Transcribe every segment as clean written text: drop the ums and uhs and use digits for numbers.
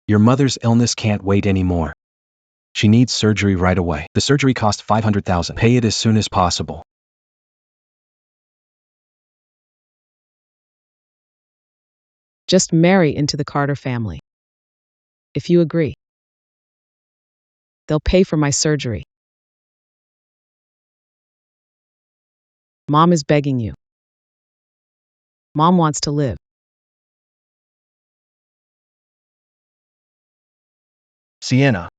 Your mother's illness can't wait anymore. She needs surgery right away. The surgery costs $500,000. Pay it as soon as possible. Just marry into the Carter family. If you agree, they'll pay for my surgery. Mom is begging you. Mom wants to live. Sienna,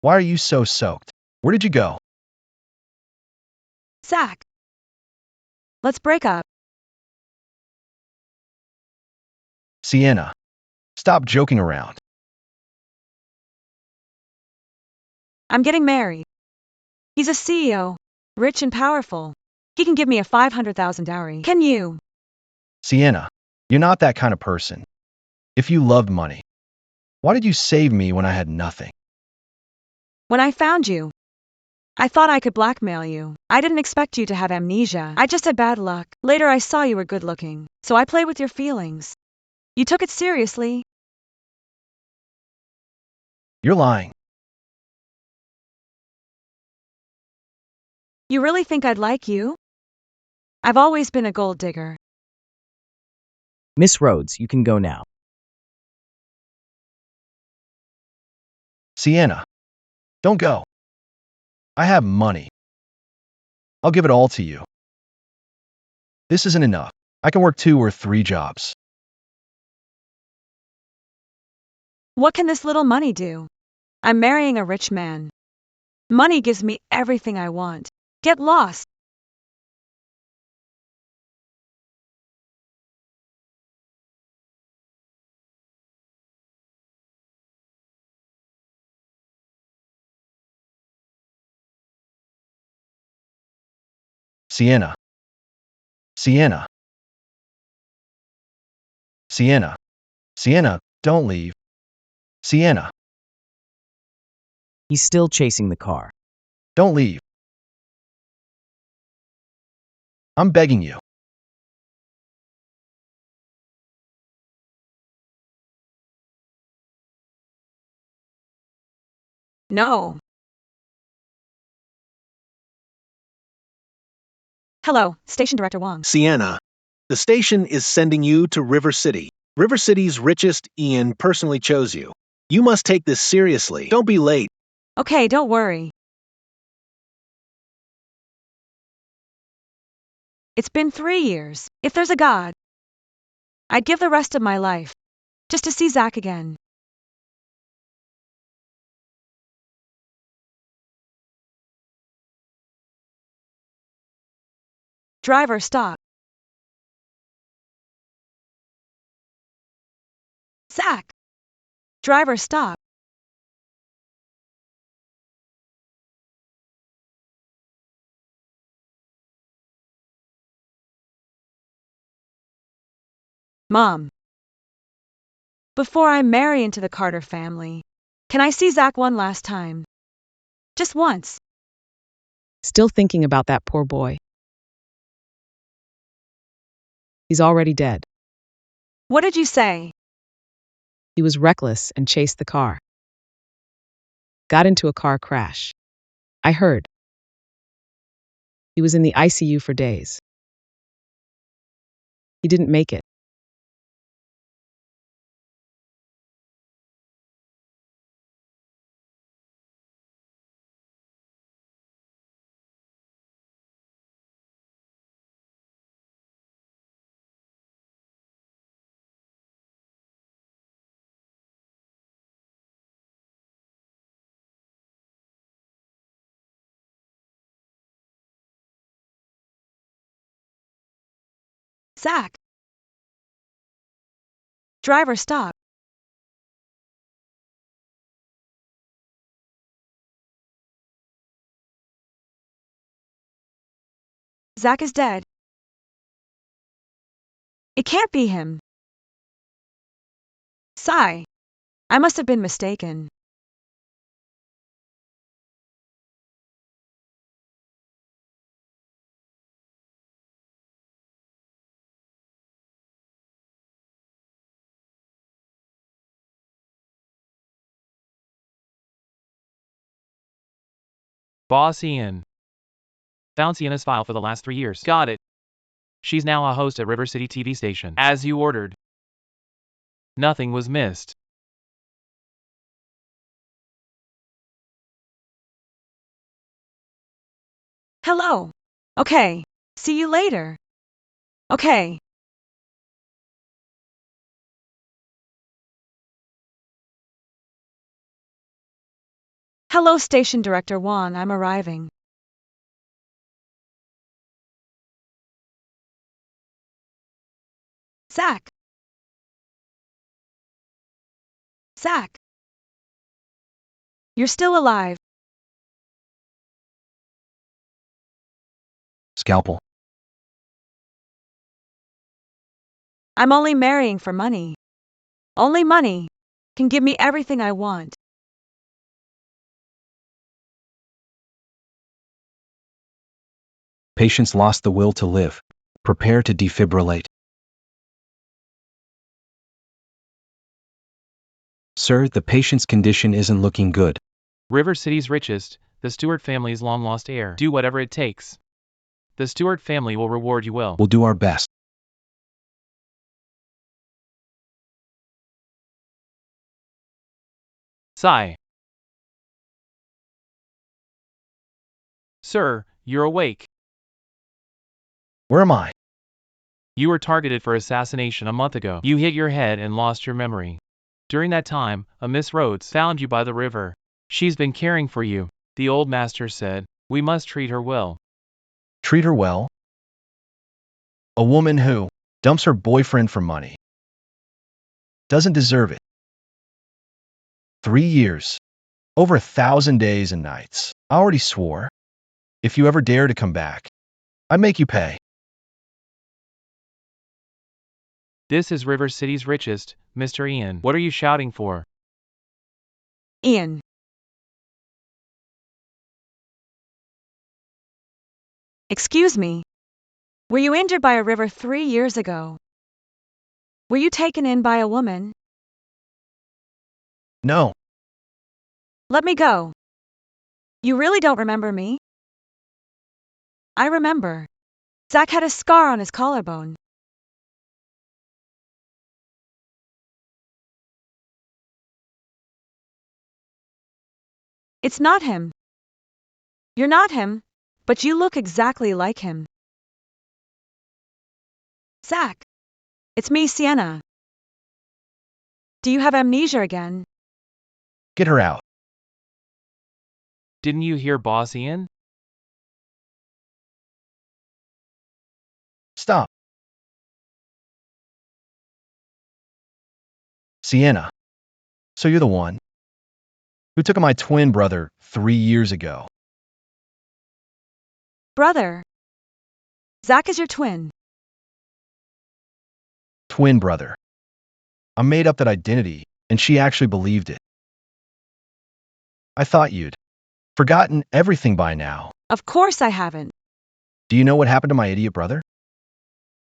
why are you so soaked? Where did you go? Zack, let's break up. Sienna, stop joking around. I'm getting married. He's a CEO, rich and powerful. He can give me a $500,000 dowry. Can you? Sienna, you're not that kind of person. If you loved money, why did you save me when I had nothing? When I found you, I thought I could blackmail you. I didn't expect you to have amnesia. I just had bad luck. Later I saw you were good looking, so I played with your feelings. You took it seriously. You're lying. You really think I'd like you? I've always been a gold digger. Miss Rhodes, you can go now. Sienna, don't go. I have money. I'll give it all to you. This isn't enough. I can work 2 or 3 jobs. What can this little money do? I'm marrying a rich man. Money gives me everything I want. Get lost. Sienna. Sienna. Sienna. Sienna, don't leave. Sienna, He's still chasing the car. don't leave. I'm begging you. No. Hello, Station Director Wong. Sienna, the station is sending you to River City. River City's richest Ian personally chose you. You must take this seriously. Don't be late. Okay, don't worry. It's been 3 years. If there's a God, I'd give the rest of my life just to see Zack again. Driver, stop. Zack! Driver, stop. Mom. Before I marry into the Carter family, can I see Zack one last time? Just once. Still thinking about that poor boy. He's already dead. What did you say? He was reckless and chased the car. Got into a car crash. I heard. He was in the ICU for days. He didn't make it. Zack! Driver, stop. Zack is dead. It can't be him. Sigh. I must have been mistaken. Boss Ian. Found Sienna's file for the last 3 years. Got it. She's now a host at River City TV station. As you ordered. Nothing was missed. Hello. Okay. See you later. Okay. Hello, Station Director Juan, I'm arriving. Zack. Zack. You're still alive. Scalpel. I'm only marrying for money. Only money can give me everything I want. Patients lost the will to live. Prepare to defibrillate. Sir, the patient's condition isn't looking good. River City's richest, the Stewart family's long-lost heir. Do whatever it takes. The Stewart family will reward you well. We'll do our best. Sigh. Sir, you're awake. Where am I? You were targeted for assassination a month ago. You hit your head and lost your memory. During that time, a Miss Rhodes found you by the river. She's been caring for you. The old master said, we must treat her well. Treat her well? A woman who dumps her boyfriend for money doesn't deserve it. 3 years. Over 1,000 days and nights. I already swore. If you ever dare to come back, I'd make you pay. This is River City's richest, Mr. Ian. What are you shouting for? Ian. Excuse me. Were you injured by a river 3 years ago? Were you taken in by a woman? No. Let me go. You really don't remember me? I remember. Zack had a scar on his collarbone. It's not him. You're not him, but you look exactly like him. Zack. It's me, Sienna. Do you have amnesia again? Get her out. Didn't you hear Boss Ian? Stop. Sienna. So you're the one who took my twin brother 3 years ago. Brother. Zack is your twin. Twin brother. I made up that identity, and she actually believed it. I thought you'd forgotten everything by now. Of course I haven't. Do you know what happened to my idiot brother?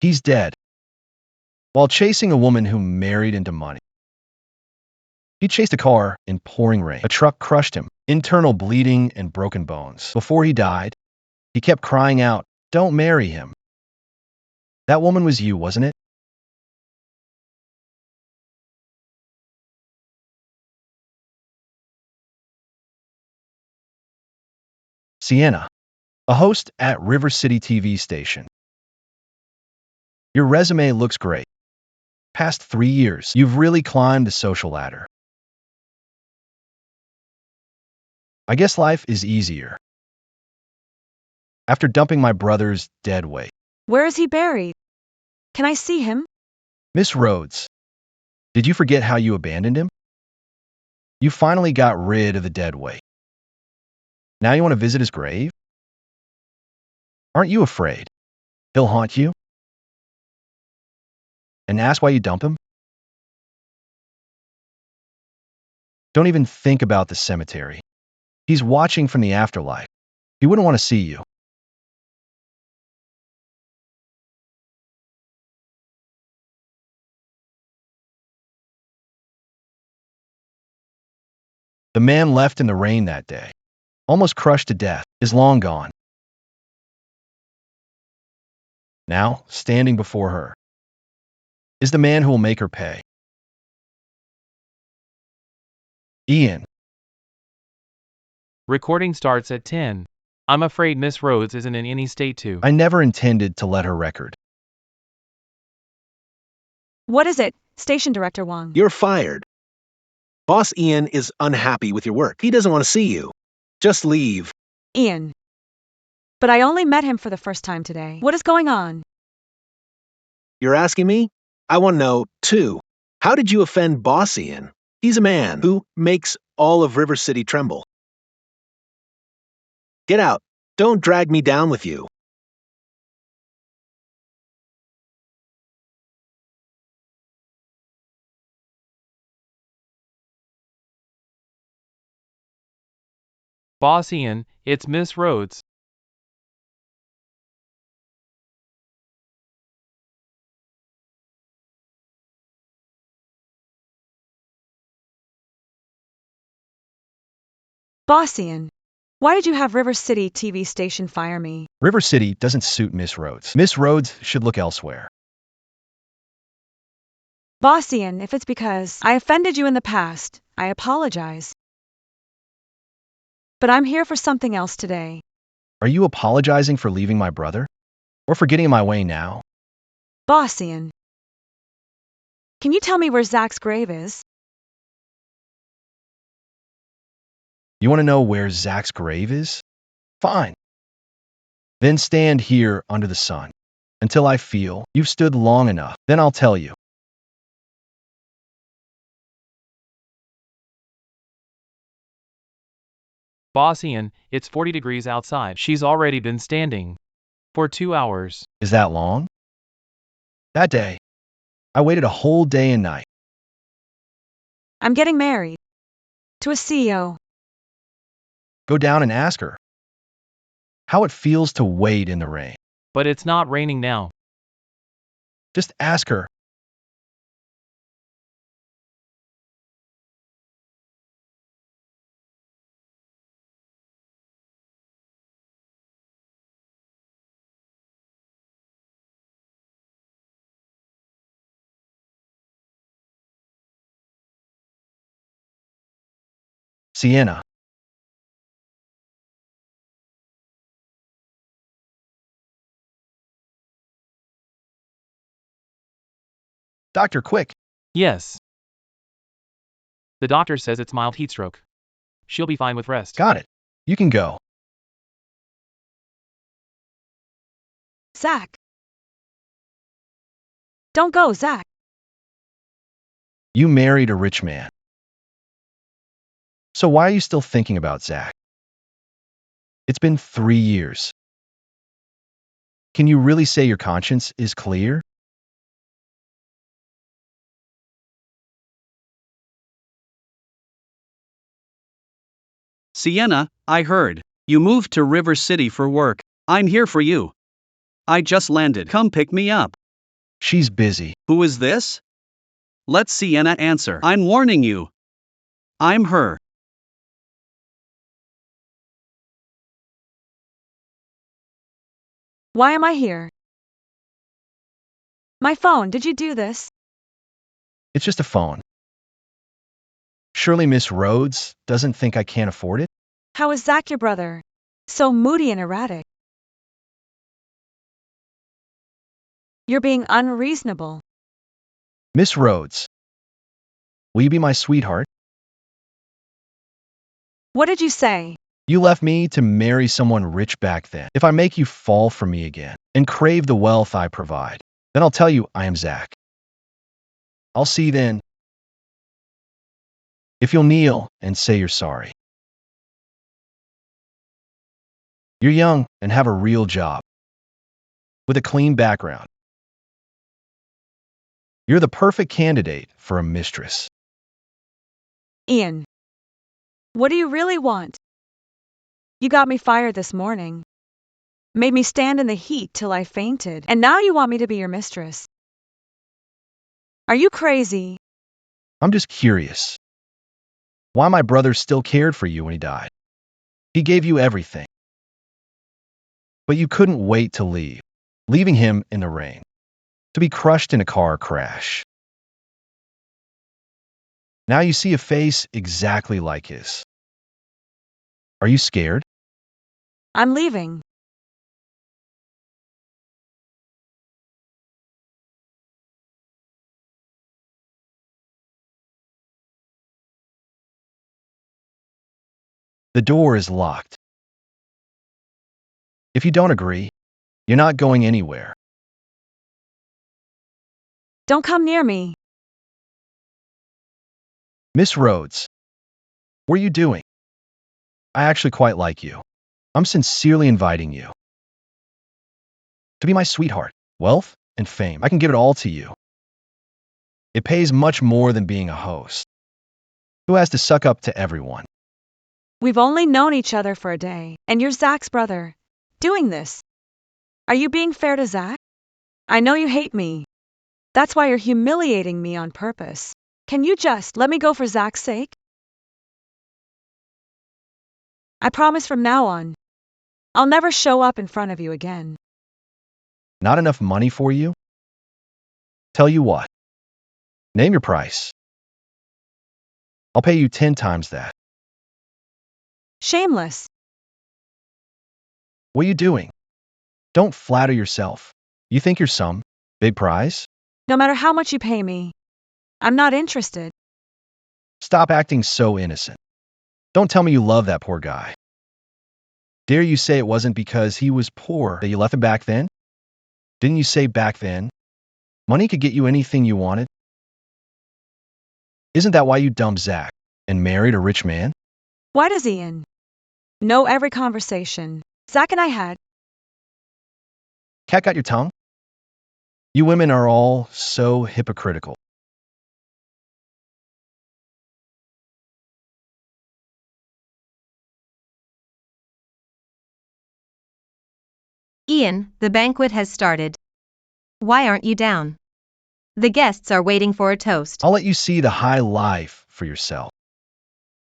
He's dead. While chasing a woman who married into money. He chased a car in pouring rain. A truck crushed him, internal bleeding and broken bones. Before he died, he kept crying out, "Don't marry him." That woman was you, wasn't it? Sienna, a host at River City TV station. Your resume looks great. Past 3 years, you've really climbed the social ladder. I guess life is easier. After dumping my brother's dead weight. Where is he buried? Can I see him? Miss Rhodes, did you forget how you abandoned him? You finally got rid of the dead weight. Now you want to visit his grave? Aren't you afraid he'll haunt you? And ask why you dump him? Don't even think about the cemetery. He's watching from the afterlife. He wouldn't want to see you. The man left in the rain that day, almost crushed to death. is long gone. Now, standing before her, is the man who will make her pay. Ian. Recording starts at 10. I'm afraid Miss Rhodes isn't in any state to. I never intended to let her record. What is it, Station Director Wang? You're fired. Boss Ian is unhappy with your work. He doesn't want to see you. Just leave. Ian. But I only met him for the first time today. What is going on? You're asking me? I want to know, too. How did you offend Boss Ian? He's a man who makes all of River City tremble. Get out. Don't drag me down with you. Boss Ian, it's Miss Rhodes. Boss Ian. Why did you have River City TV station fire me? River City doesn't suit Miss Rhodes. Miss Rhodes should look elsewhere. Boss Ian, if it's because I offended you in the past, I apologize. But I'm here for something else today. Are you apologizing for leaving my brother? Or for getting in my way now? Boss Ian. Can you tell me where Zack's grave is? You want to know where Zack's grave is? Fine. Then stand here under the sun until I feel you've stood long enough. Then I'll tell you. Boss Ian, it's 40 degrees outside. She's already been standing for 2 hours. Is that long? That day, I waited a whole day and night. I'm getting married. To a CEO. Go down and ask her how it feels to wait in the rain. But it's not raining now. Just ask her. Sienna. Doctor, quick. Yes. The doctor says it's mild heat stroke. She'll be fine with rest. Got it. You can go. Zack. Don't go, Zack. You married a rich man. So why are you still thinking about Zack? It's been 3 years. Can you really say your conscience is clear? Sienna, I heard. You moved to River City for work. I'm here for you. I just landed. Come pick me up. She's busy. Who is this? Let Sienna answer. I'm warning you. I'm her. Why am I here? My phone, did you do this? It's just a phone. Surely Miss Rhodes doesn't think I can't afford it? How is Zack your brother? So moody and erratic. You're being unreasonable. Miss Rhodes, will you be my sweetheart? What did you say? You left me to marry someone rich back then. If I make you fall for me again and crave the wealth I provide, then I'll tell you I am Zack. I'll see you then. If you'll kneel and say you're sorry. You're young and have a real job with a clean background. You're the perfect candidate for a mistress. Ian. What do you really want? You got me fired this morning. Made me stand in the heat till I fainted, and now you want me to be your mistress. Are you crazy? I'm just curious. Why my brother still cared for you when he died. He gave you everything. But you couldn't wait to leave, leaving him in the rain, to be crushed in a car crash. Now you see a face exactly like his. Are you scared? I'm leaving. The door is locked. If you don't agree, you're not going anywhere. Don't come near me. Miss Rhodes, what are you doing? I actually quite like you. I'm sincerely inviting you to be my sweetheart. Wealth and fame, I can give it all to you. It pays much more than being a host who has to suck up to everyone. We've only known each other for a day, and you're Zack's brother. Doing this. Are you being fair to Zack? I know you hate me. That's why you're humiliating me on purpose. Can you just let me go for Zack's sake? I promise from now on, I'll never show up in front of you again. Not enough money for you? Tell you what. Name your price. I'll pay you 10 times that. Shameless. What are you doing? Don't flatter yourself. You think you're some big prize? No matter how much you pay me, I'm not interested. Stop acting so innocent. Don't tell me you love that poor guy. Dare you say it wasn't because he was poor that you left him back then? Didn't you say back then money could get you anything you wanted? Isn't that why you dumped Zack and married a rich man? Why does Ian know every conversation Zack and I had? Cat got your tongue? You women are all so hypocritical. Ian, the banquet has started. Why aren't you down? The guests are waiting for a toast. I'll let you see the high life for yourself.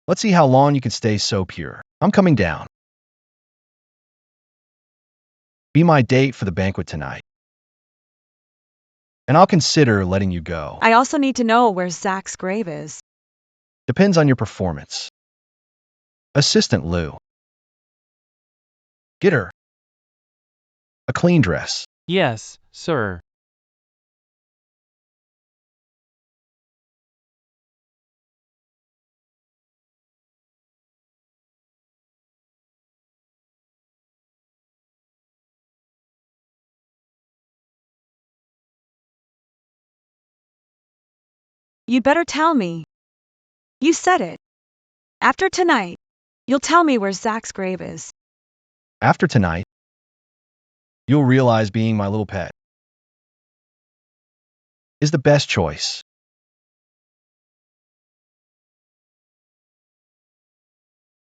Let's see how long you can stay so pure. I'm coming down. Be my date for the banquet tonight. And I'll consider letting you go. I also need to know where Zack's grave is. Depends on your performance. Assistant Lou. Get her a clean dress. Yes, sir. You better tell me. You said it. After tonight, you'll tell me where Zack's grave is. After tonight, you'll realize being my little pet is the best choice.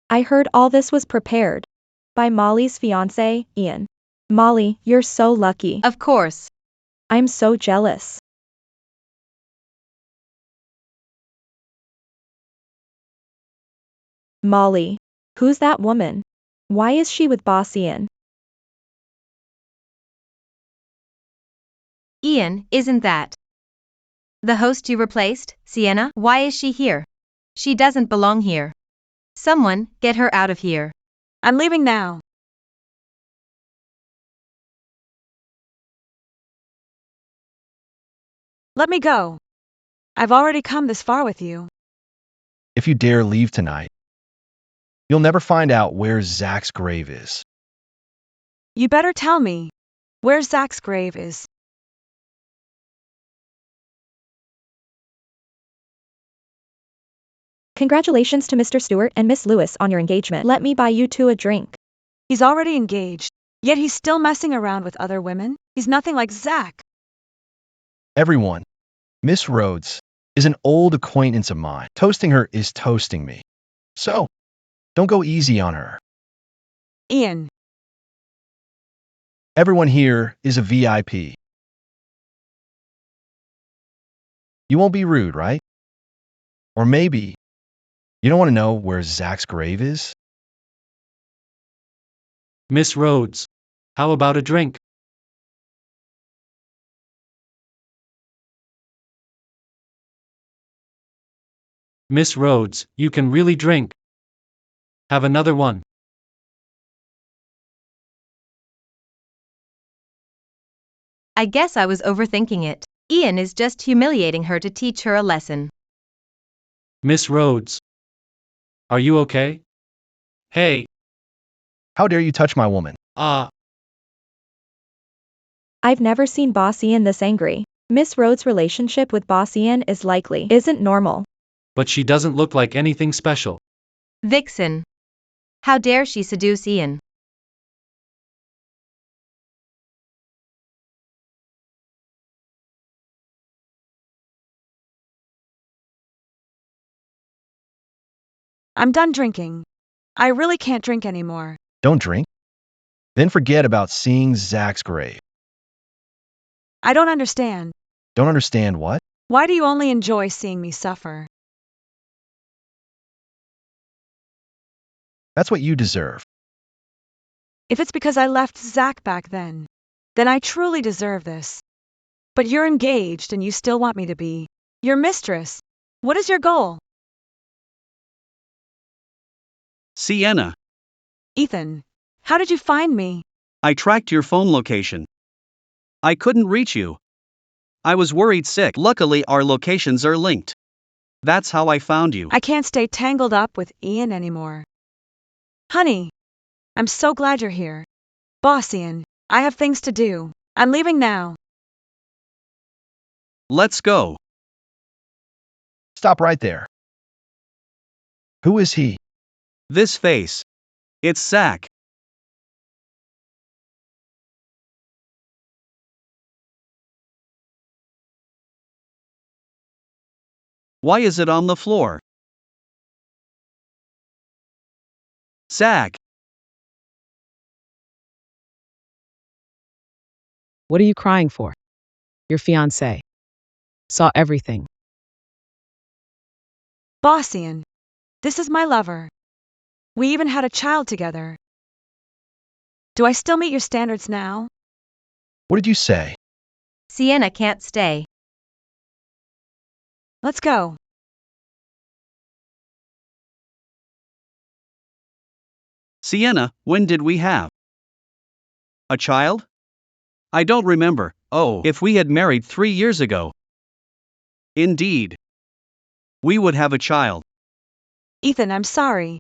I heard all this was prepared by Molly's fiancé, Ian. Molly, you're so lucky. Of course. I'm so jealous. Molly, who's that woman? Why is she with Boss Ian? Ian, isn't that the host you replaced, Sienna? Why is she here? She doesn't belong here. Someone, get her out of here. I'm leaving now. Let me go. I've already come this far with you. If you dare leave tonight, you'll never find out where Zack's grave is. You better tell me where Zack's grave is. Congratulations to Mr. Stewart and Miss Lewis on your engagement. Let me buy you two a drink. He's already engaged, yet he's still messing around with other women. He's nothing like Zack. Everyone, Miss Rhodes is an old acquaintance of mine. Toasting her is toasting me. So, don't go easy on her. Ian. Everyone here is a VIP. You won't be rude, right? Or maybe you don't want to know where Zack's grave is? Miss Rhodes, How about a drink? Miss Rhodes, you can really drink. Have another one. I guess I was overthinking it. Ian is just humiliating her to teach her a lesson. Miss Rhodes. Are you okay? Hey. How dare you touch my woman? I've never seen Boss Ian this angry. Miss Rhodes' relationship with Boss Ian is likely isn't normal. But she doesn't look like anything special. Vixen. How dare she seduce Ian? I'm done drinking. I really can't drink anymore. Don't drink? Then forget about seeing Zack's grave. I don't understand. Don't understand what? Why do you only enjoy seeing me suffer? That's what you deserve. If it's because I left Zack back then I truly deserve this. But you're engaged and you still want me to be your mistress. What is your goal? Sienna. Ethan, how did you find me? I tracked your phone location. I couldn't reach you. I was worried sick. Luckily, our locations are linked. That's how I found you. I can't stay tangled up with Ian anymore. Honey, I'm so glad you're here. Boss Ian, I have things to do. I'm leaving now. Let's go. Stop right there. Who is he? This face. It's Zack. Why is it on the floor? Zack. What are you crying for? Your fiancé. Saw everything. Boss Ian, this is my lover. We even had a child together. Do I still meet your standards now? What did you say? Sienna can't stay. Let's go. Sienna, when did we have a child? I don't remember. Oh, if we had married 3 years ago. Indeed. We would have a child. Ethan, I'm sorry.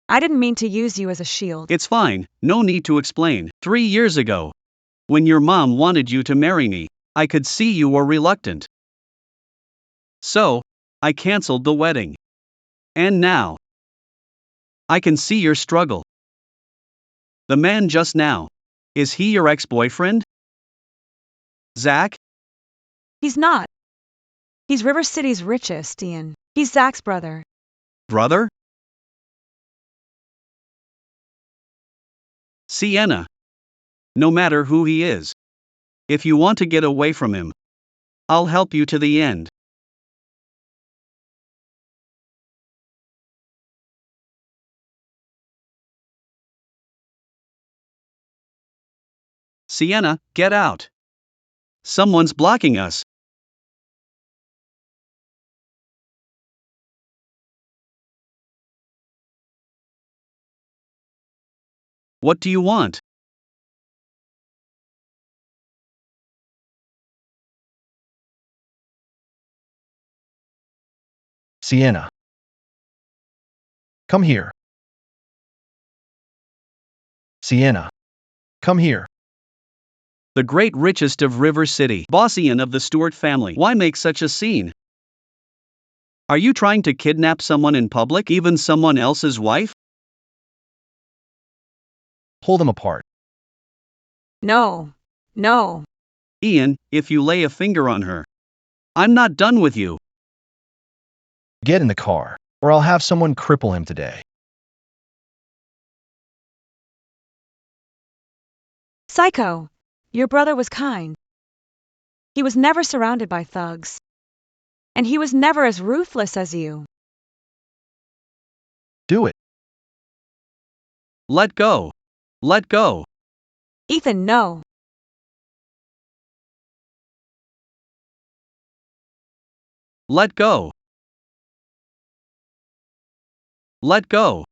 I didn't mean to use you as a shield. It's fine, no need to explain. 3 years ago, when your mom wanted you to marry me, I could see you were reluctant. So, I cancelled the wedding. And now, I can see your struggle. The man just now, is he your ex-boyfriend? Zack? He's not. He's River City's richest, Ian. He's Zack's brother. Brother? Sienna. No matter who he is. If you want to get away from him, I'll help you to the end. Sienna, get out. Someone's blocking us. What do you want? Sienna. Come here. Sienna. Come here. The great richest of River City, Boss Ian of the Stewart family. Why make such a scene? Are you trying to kidnap someone in public, even someone else's wife? Pull them apart. No. No. Ian, if you lay a finger on her, I'm not done with you. Get in the car, or I'll have someone cripple him today. Psycho, your brother was kind. He was never surrounded by thugs. And he was never as ruthless as you. Do it. Let go. Let go. Ethan, no. Let go. Let go.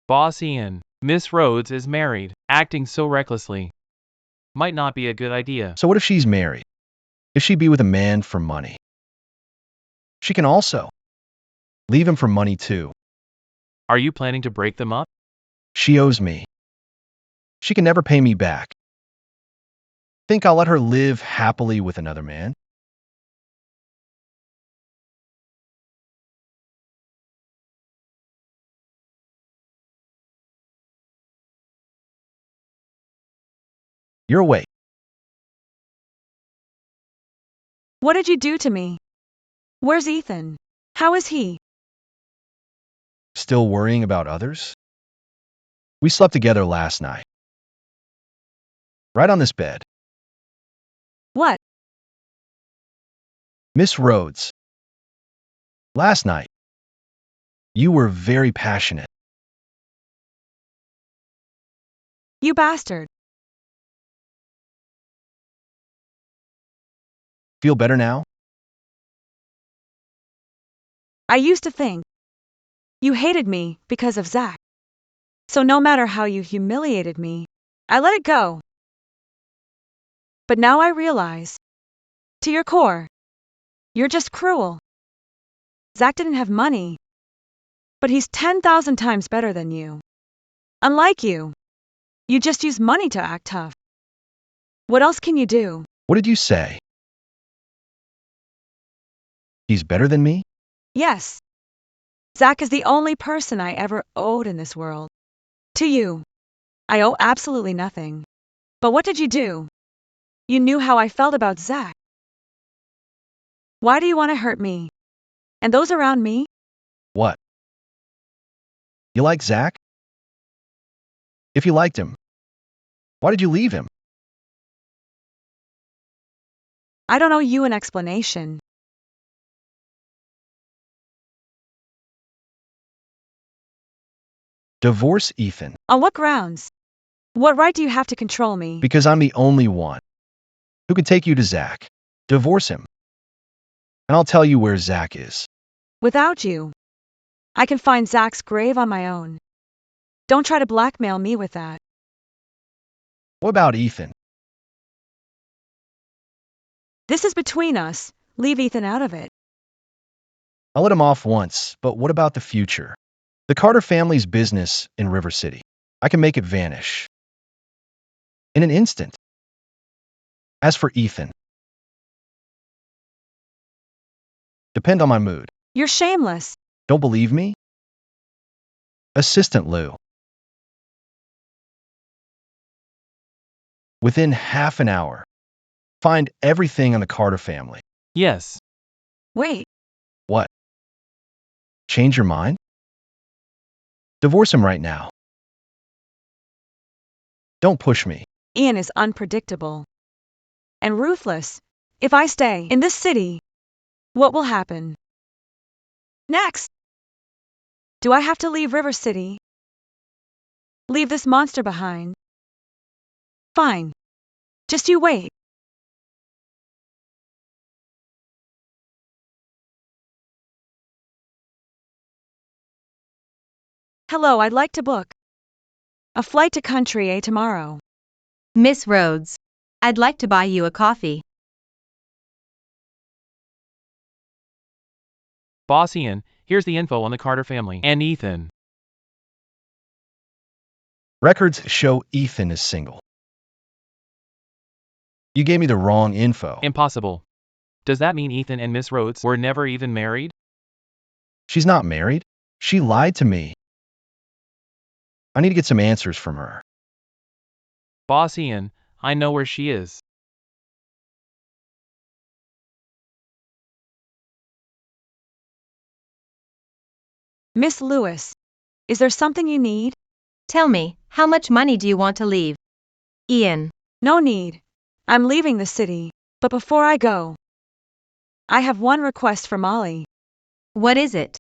Boss Ian, Miss Rhodes is married, acting so recklessly. Might not be a good idea. So what if she's married? If she be with a man for money? She can also leave him for money too. Are you planning to break them up? She owes me. She can never pay me back. Think I'll let her live happily with another man? You're awake. What did you do to me? Where's Ethan? How is he? Still worrying about others? We slept together last night. Right on this bed. What? Miss Rhodes. Last night, you were very passionate. You bastard. Feel better now? I used to think you hated me because of Zack. So no matter how you humiliated me, I let it go. But now I realize, to your core, you're just cruel. Zack didn't have money, but he's 10,000 times better than you. Unlike you, you just use money to act tough. What else can you do? What did you say? He's better than me? Yes. Zack is the only person I ever owed in this world. To you, I owe absolutely nothing. But what did you do? You knew how I felt about Zack. Why do you want to hurt me? And those around me? What? You like Zack? If you liked him, why did you leave him? I don't owe you an explanation. Divorce Ethan. On what grounds? What right do you have to control me? Because I'm the only one who can take you to Zack. Divorce him. And I'll tell you where Zack is. Without you, I can find Zack's grave on my own. Don't try to blackmail me with that. What about Ethan? This is between us. Leave Ethan out of it. I'll let him off once, but what about the future? The Carter family's business in River City. I can make it vanish. In an instant. As for Ethan, depend on my mood. You're shameless. Don't believe me? Assistant Lou. Within half an hour, find everything on the Carter family. Yes. Wait, What? Change your mind? Divorce him right now. Don't push me. Ian is unpredictable and ruthless. If I stay in this city, what will happen? Next, do I have to leave River City? Leave this monster behind? Fine. Just you wait. Hello, I'd like to book a flight to Country A tomorrow. Miss Rhodes. I'd like to buy you a coffee. Boss Ian, here's the info on the Carter family and Ethan. Records show Ethan is single. You gave me the wrong info. Impossible. Does that mean Ethan and Miss Rhodes were never even married? She's not married. She lied to me. I need to get some answers from her. Boss Ian, I know where she is. Miss Lewis, is there something you need? Tell me, how much money do you want to leave? Ian. No need. I'm leaving the city, but before I go, I have one request for Molly. What is it?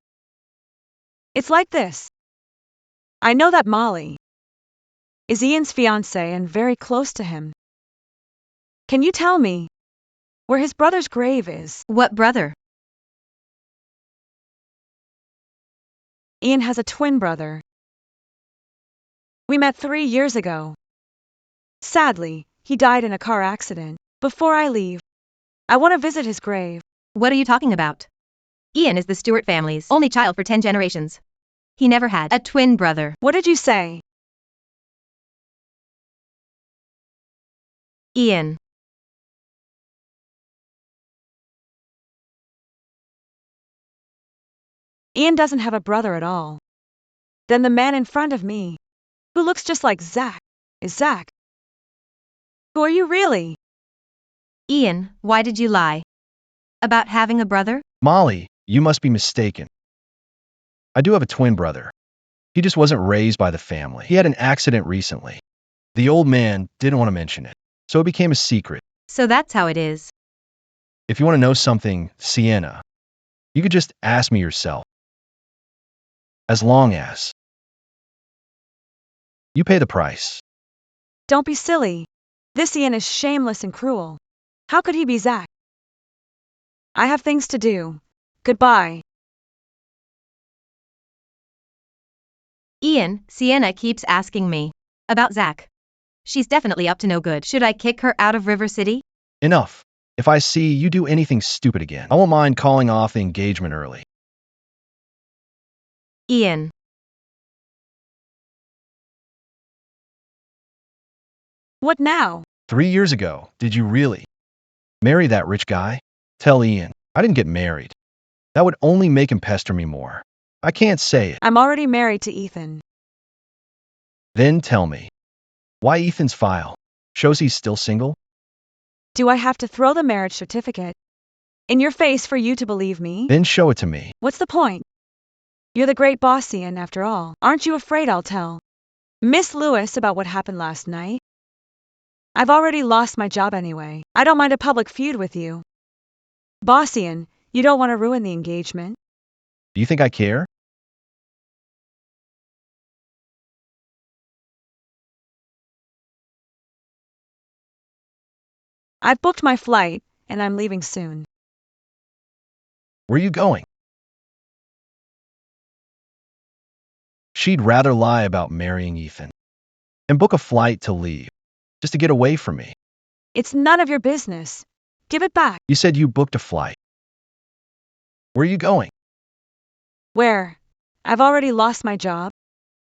It's like this. I know that Molly is Ian's fiancée and very close to him. Can you tell me where his brother's grave is? What brother? Ian has a twin brother. We met 3 years ago. Sadly, he died in a car accident. Before I leave, I want to visit his grave. What are you talking about? Ian is the Stewart family's only child for 10 generations. He never had a twin brother. What did you say? Ian. Ian doesn't have a brother at all. Then the man in front of me, who looks just like Zack, is Zack. Who are you really? Ian, why did you lie? About having a brother? Molly, you must be mistaken. I do have a twin brother. He just wasn't raised by the family. He had an accident recently. The old man didn't want to mention it, so it became a secret. So that's how it is. If you want to know something, Sienna, you could just ask me yourself. As long as you pay the price. Don't be silly. This Ian is shameless and cruel. How could he be Zack? I have things to do. Goodbye. Ian, Sienna keeps asking me about Zack. She's definitely up to no good. Should I kick her out of River City? Enough. If I see you do anything stupid again, I won't mind calling off the engagement early. Ian. What now? 3 years ago, did you really marry that rich guy? Tell Ian, I didn't get married. That would only make him pester me more. I can't say it. I'm already married to Ethan. Then tell me, why Ethan's file shows he's still single? Do I have to throw the marriage certificate in your face for you to believe me? Then show it to me. What's the point? You're the great boss, Ian, after all. Aren't you afraid I'll tell Miss Lewis about what happened last night? I've already lost my job anyway. I don't mind a public feud with you. Boss Ian, you don't want to ruin the engagement. Do you think I care? I've booked my flight, and I'm leaving soon. Where are you going? She'd rather lie about marrying Ethan and book a flight to leave, just to get away from me. It's none of your business. Give it back. You said you booked a flight. Where are you going? Where? I've already lost my job.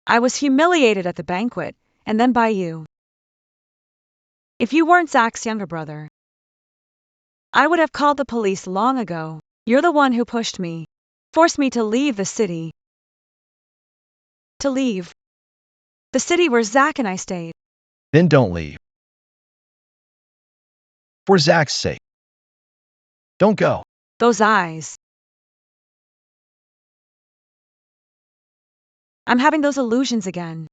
I was humiliated at the banquet, and then by you. If you weren't Zack's younger brother, I would have called the police long ago. You're the one who pushed me, forced me to leave the city. To leave the city where Zack and I stayed. Then don't leave. For Zack's sake. Don't go. Those eyes. I'm having those illusions again.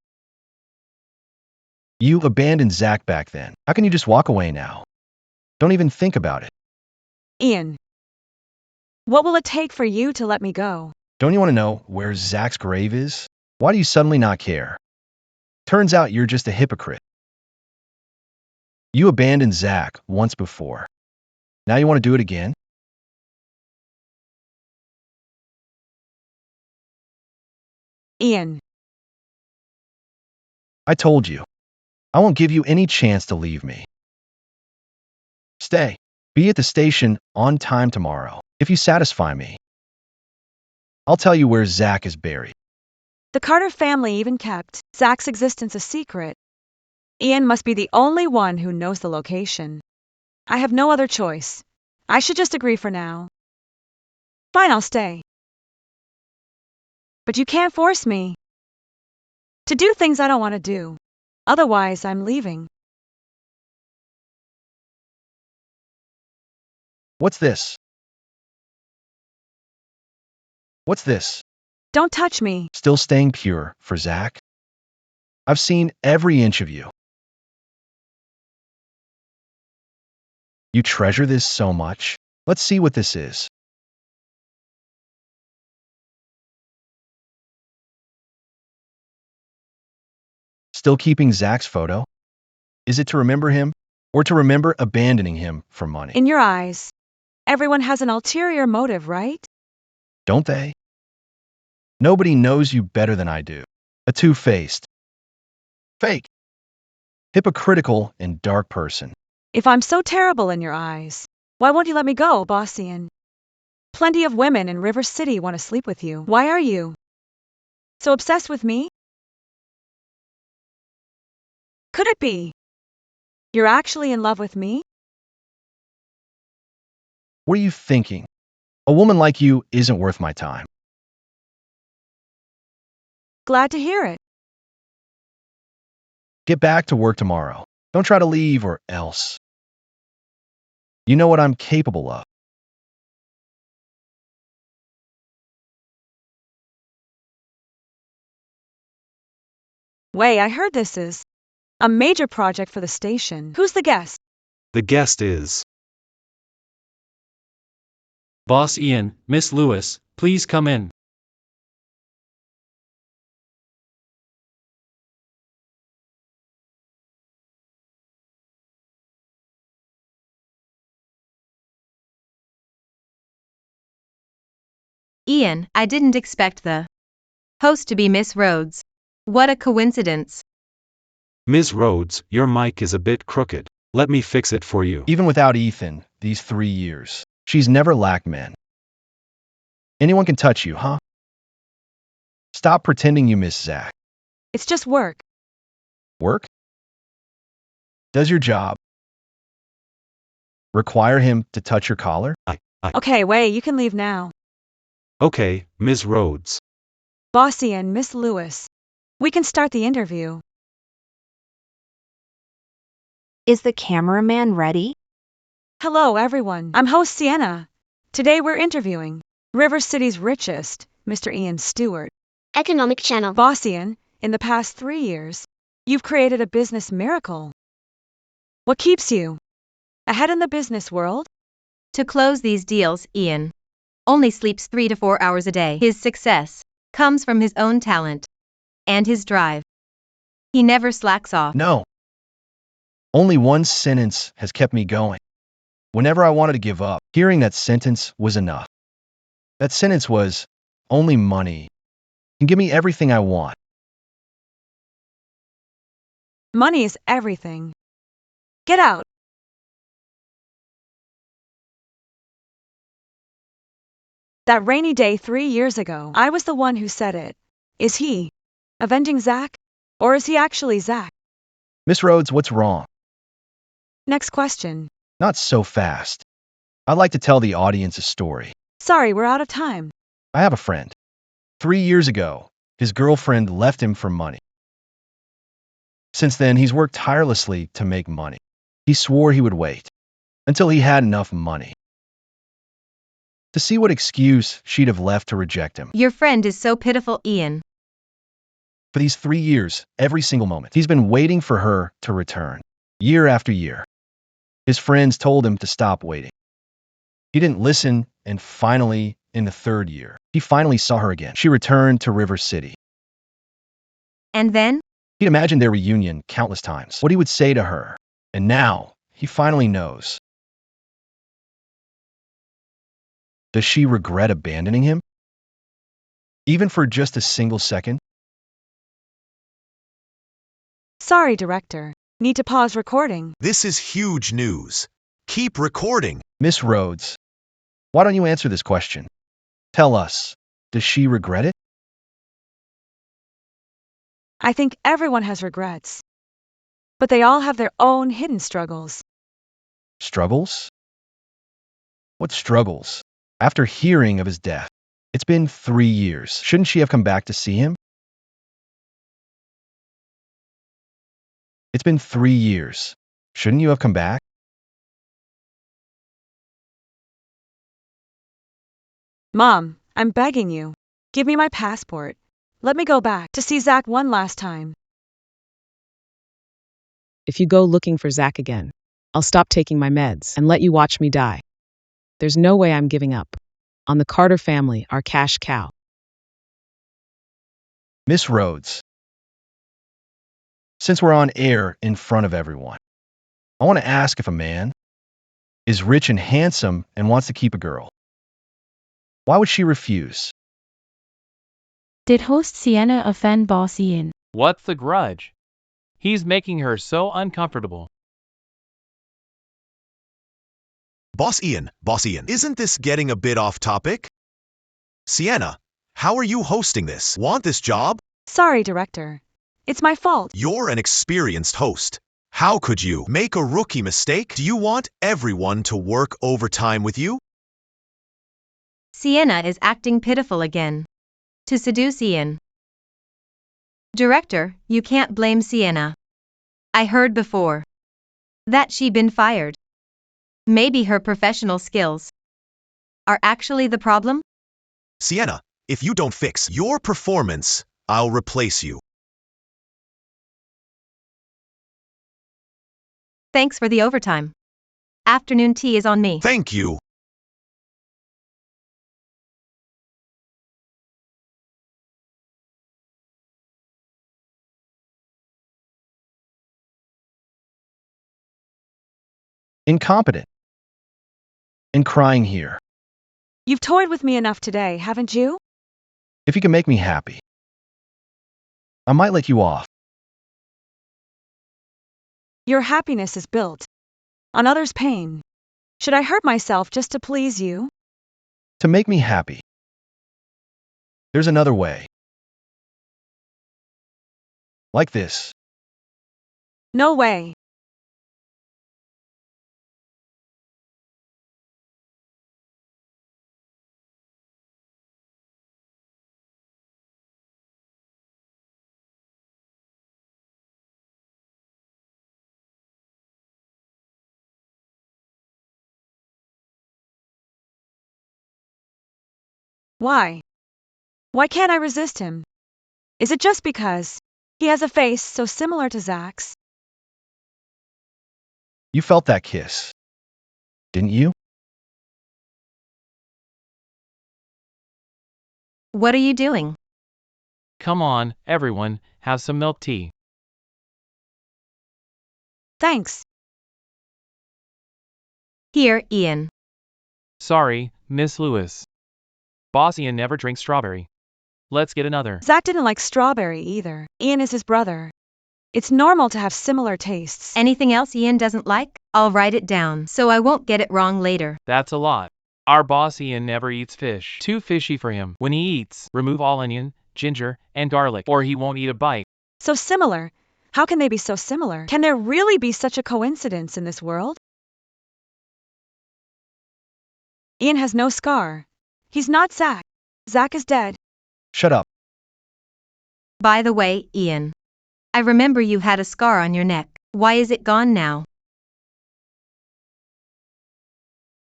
You abandoned Zack back then. How can you just walk away now? Don't even think about it. Ian, what will it take for you to let me go? Don't you want to know where Zack's grave is? Why do you suddenly not care? Turns out you're just a hypocrite. You abandoned Zack once before. Now you want to do it again? Ian, I told you. I won't give you any chance to leave me. Stay. Be at the station on time tomorrow. If you satisfy me, I'll tell you where Zack is buried. the Carter family even kept Zack's existence a secret. Ian must be the only one who knows the location. I have no other choice. I should just agree for now. Fine, I'll stay. But you can't force me to do things I don't want to do. Otherwise, I'm leaving. What's this? What's this? Don't touch me. Still staying pure for Zack? I've seen every inch of you. You treasure this so much? Let's see what this is. still keeping Zack's photo? Is it to remember him, or to remember abandoning him for money? In your eyes, everyone has an ulterior motive, right? Don't they? Nobody knows you better than I do. A two-faced, fake, hypocritical, and dark person. If I'm so terrible in your eyes, why won't you let me go, boss Ian? Plenty of women in River City want to sleep with you. Why are you so obsessed with me? Could it be you're actually in love with me? What are you thinking? A woman like you isn't worth my time. Glad to hear it. Get back to work tomorrow. Don't try to leave or else. You know what I'm capable of. Wait, I heard this is a major project for the station. Who's the guest? The guest is Boss Ian. Miss Lewis, please come in. Ian, I didn't expect the host to be Miss Rhodes. What a coincidence. Ms. Rhodes, your mic is a bit crooked. Let me fix it for you. Even without Ethan, these 3 years, she's never lacked men. Anyone can touch you, huh? Stop pretending you miss Zack. It's just work. Work? Does your job require him to touch your collar? Okay, wait, you can leave now. Okay, Ms. Rhodes. Bossy and Miss Lewis. We can start the interview. Is the cameraman ready? Hello, everyone. I'm host Sienna. Today we're interviewing River City's richest, Mr. Ian Stewart. Economic Channel. Boss Ian, in the past 3 years, you've created a business miracle. What keeps you ahead in the business world? To close these deals, Ian only sleeps 3 to 4 hours a day. His success comes from his own talent and his drive. He never slacks off. No. Only one sentence has kept me going. Whenever I wanted to give up, hearing that sentence was enough. That sentence was, only money can give me everything I want. Money is everything. Get out. That rainy day 3 years ago, I was the one who said it. Is he avenging Zack? Or is he actually Zack? Miss Rhodes, what's wrong? Next question. Not so fast. I'd like to tell the audience a story. Sorry, we're out of time. I have a friend. 3 years ago, his girlfriend left him for money. Since then, he's worked tirelessly to make money. He swore he would wait until he had enough money to see what excuse she'd have left to reject him. Your friend is so pitiful, Ian. For these 3 years, every single moment, he's been waiting for her to return, year after year. His friends told him to stop waiting. He didn't listen, and finally, in the 3rd year, he finally saw her again. She returned to River City. And then? He'd imagined their reunion countless times, what he would say to her, and now he finally knows. Does she regret abandoning him? Even for just a single second? Sorry, director. Need to pause recording. This is huge news. Keep recording. Miss Rhodes, why don't you answer this question? Tell us, does she regret it? I think everyone has regrets. But they all have their own hidden struggles. Struggles? What struggles? After hearing of his death, it's been 3 years. Shouldn't she have come back to see him? It's been 3 years. Shouldn't you have come back? Mom, I'm begging you. Give me my passport. Let me go back to see Zack one last time. If you go looking for Zack again, I'll stop taking my meds and let you watch me die. There's no way I'm giving up on the Carter family, our cash cow. Miss Rhodes, Since we're on air in front of everyone, I want to ask if a man is rich and handsome and wants to keep a girl. Why would she refuse? Did host Sienna offend Boss Ian? What's the grudge? He's making her so uncomfortable. Boss Ian, isn't this getting a bit off topic? Sienna, how are you hosting this? Want this job? Sorry, director. It's my fault. You're an experienced host. How could you make a rookie mistake? Do you want everyone to work overtime with you? Sienna is acting pitiful again. To seduce Ian. Director, you can't blame Sienna. I heard before that she'd been fired. Maybe her professional skills are actually the problem? Sienna, if you don't fix your performance, I'll replace you. Thanks for the overtime. Afternoon tea is on me. Thank you. Incompetent. And crying here. You've toyed with me enough today, haven't you? If you can make me happy, I might let you off. Your happiness is built on others' pain. Should I hurt myself just to please you? To make me happy. There's another way. Like this. No way. Why? Why can't I resist him? Is it just because he has a face so similar to Zack's? You felt that kiss, didn't you? What are you doing? Come on, everyone, have some milk tea. Thanks. Here, Ian. Sorry, Miss Lewis. Boss Ian never drinks strawberry. Let's get another. Zack didn't like strawberry either. Ian is his brother. It's normal to have similar tastes. Anything else Ian doesn't like? I'll write it down so I won't get it wrong later. That's a lot. Our boss Ian never eats fish. Too fishy for him. When he eats, remove all onion, ginger, and garlic, or he won't eat a bite. So similar. How can they be so similar? Can there really be such a coincidence in this world? Ian has no scar. He's not Zack. Zack is dead. Shut up. By the way, Ian, I remember you had a scar on your neck. Why is it gone now?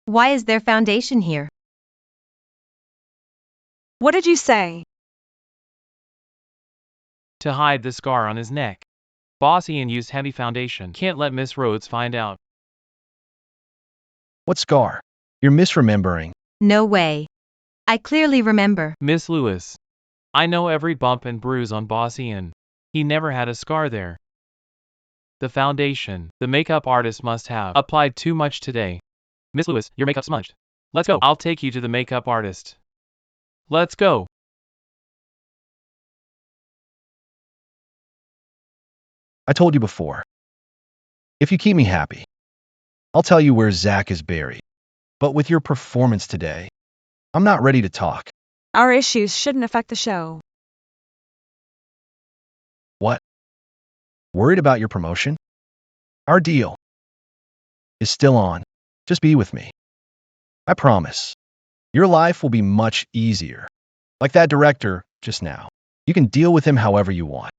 Why is there foundation here? What did you say? To hide the scar on his neck. Boss Ian used heavy foundation. Can't let Miss Rhodes find out. What scar? You're misremembering. No way. I clearly remember. Miss Lewis. I know every bump and bruise on Boss Ian. He never had a scar there. The foundation, the makeup artist must have applied too much today. Miss Lewis, your makeup smudged. Let's go. I'll take you to the makeup artist. Let's go. I told you before. If you keep me happy, I'll tell you where Zack is buried. But with your performance today, I'm not ready to talk. Our issues shouldn't affect the show. What? Worried about your promotion? Our deal is still on. Just be with me. I promise. Your life will be much easier. Like that director just now. You can deal with him however you want.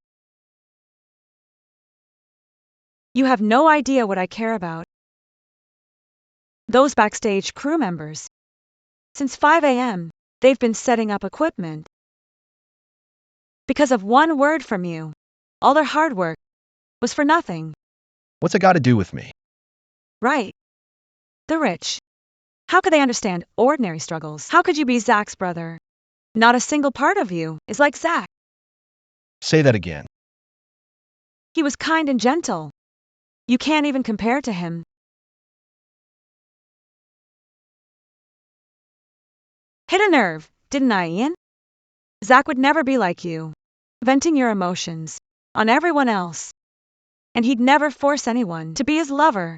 You have no idea what I care about. Those backstage crew members. Since 5 a.m., they've been setting up equipment. Because of one word from you, all their hard work was for nothing. What's it got to do with me? Right. The rich. How could they understand ordinary struggles? How could you be Zack's brother? Not a single part of you is like Zack. Say that again. He was kind and gentle. You can't even compare to him. Hit a nerve, didn't I, Ian? Zack would never be like you, venting your emotions on everyone else. And he'd never force anyone to be his lover.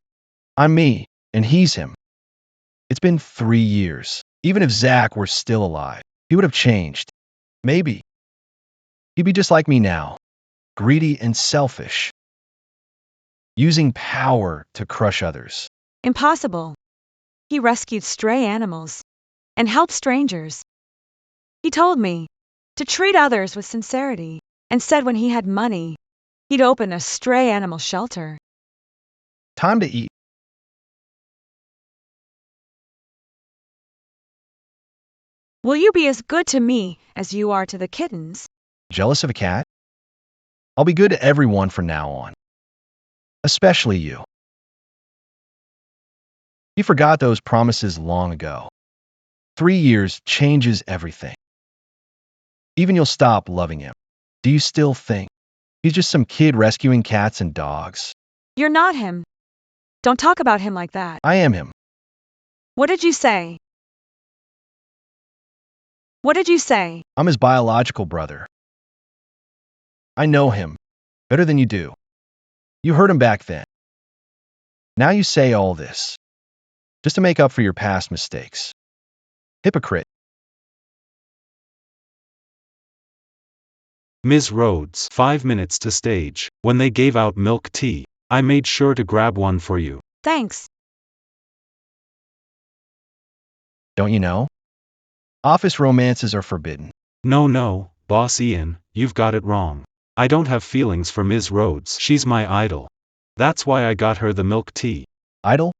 I'm me, and he's him. It's been 3 years. Even if Zack were still alive, he would have changed. Maybe. He'd be just like me now, greedy and selfish, using power to crush others. Impossible. He rescued stray animals and helped strangers. He told me to treat others with sincerity and said when he had money, he'd open a stray animal shelter. Time to eat. Will you be as good to me as you are to the kittens? Jealous of a cat? I'll be good to everyone from now on. Especially you. He forgot those promises long ago. 3 years changes everything. Even you'll stop loving him. Do you still think he's just some kid rescuing cats and dogs? You're not him. Don't talk about him like that. I am him. What did you say? What did you say? I'm his biological brother. I know him better than you do. You hurt him back then. Now you say all this just to make up for your past mistakes. Hypocrite. Ms. Rhodes, 5 minutes to stage. When they gave out milk tea, I made sure to grab one for you. Thanks. Don't you know? Office romances are forbidden. No, Boss Ian, you've got it wrong. I don't have feelings for Ms. Rhodes. She's my idol. That's why I got her the milk tea. Idle?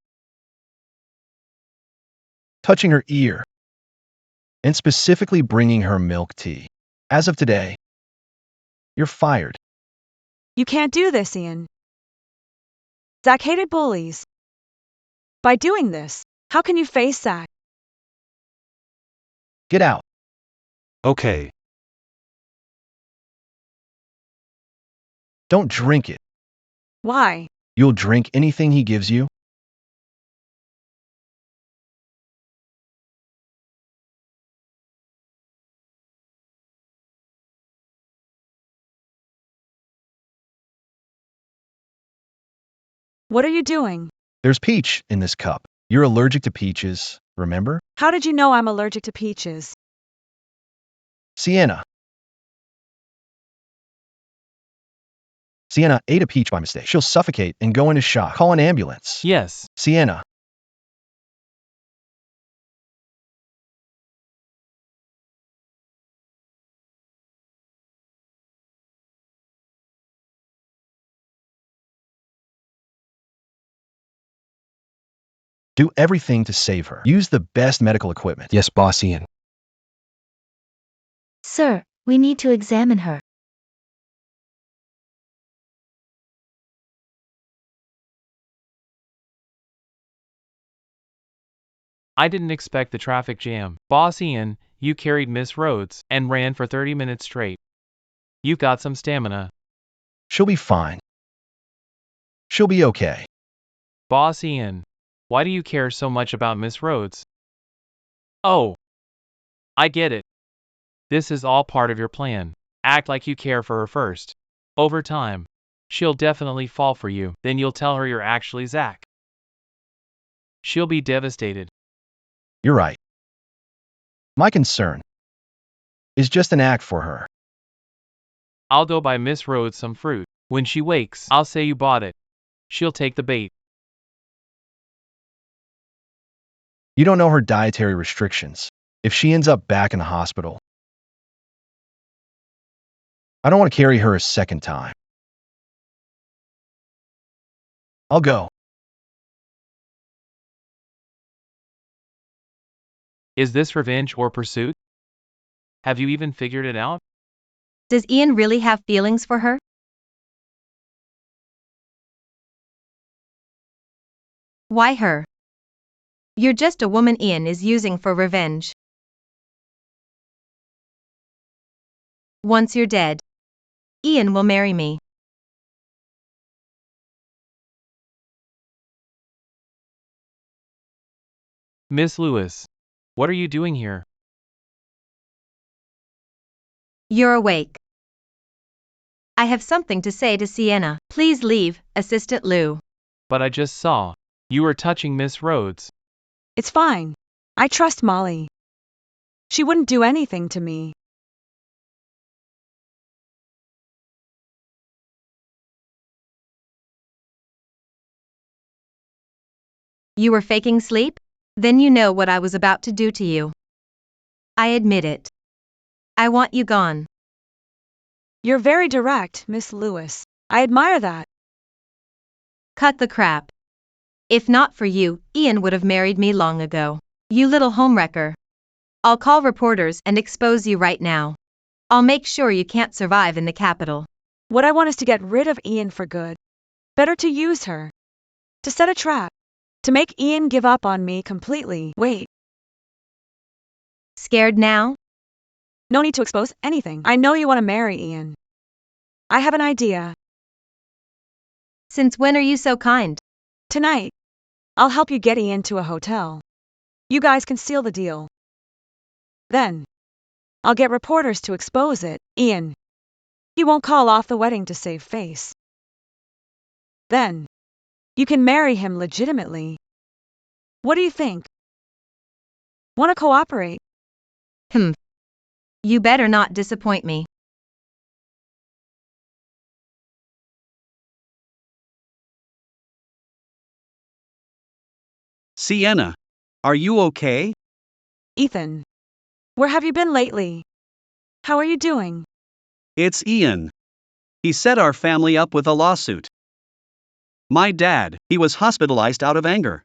Touching her ear. And specifically bringing her milk tea. As of today, you're fired. You can't do this, Ian. Zack hated bullies. By doing this, how can you face Zack? Get out. Okay. Don't drink it. Why? You'll drink anything he gives you? What are you doing? There's peach in this cup. You're allergic to peaches, remember? How did you know I'm allergic to peaches? Sienna. Sienna ate a peach by mistake. She'll suffocate and go into shock. Call an ambulance. Yes. Sienna. Do everything to save her. Use the best medical equipment. Yes, Boss Ian. Sir, we need to examine her. I didn't expect the traffic jam. Boss Ian, you carried Miss Rhodes and ran for 30 minutes straight. You've got some stamina. She'll be fine. She'll be okay. Boss Ian, why do you care so much about Miss Rhodes? Oh, I get it. This is all part of your plan. Act like you care for her first. Over time, she'll definitely fall for you. Then you'll tell her you're actually Zack. She'll be devastated. You're right. My concern is just an act for her. I'll go buy Miss Rhodes some fruit. When she wakes, I'll say you bought it. She'll take the bait. You don't know her dietary restrictions. If she ends up back in the hospital, I don't want to carry her a second time. I'll go. Is this revenge or pursuit? Have you even figured it out? Does Ian really have feelings for her? Why her? You're just a woman Ian is using for revenge. Once you're dead, Ian will marry me. Miss Lewis, what are you doing here? You're awake. I have something to say to Sienna. Please leave, Assistant Lou. But I just saw. You were touching Miss Rhodes. It's fine. I trust Molly. She wouldn't do anything to me. You were faking sleep? Then you know what I was about to do to you. I admit it. I want you gone. You're very direct, Miss Lewis. I admire that. Cut the crap. If not for you, Ian would have married me long ago. You little homewrecker. I'll call reporters and expose you right now. I'll make sure you can't survive in the capital. What I want is to get rid of Ian for good. Better to use her. To set a trap. To make Ian give up on me completely. Wait. Scared now? No need to expose anything. I know you want to marry Ian. I have an idea. Since when are you so kind? Tonight. I'll help you get Ian to a hotel. You guys can seal the deal. Then. I'll get reporters to expose it. Ian. He won't call off the wedding to save face. Then. You can marry him legitimately. What do you think? Want to cooperate? You better not disappoint me. Sienna, are you okay? Ethan. Where have you been lately? How are you doing? It's Ian. He set our family up with a lawsuit. My dad, he was hospitalized out of anger.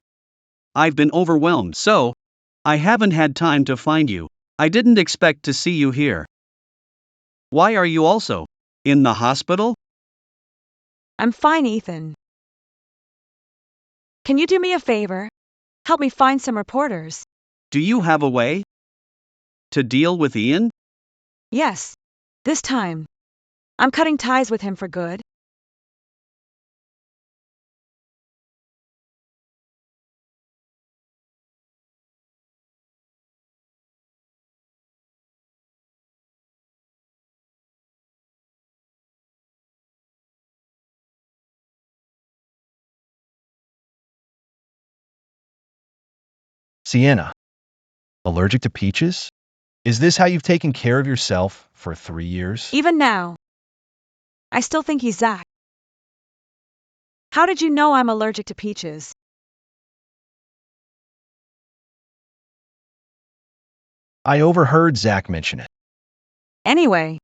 I've been overwhelmed, so I haven't had time to find you. I didn't expect to see you here. Why are you also in the hospital? I'm fine, Ethan. Can you do me a favor? Help me find some reporters. Do you have a way to deal with Ian? Yes. This time. I'm cutting ties with him for good. Sienna, allergic to peaches? Is this how you've taken care of yourself for 3 years? Even now. I still think he's Zack. How did you know I'm allergic to peaches? I overheard Zack mention it. Anyway.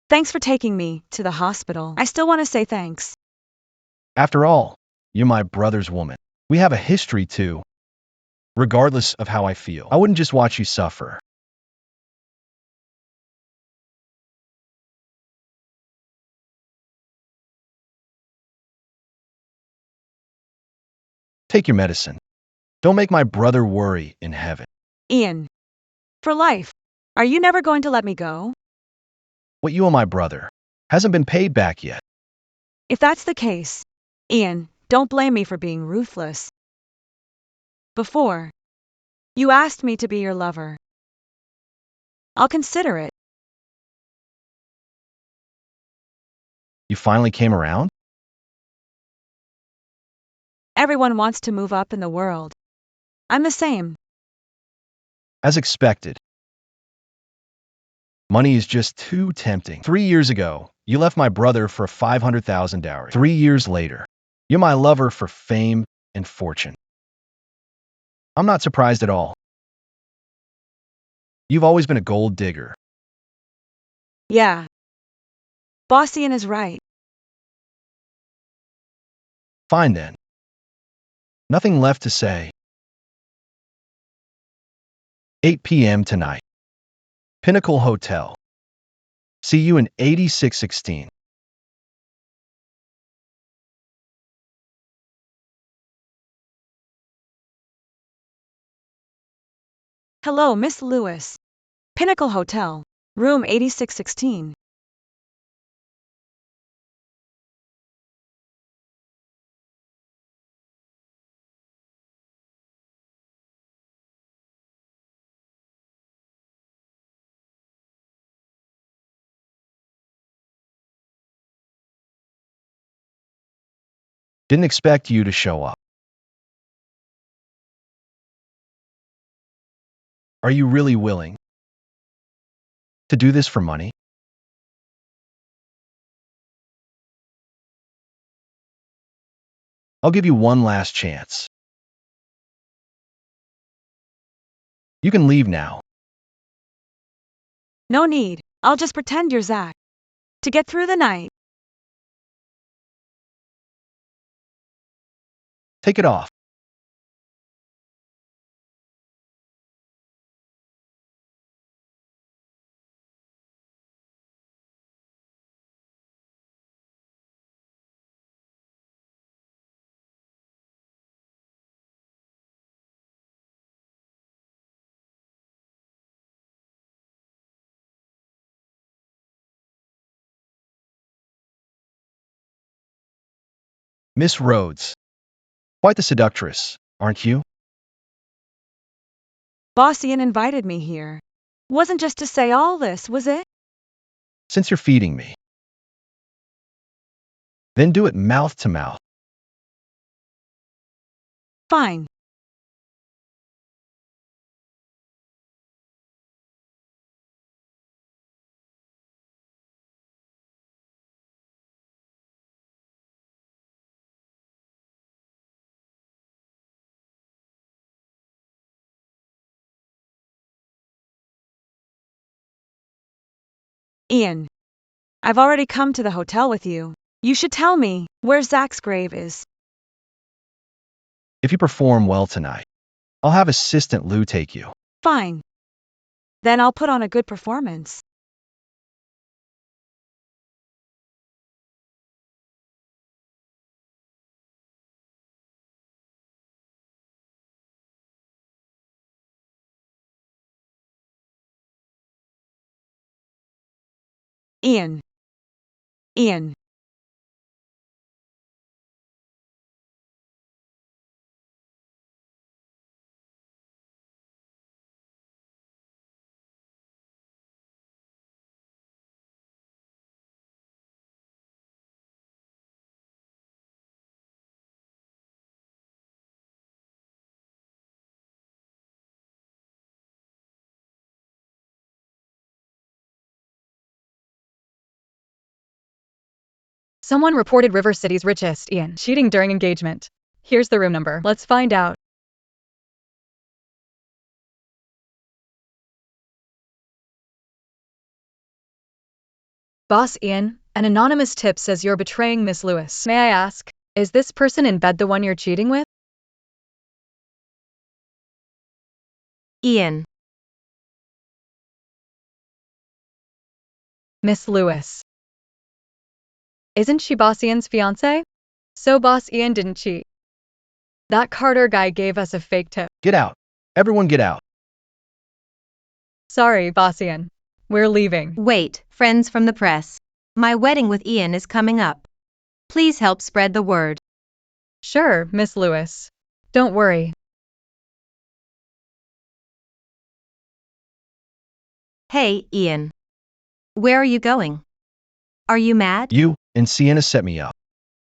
Thanks for taking me to the hospital. I still want to say thanks. After all, you're my brother's woman. We have a history too. Regardless of how I feel, I wouldn't just watch you suffer. Take your medicine. Don't make my brother worry in heaven. Ian. For life. Are you never going to let me go? What you owe my brother hasn't been paid back yet. If that's the case, Ian, don't blame me for being ruthless. Before. You asked me to be your lover. I'll consider it. You finally came around? Everyone wants to move up in the world. I'm the same. As expected. Money is just too tempting. 3 years ago, you left my brother for a 500,000 dowry. 3 years later, you're my lover for fame and fortune. I'm not surprised at all. You've always been a gold digger. Yeah. Boss Ian is right. Fine then. Nothing left to say. 8 p.m. tonight. Pinnacle Hotel. See you in 8616. Hello, Miss Lewis. Pinnacle Hotel, room 8616. Didn't expect you to show up. Are you really willing to do this for money? I'll give you one last chance. You can leave now. No need. I'll just pretend you're Zack. To get through the night. Take it off. Miss Rhodes. Quite the seductress, aren't you? Boss Ian invited me here. Wasn't just to say all this, was it? Since you're feeding me, then do it mouth to mouth. Fine. Ian. I've already come to the hotel with you. You should tell me where Zack's grave is. If you perform well tonight, I'll have assistant Lou take you. Fine. Then I'll put on a good performance. Ian. Ian. Someone reported River City's richest, Ian, cheating during engagement. Here's the room number. Let's find out. Boss Ian, an anonymous tip says you're betraying Miss Lewis. May I ask, is this person in bed the one you're cheating with? Ian. Miss Lewis. Isn't she Boss Ian's fiancée? So Boss Ian didn't cheat. That Carter guy gave us a fake tip. Get out. Everyone get out. Sorry, Boss Ian. We're leaving. Wait, friends from the press. My wedding with Ian is coming up. Please help spread the word. Sure, Miss Lewis. Don't worry. Hey, Ian. Where are you going? Are you mad? You and Sienna set me up.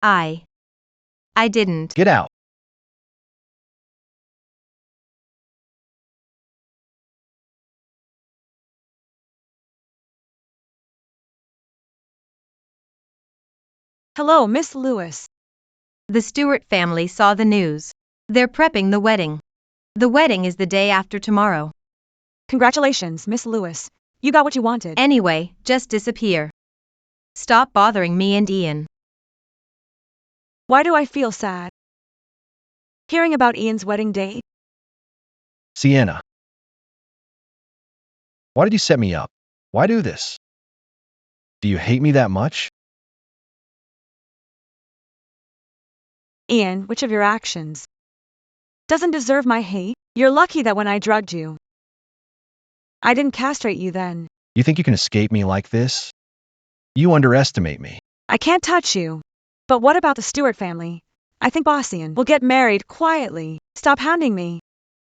I didn't. Get out. Hello, Miss Lewis. The Stewart family saw the news. They're prepping the wedding. The wedding is the day after tomorrow. Congratulations, Miss Lewis. You got what you wanted. Anyway, just disappear. Stop bothering me and Ian. Why do I feel sad? Hearing about Ian's wedding date? Sienna. Why did you set me up? Why do this? Do you hate me that much? Ian, which of your actions doesn't deserve my hate? You're lucky that when I drugged you, I didn't castrate you then. You think you can escape me like this? You underestimate me. I can't touch you. But what about the Stewart family? I think Boss Ian will get married quietly. Stop hounding me.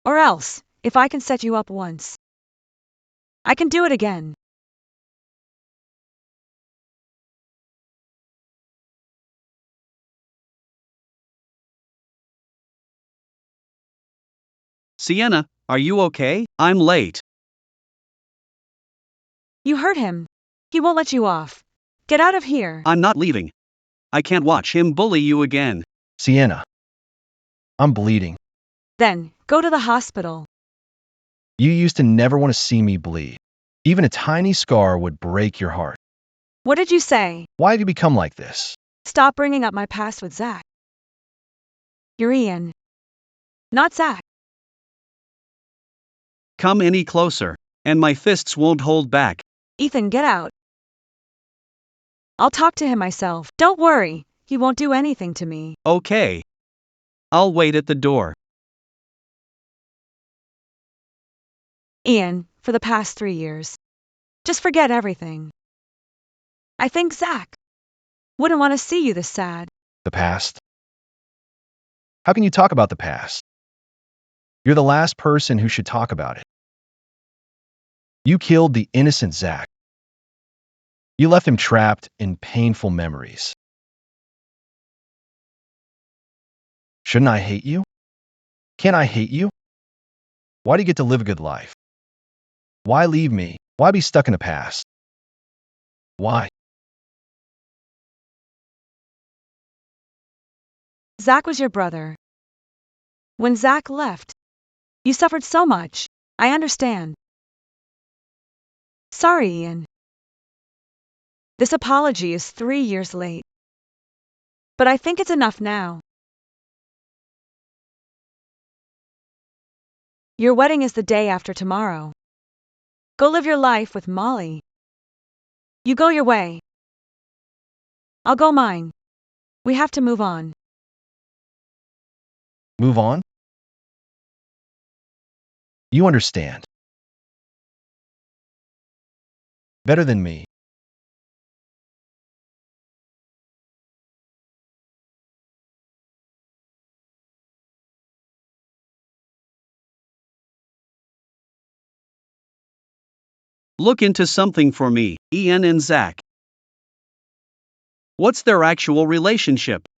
Or else, if I can set you up once, I can do it again. Sienna, are you okay? I'm late. You hurt him. He won't let you off. Get out of here. I'm not leaving. I can't watch him bully you again. Sienna, I'm bleeding. Then, go to the hospital. You used to never want to see me bleed. Even a tiny scar would break your heart. What did you say? Why did you become like this? Stop bringing up my past with Zack. You're Ian. Not Zack. Come any closer, and my fists won't hold back. Ethan, get out. I'll talk to him myself. Don't worry, he won't do anything to me. Okay. I'll wait at the door. Ian, for the past 3 years. Just forget everything. I think Zack wouldn't want to see you this sad. The past? How can you talk about the past? You're the last person who should talk about it. You killed the innocent Zack. You left him trapped in painful memories. Shouldn't I hate you? Can't I hate you? Why do you get to live a good life? Why leave me? Why be stuck in the past? Why? Zack was your brother. When Zack left, you suffered so much. I understand. Sorry, Ian. This apology is 3 years late. But I think it's enough now. Your wedding is the day after tomorrow. Go live your life with Molly. You go your way. I'll go mine. We have to move on. Move on? You understand. Better than me. Look into something for me, Ian and Zack. What's their actual relationship?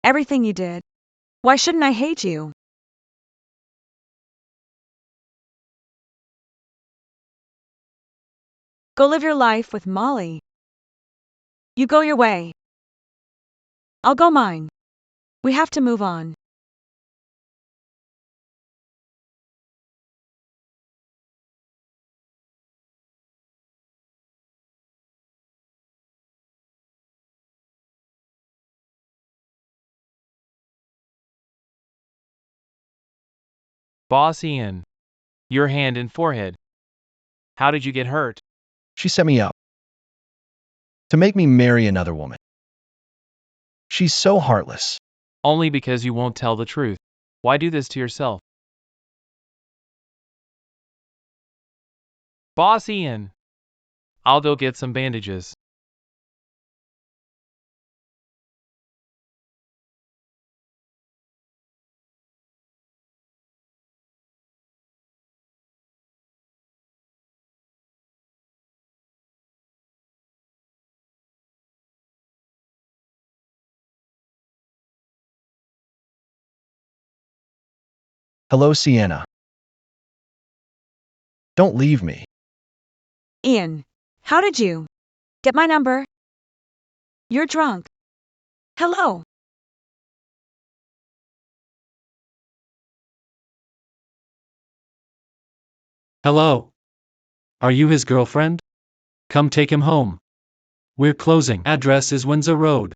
Everything you did. Why shouldn't I hate you? Go live your life with Molly. You go your way. I'll go mine. We have to move on. Boss Ian. Your hand and forehead. How did you get hurt? She set me up to make me marry another woman. She's so heartless. Only because you won't tell the truth. Why do this to yourself? Boss Ian. I'll go get some bandages. Hello, Sienna. Don't leave me. Ian, how did you get my number? You're drunk. Hello. Hello. Are you his girlfriend? Come take him home. We're closing. Address is Windsor Road.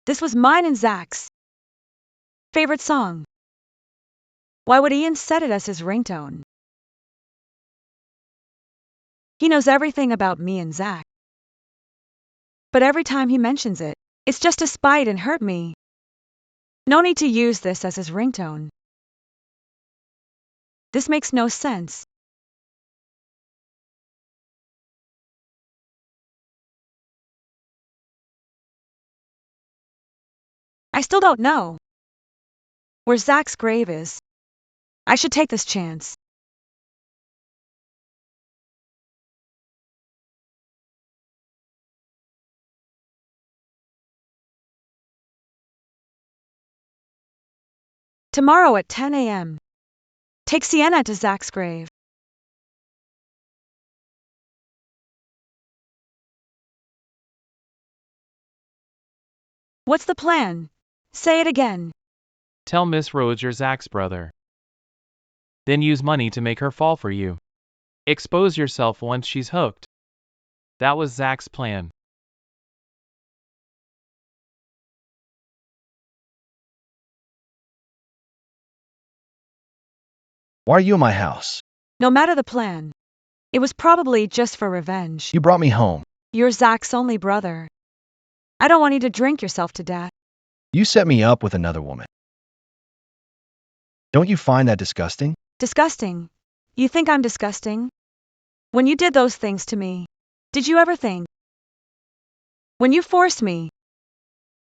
This was mine and Zack's favorite song. Why would Ian set it as his ringtone? He knows everything about me and Zack. But every time he mentions it, it's just to spite and hurt me. No need to use this as his ringtone. This makes no sense. I still don't know where Zack's grave is. I should take this chance. Tomorrow at 10 a.m. Take Sienna to Zack's grave. What's the plan? Say it again. Tell Miss Rhodes you're Zack's brother. Then use money to make her fall for you. Expose yourself once she's hooked. That was Zack's plan. Why are you in my house? No matter the plan, it was probably just for revenge. You brought me home. You're Zack's only brother. I don't want you to drink yourself to death. You set me up with another woman. Don't you find that disgusting? Disgusting? You think I'm disgusting? When you did those things to me, did you ever think? When you forced me,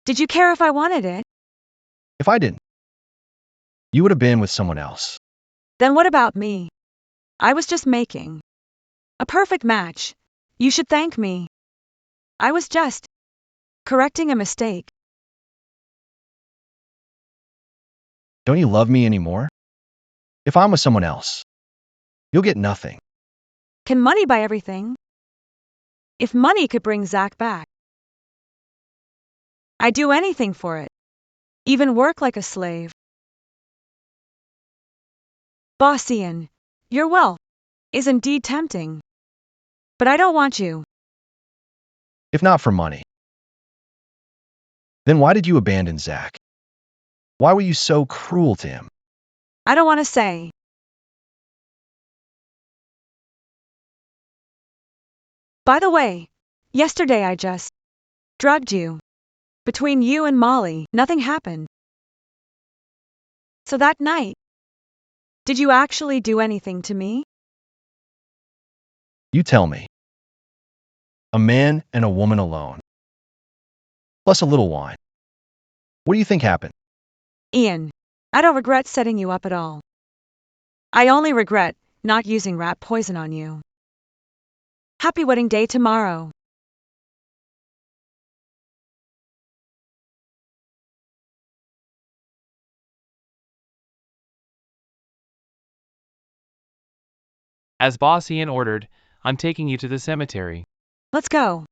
did you care if I wanted it? If I didn't, you would have been with someone else. Then what about me? I was just making a perfect match. You should thank me. I was just correcting a mistake. Don't you love me anymore? If I'm with someone else, you'll get nothing. Can money buy everything? If money could bring Zack back, I'd do anything for it. Even work like a slave. Boss Ian, your wealth is indeed tempting. But I don't want you. If not for money. Then why did you abandon Zack? Why were you so cruel to him? I don't want to say. By the way, yesterday I just drugged you. Between you and Molly, nothing happened. So that night, did you actually do anything to me? You tell me. A man and a woman alone. Plus a little wine. What do you think happened? Ian, I don't regret setting you up at all. I only regret not using rat poison on you. Happy wedding day tomorrow. As Boss Ian ordered, I'm taking you to the cemetery. Let's go.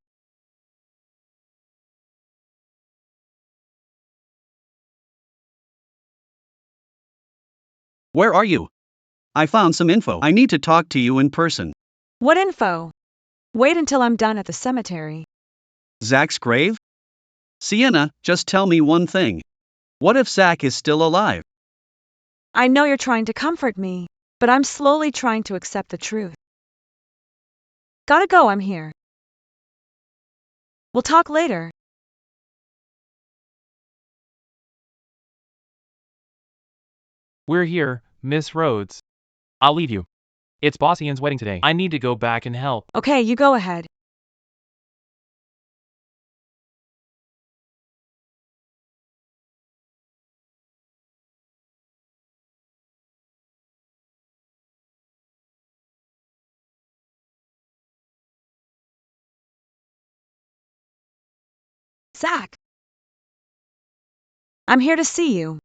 Where are you? I found some info. I need to talk to you in person. What info? Wait until I'm done at the cemetery. Zack's grave? Sienna, just tell me one thing. What if Zack is still alive? I know you're trying to comfort me, but I'm slowly trying to accept the truth. Gotta go, I'm here. We'll talk later. We're here, Miss Rhodes. I'll leave you. It's Boss Ian's wedding today. I need to go back and help. Okay, you go ahead. Zack. I'm here to see you.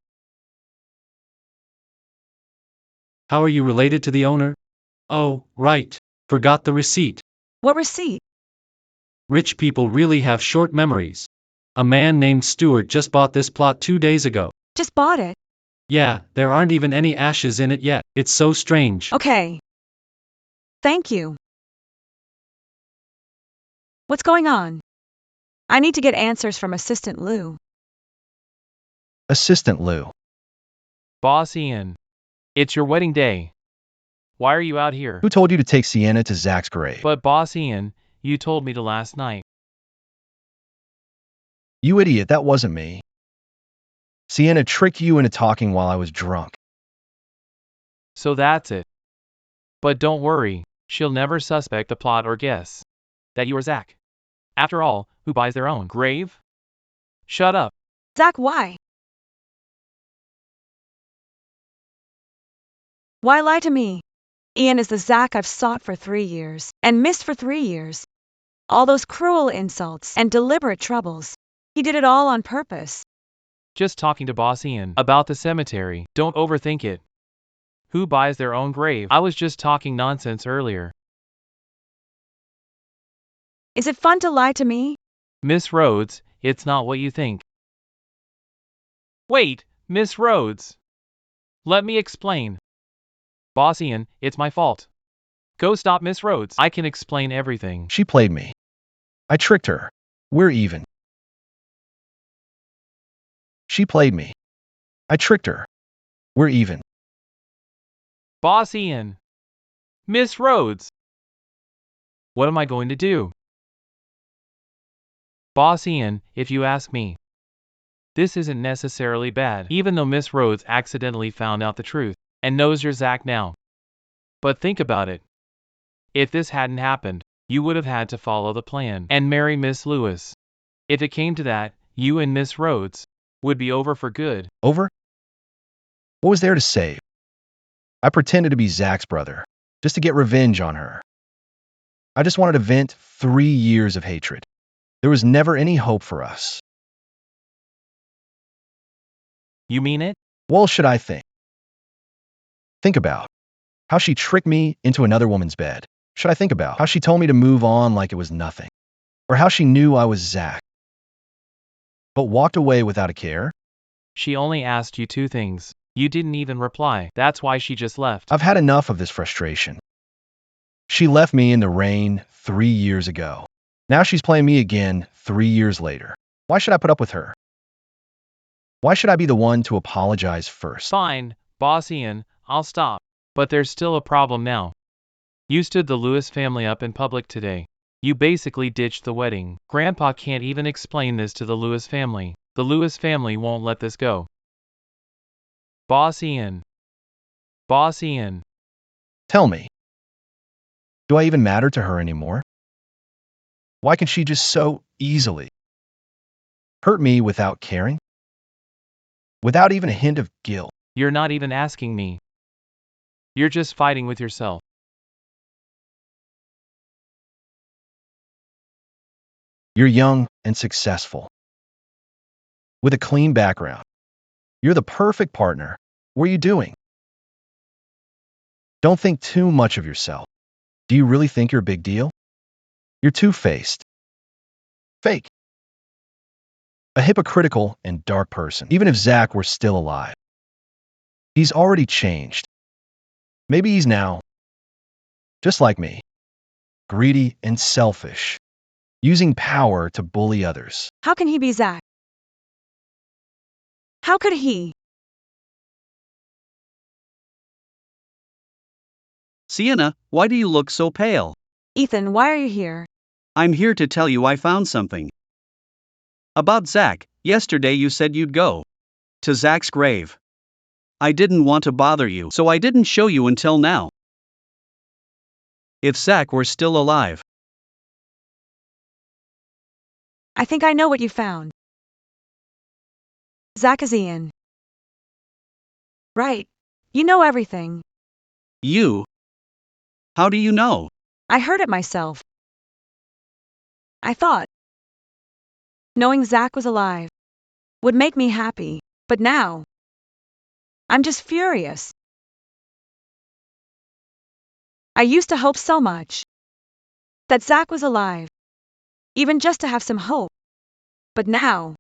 How are you related to the owner? Oh, right. Forgot the receipt. What receipt? Rich people really have short memories. A man named Stewart just bought this plot 2 days ago. Just bought it. Yeah, there aren't even any ashes in it yet. It's so strange. Okay. Thank you. What's going on? I need to get answers from Assistant Lou. Assistant Lou. Boss Ian. It's your wedding day. Why are you out here? Who told you to take Sienna to Zack's grave? But Boss Ian, you told me to last night. You idiot, that wasn't me. Sienna tricked you into talking while I was drunk. So that's it. But don't worry, she'll never suspect the plot or guess that you are Zack. After all, who buys their own grave? Shut up. Zack, why? Why lie to me? Ian is the Zack I've sought for 3 years, and missed for 3 years. All those cruel insults and deliberate troubles. He did it all on purpose. Just talking to Boss Ian about the cemetery. Don't overthink it. Who buys their own grave? I was just talking nonsense earlier. Is it fun to lie to me? Miss Rhodes, it's not what you think. Wait, Miss Rhodes. Let me explain. Boss Ian, it's my fault. Go stop Miss Rhodes. I can explain everything. She played me. I tricked her. We're even. She played me. I tricked her. We're even. Boss Ian. Miss Rhodes. What am I going to do? Boss Ian, if you ask me. This isn't necessarily bad, even though Miss Rhodes accidentally found out the truth, and knows you're Zack now. But think about it. If this hadn't happened, you would have had to follow the plan and marry Miss Lewis. If it came to that, you and Miss Rhodes would be over for good. Over? What was there to save? I pretended to be Zack's brother, just to get revenge on her. I just wanted to vent 3 years of hatred. There was never any hope for us. You mean it? What should I think? Think about how she tricked me into another woman's bed. Should I think about how she told me to move on like it was nothing? Or how she knew I was Zack, but walked away without a care? She only asked you 2 things. You didn't even reply. That's why she just left. I've had enough of this frustration. She left me in the rain 3 years ago. Now she's playing me again 3 years later. Why should I put up with her? Why should I be the one to apologize first? Fine, Boss Ian, I'll stop. But there's still a problem now. You stood the Lewis family up in public today. You basically ditched the wedding. Grandpa can't even explain this to the Lewis family. The Lewis family won't let this go. Boss Ian. Boss Ian. Tell me, do I even matter to her anymore? Why can she just so easily hurt me without caring? Without even a hint of guilt? You're not even asking me. You're just fighting with yourself. You're young and successful, with a clean background. You're the perfect partner. What are you doing? Don't think too much of yourself. Do you really think you're a big deal? You're two-faced. Fake. A hypocritical and dark person. Even if Zack were still alive, he's already changed. Maybe he's now just like me, greedy and selfish, using power to bully others. How can he be Zack? How could he? Sienna, why do you look so pale? Ethan, why are you here? I'm here to tell you I found something. About Zack, yesterday you said you'd go to Zack's grave. I didn't want to bother you, so I didn't show you until now. If Zack were still alive. I think I know what you found. Zack is Ian. Right. You know everything. You? How do you know? I heard it myself. I thought knowing Zack was alive would make me happy, but now I'm just furious. I used to hope so much that Zack was alive, even just to have some hope. But now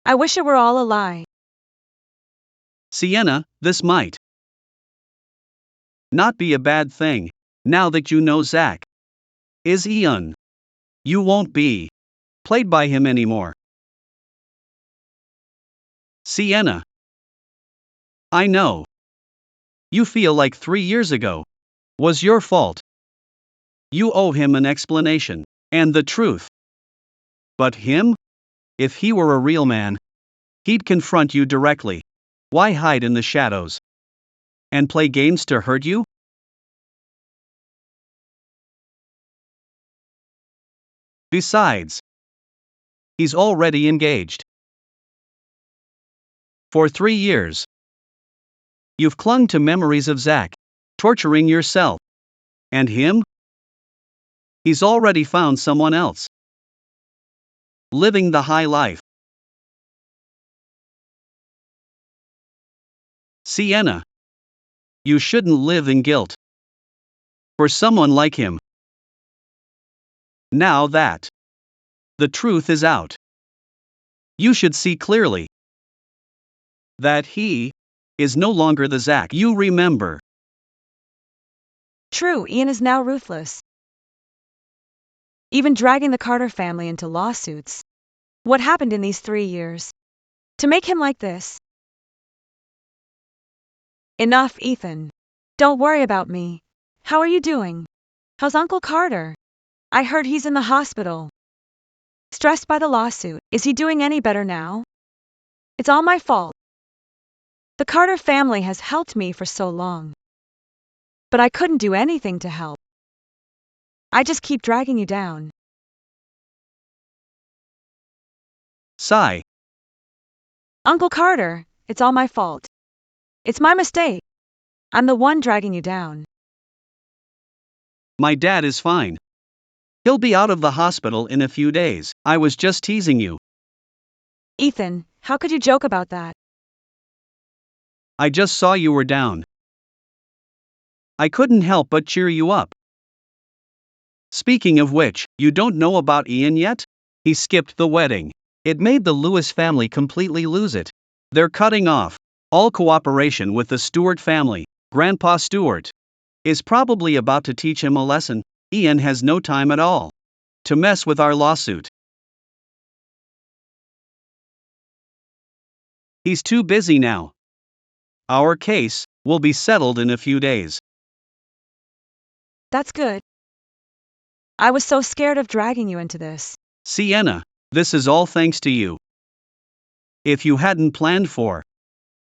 I wish it were all a lie. Sienna, this might not be a bad thing, now that you know Zack is Ian. You won't be played by him anymore. Sienna, I know you feel like 3 years ago was your fault. You owe him an explanation and the truth. But him? If he were a real man, he'd confront you directly. Why hide in the shadows and play games to hurt you? Besides, he's already engaged for 3 years. You've clung to memories of Zack, torturing yourself. And him? He's already found someone else. Living the high life. Sienna. You shouldn't live in guilt. For someone like him. Now that the truth is out, you should see clearly that he is no longer the Zack you remember. True, Ian is now ruthless. Even dragging the Carter family into lawsuits. What happened in these 3 years? To make him like this? Enough, Ethan. Don't worry about me. How are you doing? How's Uncle Carter? I heard he's in the hospital. Stressed by the lawsuit. Is he doing any better now? It's all my fault. The Carter family has helped me for so long. But I couldn't do anything to help. I just keep dragging you down. Sigh. Uncle Carter, it's all my fault. It's my mistake. I'm the one dragging you down. My dad is fine. He'll be out of the hospital in a few days. I was just teasing you. Ethan, how could you joke about that? I just saw you were down. I couldn't help but cheer you up. Speaking of which, you don't know about Ian yet? He skipped the wedding. It made the Lewis family completely lose it. They're cutting off all cooperation with the Stewart family. Grandpa Stewart is probably about to teach him a lesson. Ian has no time at all to mess with our lawsuit. He's too busy now. Our case will be settled in a few days. That's good. I was so scared of dragging you into this. Sienna, this is all thanks to you. If you hadn't planned for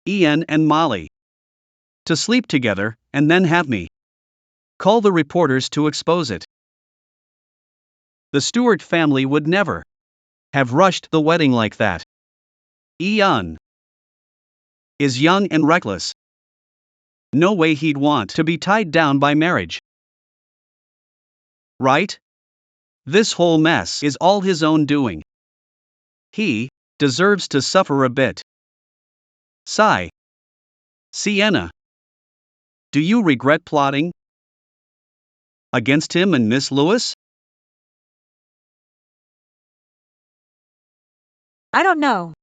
Ian and Molly to sleep together and then have me call the reporters to expose it, the Stewart family would never have rushed the wedding like that. Ian is young and reckless. No way he'd want to be tied down by marriage. Right? This whole mess is all his own doing. He deserves to suffer a bit. Sigh. Sienna. Do you regret plotting against him and Miss Lewis? I don't know.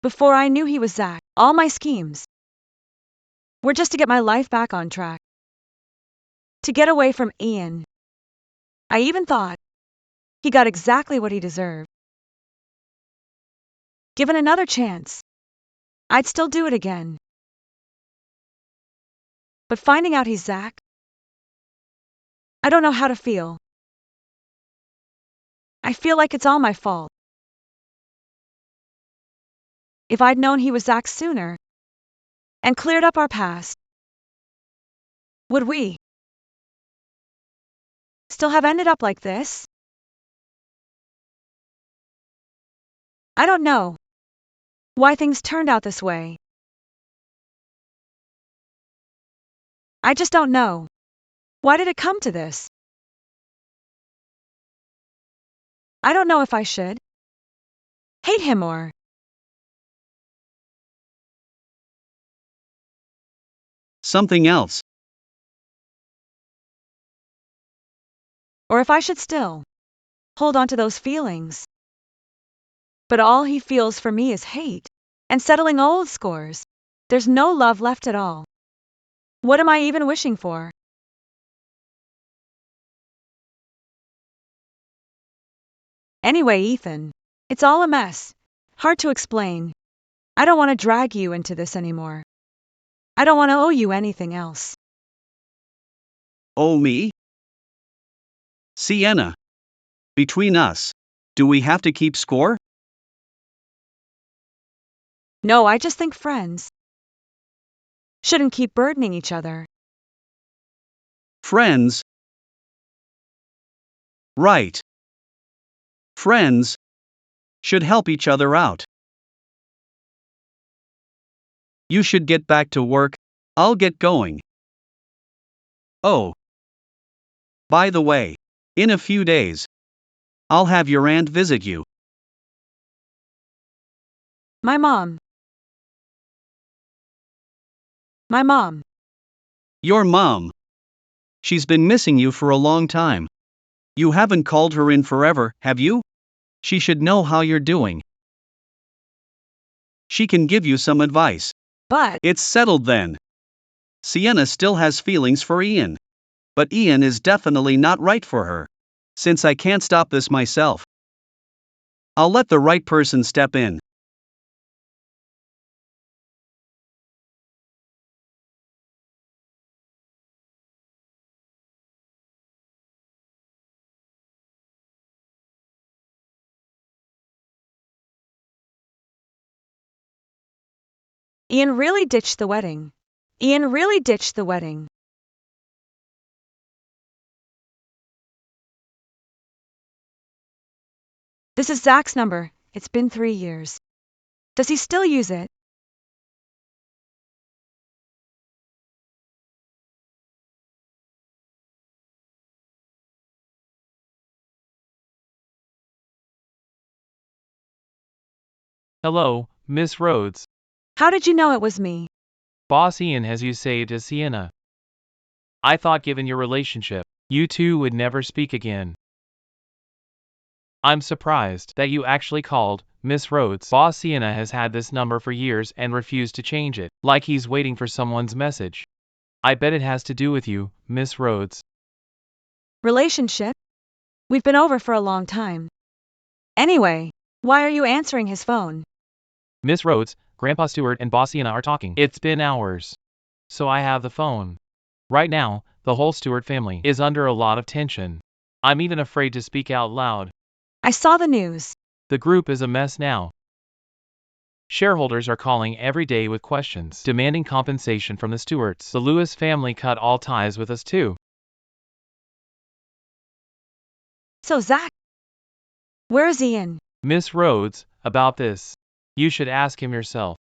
Before I knew he was Zack, all my schemes were just to get my life back on track. To get away from Ian. I even thought he got exactly what he deserved. Given another chance, I'd still do it again. But finding out he's Zack, I don't know how to feel. I feel like it's all my fault. If I'd known he was Zack sooner and cleared up our past, would we still have ended up like this? I don't know why things turned out this way. I just don't know. Why did it come to this? I don't know if I should hate him or something else. Or if I should still hold on to those feelings. But all he feels for me is hate and settling old scores. There's no love left at all. What am I even wishing for? Anyway, Ethan, it's all a mess. Hard to explain. I don't want to drag you into this anymore. I don't want to owe you anything else. Oh, me? Sienna. Between us, do we have to keep score? No, I just think friends shouldn't keep burdening each other. Friends. Right. Friends should help each other out. You should get back to work. I'll get going. Oh, by the way, in a few days, I'll have your aunt visit you. My mom. My mom. Your mom. She's been missing you for a long time. You haven't called her in forever, have you? She should know how you're doing. She can give you some advice. But It's settled then. Sienna still has feelings for Ian. But Ian is definitely not right for her. Since I can't stop this myself, I'll let the right person step in. Ian really ditched the wedding. Ian really ditched the wedding. This is Zack's number. It's been 3 years. Does he still use it? Hello, Miss Rhodes. How did you know it was me? Boss Ian has you saved as Sienna. I thought given your relationship, you two would never speak again. I'm surprised that you actually called, Miss Rhodes. Boss Sienna has had this number for years and refused to change it, like he's waiting for someone's message. I bet it has to do with you, Miss Rhodes. Relationship? We've been over for a long time. Anyway, why are you answering his phone? Miss Rhodes, Grandpa Stewart and Boss Sienna are talking. It's been hours. So I have the phone. Right now, the whole Stewart family is under a lot of tension. I'm even afraid to speak out loud. I saw the news. The group is a mess now. Shareholders are calling every day with questions, demanding compensation from the Stewarts. The Lewis family cut all ties with us too. So Zack, where is Ian? Miss Rhodes, about this, you should ask him yourself.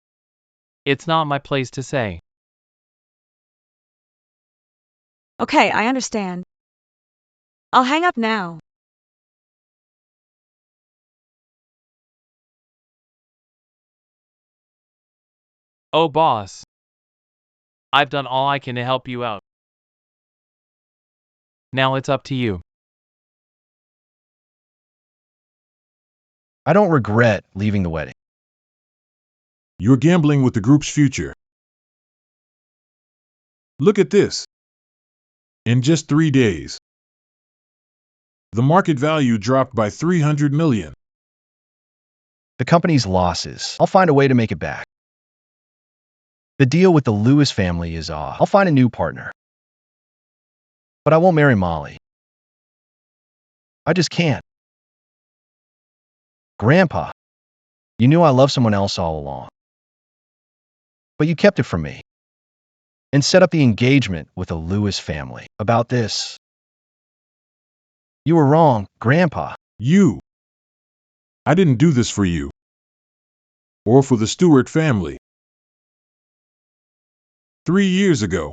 It's not my place to say. Okay, I understand. I'll hang up now. Oh boss. I've done all I can to help you out. Now it's up to you. I don't regret leaving the wedding. You're gambling with the group's future. Look at this. In just 3 days, the market value dropped by 300 million. The company's losses. I'll find a way to make it back. The deal with the Lewis family is off. I'll find a new partner. But I won't marry Molly. I just can't. Grandpa, you knew I loved someone else all along. But you kept it from me and set up the engagement with the Lewis family. About this, you were wrong, Grandpa. I didn't do this for you. Or for the Stewart family. 3 years ago,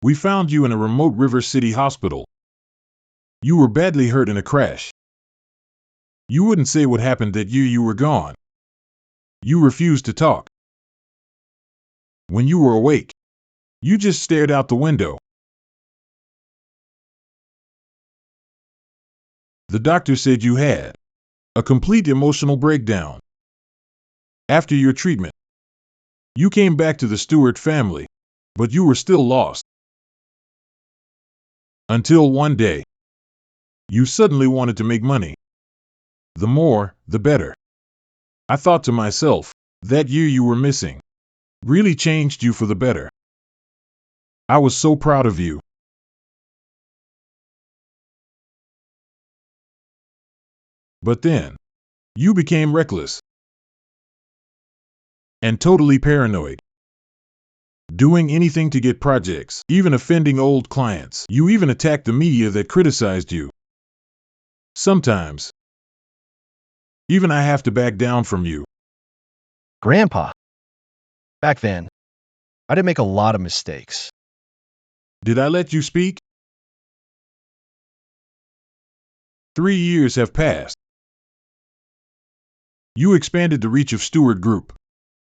we found you in a remote River City hospital. You were badly hurt in a crash. You wouldn't say what happened that year you were gone. You refused to talk. When you were awake, you just stared out the window. The doctor said you had a complete emotional breakdown. After your treatment, you came back to the Stewart family, but you were still lost. Until one day, you suddenly wanted to make money. The more, the better. I thought to myself, that year you were missing really changed you for the better. I was so proud of you. But then, you became reckless and totally paranoid. Doing anything to get projects, even offending old clients. You even attacked the media that criticized you. Sometimes, even I have to back down from you. Grandpa, Back then, I did make a lot of mistakes. Did I let you speak? 3 years have passed. You expanded the reach of Stewart Group.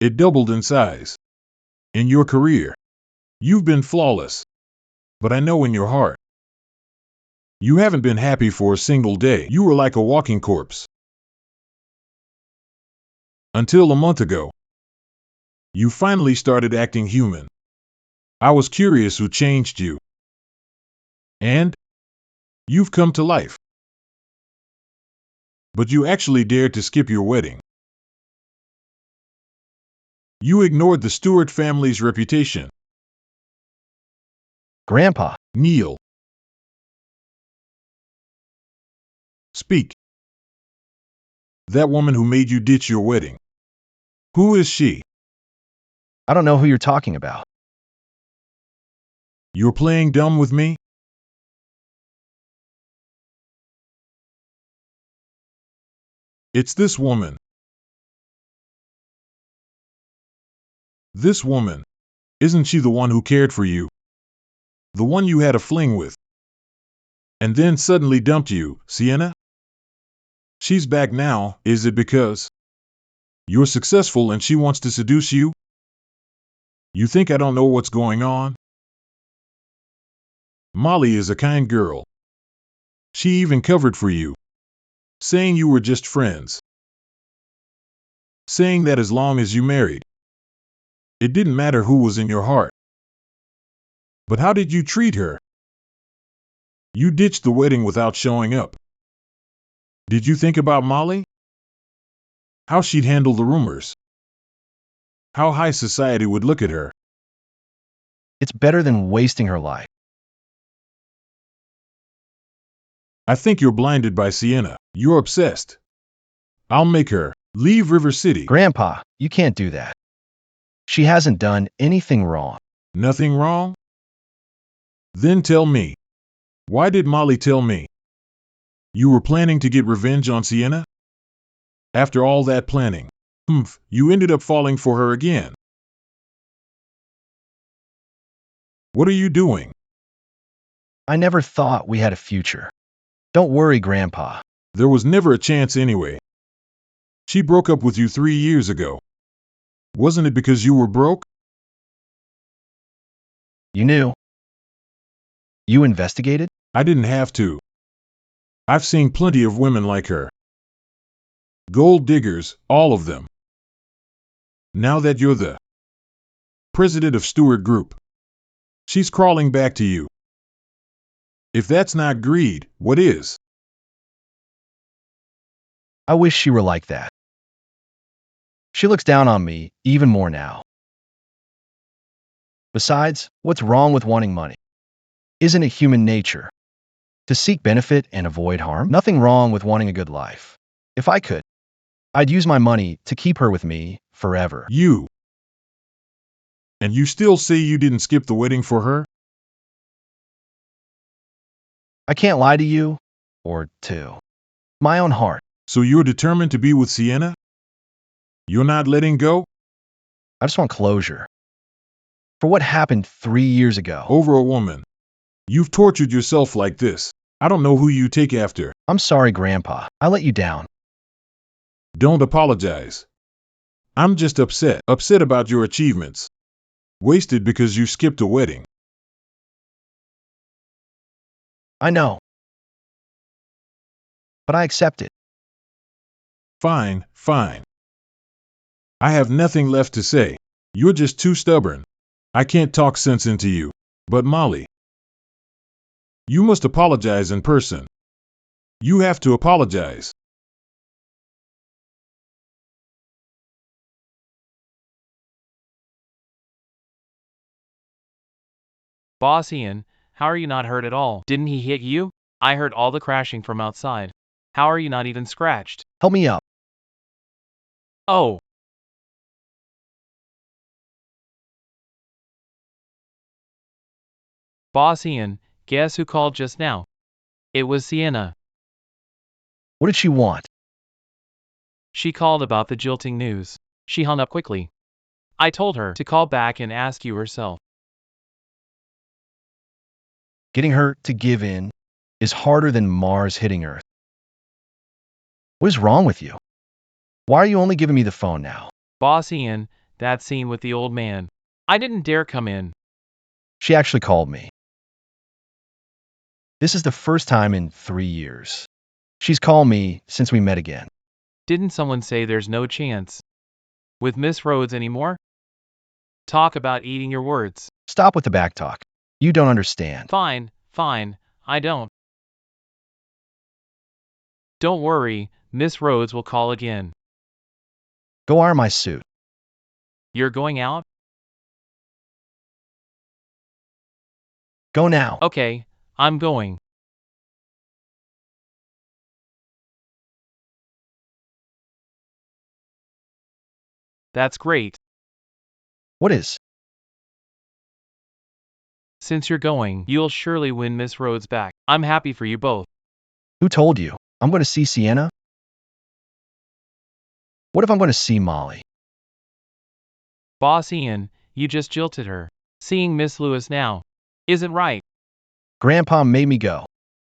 It doubled in size. In your career, you've been flawless. But I know in your heart, you haven't been happy for a single day. You were like a walking corpse. Until a month ago, you finally started acting human. I was curious who changed you. And you've come to life. But you actually dared to skip your wedding. You ignored the Stewart family's reputation. Grandpa, Kneel. Speak. That woman who made you ditch your wedding. Who is she? I don't know who you're talking about. You're playing dumb with me? It's this woman. This woman. Isn't she the one who cared for you? The one you had a fling with? And then suddenly dumped you, Sienna? She's back now, is it because you're successful and she wants to seduce you? You think I don't know what's going on? Molly is a kind girl. She even covered for you, saying you were just friends. Saying that as long as you married, it didn't matter who was in your heart. But how did you treat her? You ditched the wedding without showing up. Did you think about Molly? How she'd handle the rumors? How high society would look at her? It's better than wasting her life. I think you're blinded by Sienna. You're obsessed. I'll make her leave River City. Grandpa, you can't do that. She hasn't done anything wrong. Nothing wrong? Then tell me. Why did Molly tell me? You were planning to get revenge on Sienna? After all that planning, you ended up falling for her again. What are you doing? I never thought we had a future. Don't worry, Grandpa. There was never a chance anyway. She broke up with you 3 years ago. Wasn't it because you were broke? You knew. You investigated? I didn't have to. I've seen plenty of women like her. Gold diggers, all of them. Now that you're the president of Stewart Group, she's crawling back to you. If that's not greed, what is? I wish she were like that. She looks down on me even more now. Besides, what's wrong with wanting money? Isn't it human nature to seek benefit and avoid harm? Nothing wrong with wanting a good life. If I could, I'd use my money to keep her with me forever. You. And you still say you didn't skip the wedding for her? I can't lie to you, or to my own heart. So you're determined to be with Sienna? You're not letting go? I just want closure for what happened 3 years ago. Over a woman. You've tortured yourself like this. I don't know who you take after. I'm sorry, Grandpa. I let you down. Don't apologize. I'm just upset. Upset about your achievements. Wasted because you skipped a wedding. I know. But I accept it. Fine, fine. I have nothing left to say. You're just too stubborn. I can't talk sense into you. But Molly, you must apologize in person. You have to apologize. Boss Ian, how are you not hurt at all? Didn't he hit you? I heard all the crashing from outside. How are you not even scratched? Help me up. Oh. Boss Ian, guess who called just now? It was Sienna. What did she want? She called about the jilting news. She hung up quickly. I told her to call back and ask you herself. Getting her to give in is harder than Mars hitting Earth. What is wrong with you? Why are you only giving me the phone now? Boss Ian, that scene with the old man. I didn't dare come in. She actually called me. This is the first time in 3 years. She's called me since we met again. Didn't someone say there's no chance with Miss Rhodes anymore? Talk about eating your words. Stop with the back talk. You don't understand. Fine, I don't. Don't worry, Miss Rhodes will call again. Go iron my suit. You're going out? Go now. Okay, I'm going. That's great. What is? Since you're going, you'll surely win Miss Rhodes back. I'm happy for you both. Who told you? I'm going to see Sienna? What if I'm going to see Molly? Boss Ian, you just jilted her. Seeing Miss Lewis now isn't right. Grandpa made me go.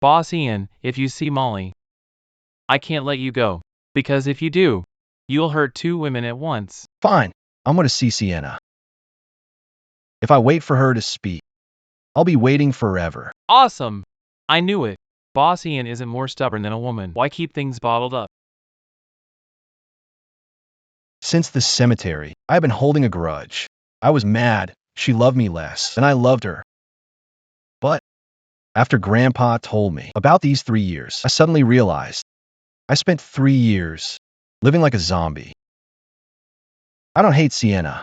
Boss Ian, if you see Molly, I can't let you go. Because if you do, you'll hurt 2 women at once. Fine, I'm going to see Sienna. If I wait for her to speak, I'll be waiting forever. Awesome! I knew it. Boss Ian isn't more stubborn than a woman. Why keep things bottled up? Since the cemetery, I've been holding a grudge. I was mad she loved me less than I loved her. But after Grandpa told me about these 3 years, I suddenly realized I spent 3 years living like a zombie. I don't hate Sienna.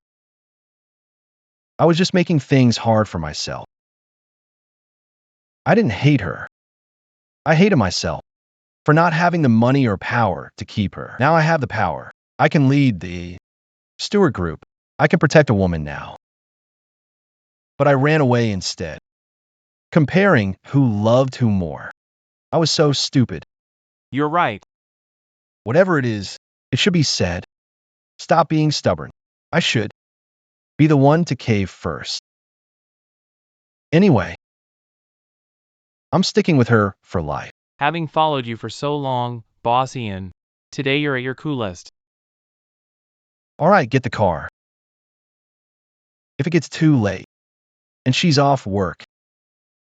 I was just making things hard for myself. I didn't hate her. I hated myself for not having the money or power to keep her. Now I have the power. I can lead the Stewart group. I can protect a woman now. But I ran away instead, comparing who loved who more. I was so stupid. You're right. Whatever it is, it should be said. Stop being stubborn. I should be the one to cave first. Anyway, I'm sticking with her for life. Having followed you for so long, Boss Ian, today you're at your coolest. All right, get the car. If it gets too late and she's off work,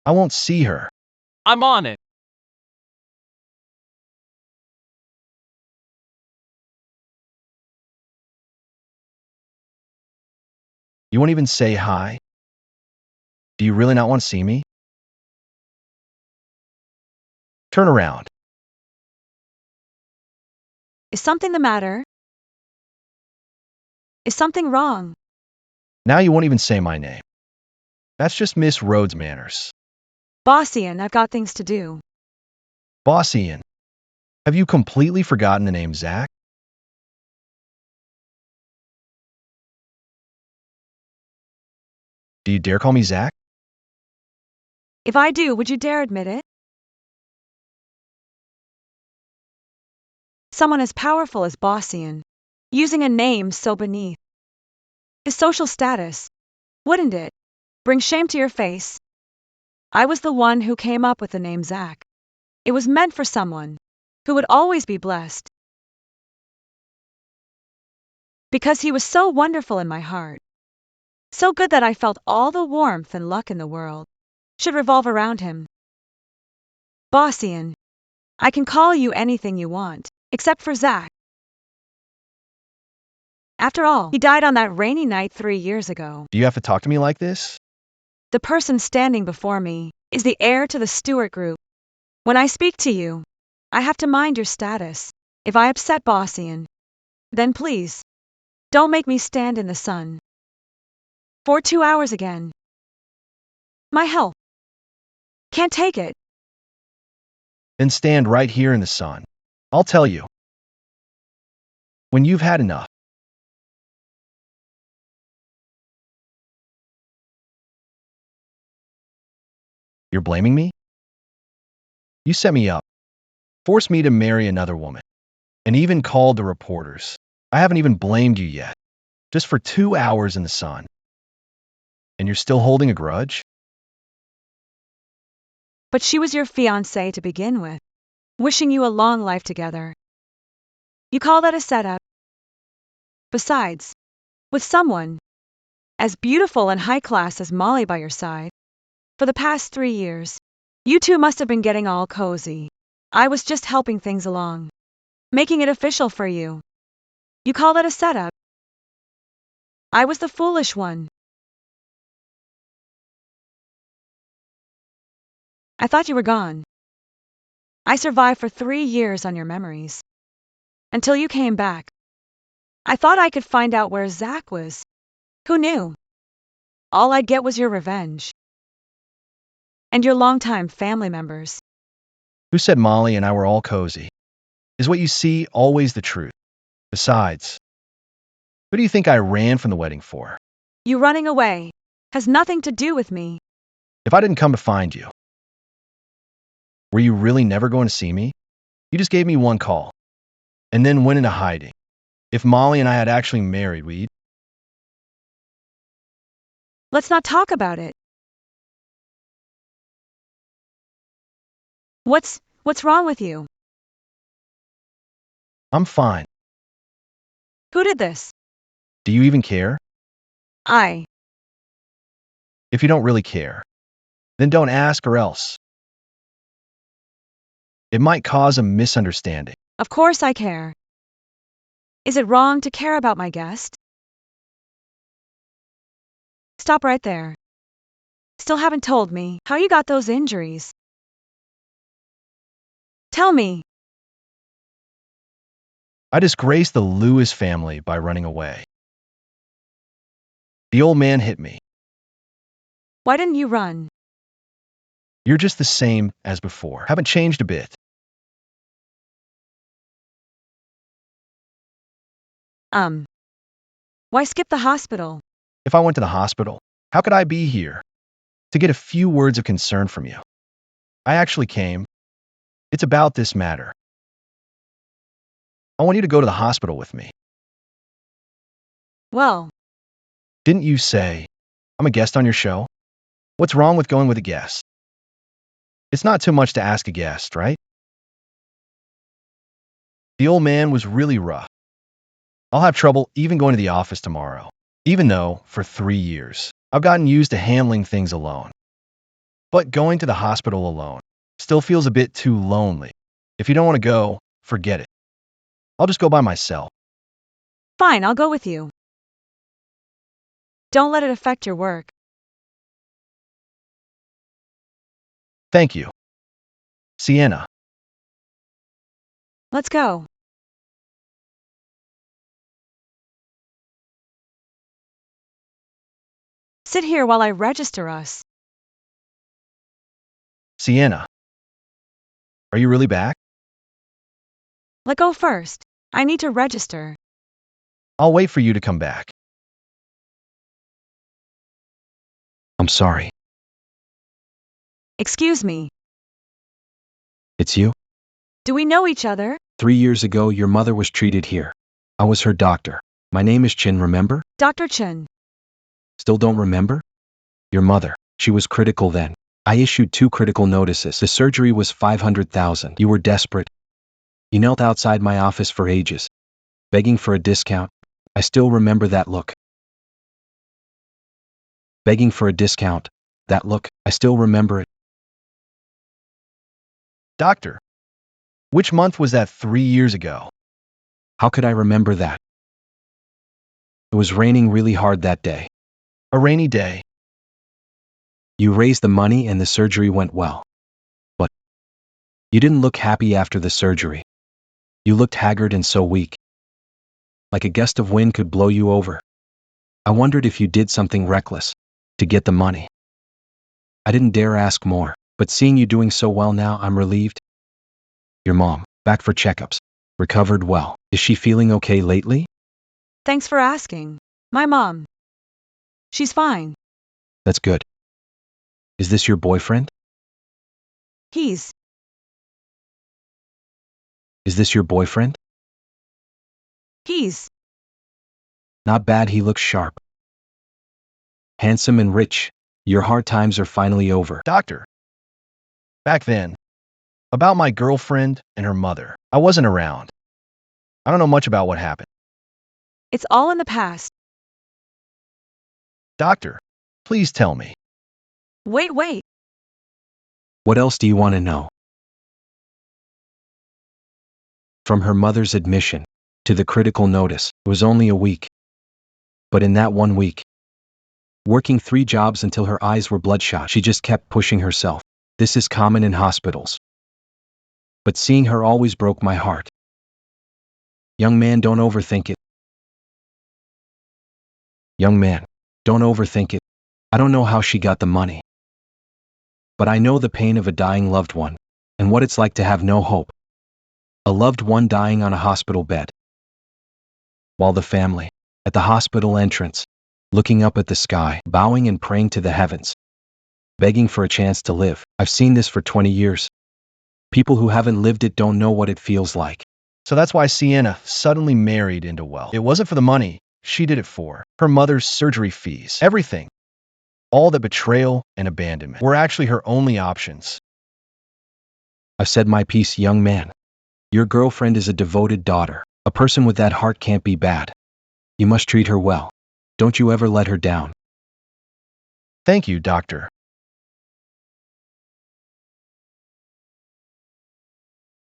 I won't see her. I'm on it. You won't even say hi? Do you really not want to see me? Turn around. Is something the matter? Is something wrong? Now you won't even say my name. That's just Miss Rhodes' manners. Boss Ian, I've got things to do. Boss Ian, have you completely forgotten the name Zack? Do you dare call me Zack? If I do, would you dare admit it? Someone as powerful as Boss Ian, using a name so beneath his social status, wouldn't it bring shame to your face? I was the one who came up with the name Zack. It was meant for someone who would always be blessed. Because he was so wonderful in my heart. So good that I felt all the warmth and luck in the world should revolve around him. Boss Ian, I can call you anything you want, except for Zack. After all, he died on that rainy night 3 years ago. Do you have to talk to me like this? The person standing before me is the heir to the Stewart group. When I speak to you, I have to mind your status. If I upset Boss Ian, then please, don't make me stand in the sun for 2 hours again. My health can't take it. Then stand right here in the sun. I'll tell you when you've had enough. You're blaming me? You set me up, forced me to marry another woman, and even called the reporters. I haven't even blamed you yet. just for 2 hours in the sun. And you're still holding a grudge? But she was your fiancée to begin with, wishing you a long life together. You call that a setup? Besides, with someone as beautiful and high class as Molly by your side, for the past 3 years, you two must have been getting all cozy. I was just helping things along, making it official for you. You call that a setup? I was the foolish one. I thought you were gone. I survived for 3 years on your memories. Until you came back. I thought I could find out where Zack was. Who knew? All I'd get was your revenge. And your longtime family members. Who said Molly and I were all cozy? Is what you see always the truth? Besides, who do you think I ran from the wedding for? You running away has nothing to do with me. If I didn't come to find you, were you really never going to see me? You just gave me one call, and then went into hiding. If Molly and I had actually married, we'd... Let's not talk about it. What's wrong with you? I'm fine. Who did this? Do you even care? If you don't really care, then don't ask or else. It might cause a misunderstanding. Of course I care. Is it wrong to care about my guest? Stop right there. Still haven't told me how you got those injuries. Tell me. I disgraced the Lewis family by running away. The old man hit me. Why didn't you run? You're just the same as before. Haven't changed a bit. Why skip the hospital? If I went to the hospital, how could I be here? To get a few words of concern from you. I actually came. It's about this matter. I want you to go to the hospital with me. Well, Didn't you say I'm a guest on your show? What's wrong with going with a guest? It's not too much to ask a guest, right? The old man was really rough. I'll have trouble even going to the office tomorrow, even though, for 3 years, I've gotten used to handling things alone. But going to the hospital alone still feels a bit too lonely. If you don't want to go, forget it. I'll just go by myself. fine, I'll go with you. Don't let it affect your work. Thank you. Sienna. Let's go. Sit here while I register us. Sienna. Are you really back? Let go first. I need to register. I'll wait for you to come back. I'm sorry. Excuse me. It's you? Do we know each other? 3 years ago, your mother was treated here. I was her doctor. My name is Chun, remember? Dr. Chun. Still don't remember? Your mother. She was critical then. I issued 2 critical notices. The surgery was 500,000. You were desperate. You knelt outside my office for ages, begging for a discount. I still remember that look. Begging for a discount. That look, I still remember it. Doctor, which month was that 3 years ago? How could I remember that? It was raining really hard that day. A rainy day. You raised the money and the surgery went well. But you didn't look happy after the surgery. You looked haggard and so weak. Like a gust of wind could blow you over. I wondered if you did something reckless to get the money. I didn't dare ask more, but seeing you doing so well now, I'm relieved. Your mom, back for checkups, recovered well. Is she feeling okay lately? Thanks for asking. My mom. She's fine. That's good. Is this your boyfriend? He's. Is this your boyfriend? He's. Not bad, he looks sharp. Handsome and rich. Your hard times are finally over. Doctor. Back then, about my girlfriend and her mother, I wasn't around. I don't know much about what happened. It's all in the past. Doctor, please tell me. Wait. What else do you want to know? From her mother's admission to the critical notice, it was only a week. But in that 1 week, working 3 jobs until her eyes were bloodshot, she just kept pushing herself. This is common in hospitals. But seeing her always broke my heart. Young man, don't overthink it. Young man, don't overthink it. I don't know how she got the money. But I know the pain of a dying loved one, and what it's like to have no hope. A loved one dying on a hospital bed. While the family, at the hospital entrance, looking up at the sky, bowing and praying to the heavens, begging for a chance to live. I've seen this for 20 years. People who haven't lived it don't know what it feels like. So that's why Sienna suddenly married into wealth. It wasn't for the money she did it for. Her mother's surgery fees, everything. All the betrayal and abandonment were actually her only options. I've said my piece, young man. Your girlfriend is a devoted daughter. A person with that heart can't be bad. You must treat her well. Don't you ever let her down. Thank you, doctor.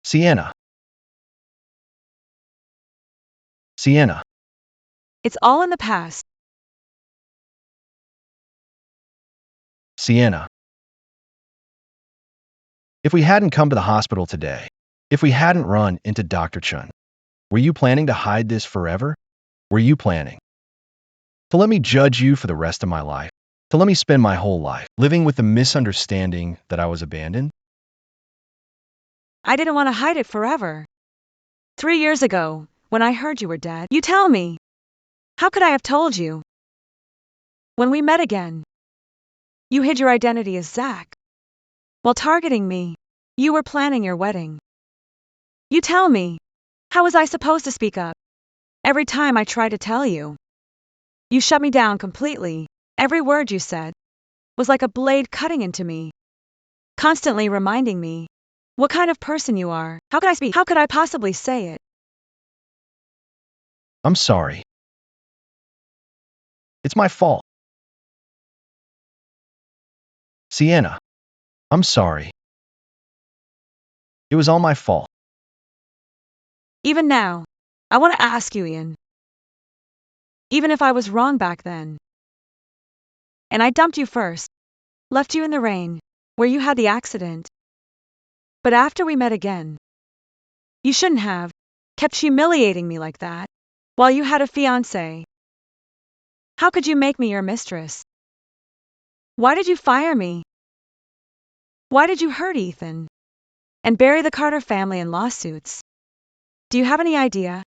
Sienna. Sienna. It's all in the past. Sienna. If we hadn't come to the hospital today, if we hadn't run into Dr. Chun, were you planning to hide this forever? Were you planning to let me judge you for the rest of my life? To let me spend my whole life living with the misunderstanding that I was abandoned? I didn't want to hide it forever. 3 years ago, when I heard you were dead, you tell me. How could I have told you? When we met again, you hid your identity as Zack. While targeting me, you were planning your wedding. You tell me. How was I supposed to speak up? Every time I tried to tell you, you shut me down completely. Every word you said was like a blade cutting into me, constantly reminding me what kind of person you are. How could I speak? How could I possibly say it? I'm sorry. It's my fault. Sienna, I'm sorry. It was all my fault. Even now, I want to ask you, Ian. Even if I was wrong back then, and I dumped you first, left you in the rain, where you had the accident. But after we met again, you shouldn't have kept humiliating me like that, while you had a fiancé. How could you make me your mistress? Why did you fire me? Why did you hurt Ethan? And bury the Carter family in lawsuits? Do you have any idea?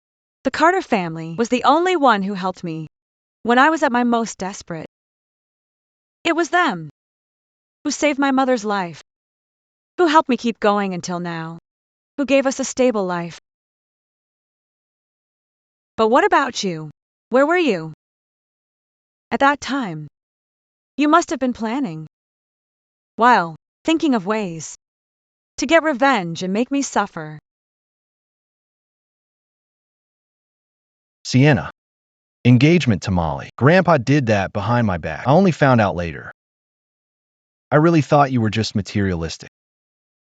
The Carter family was the only one who helped me when I was at my most desperate. It was them who saved my mother's life, who helped me keep going until now, who gave us a stable life. But what about you? Where were you? At that time, you must have been planning, while thinking of ways to get revenge and make me suffer. Sienna. Engagement to Molly. Grandpa did that behind my back. I only found out later. I really thought you were just materialistic.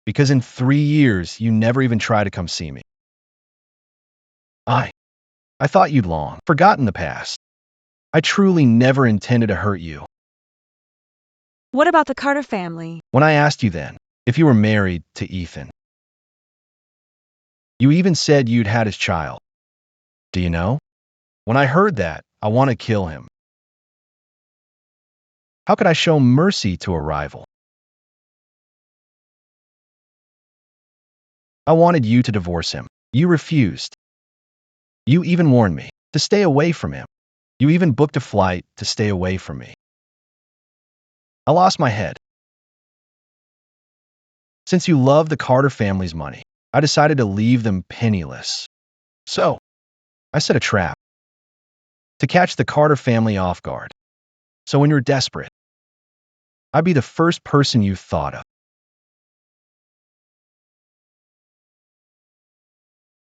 Because in 3 years, you never even tried to come see me. I thought you'd long forgotten the past. I truly never intended to hurt you. What about the Carter family? When I asked you then if you were married to Ethan, you even said you'd had his child. Do you know? When I heard that, I want to kill him. How could I show mercy to a rival? I wanted you to divorce him. You refused. You even warned me to stay away from him. You even booked a flight to stay away from me. I lost my head. Since you love the Carter family's money, I decided to leave them penniless. So, I set a trap. to catch the Carter family off guard. So when you're desperate, I'd be the first person you thought of.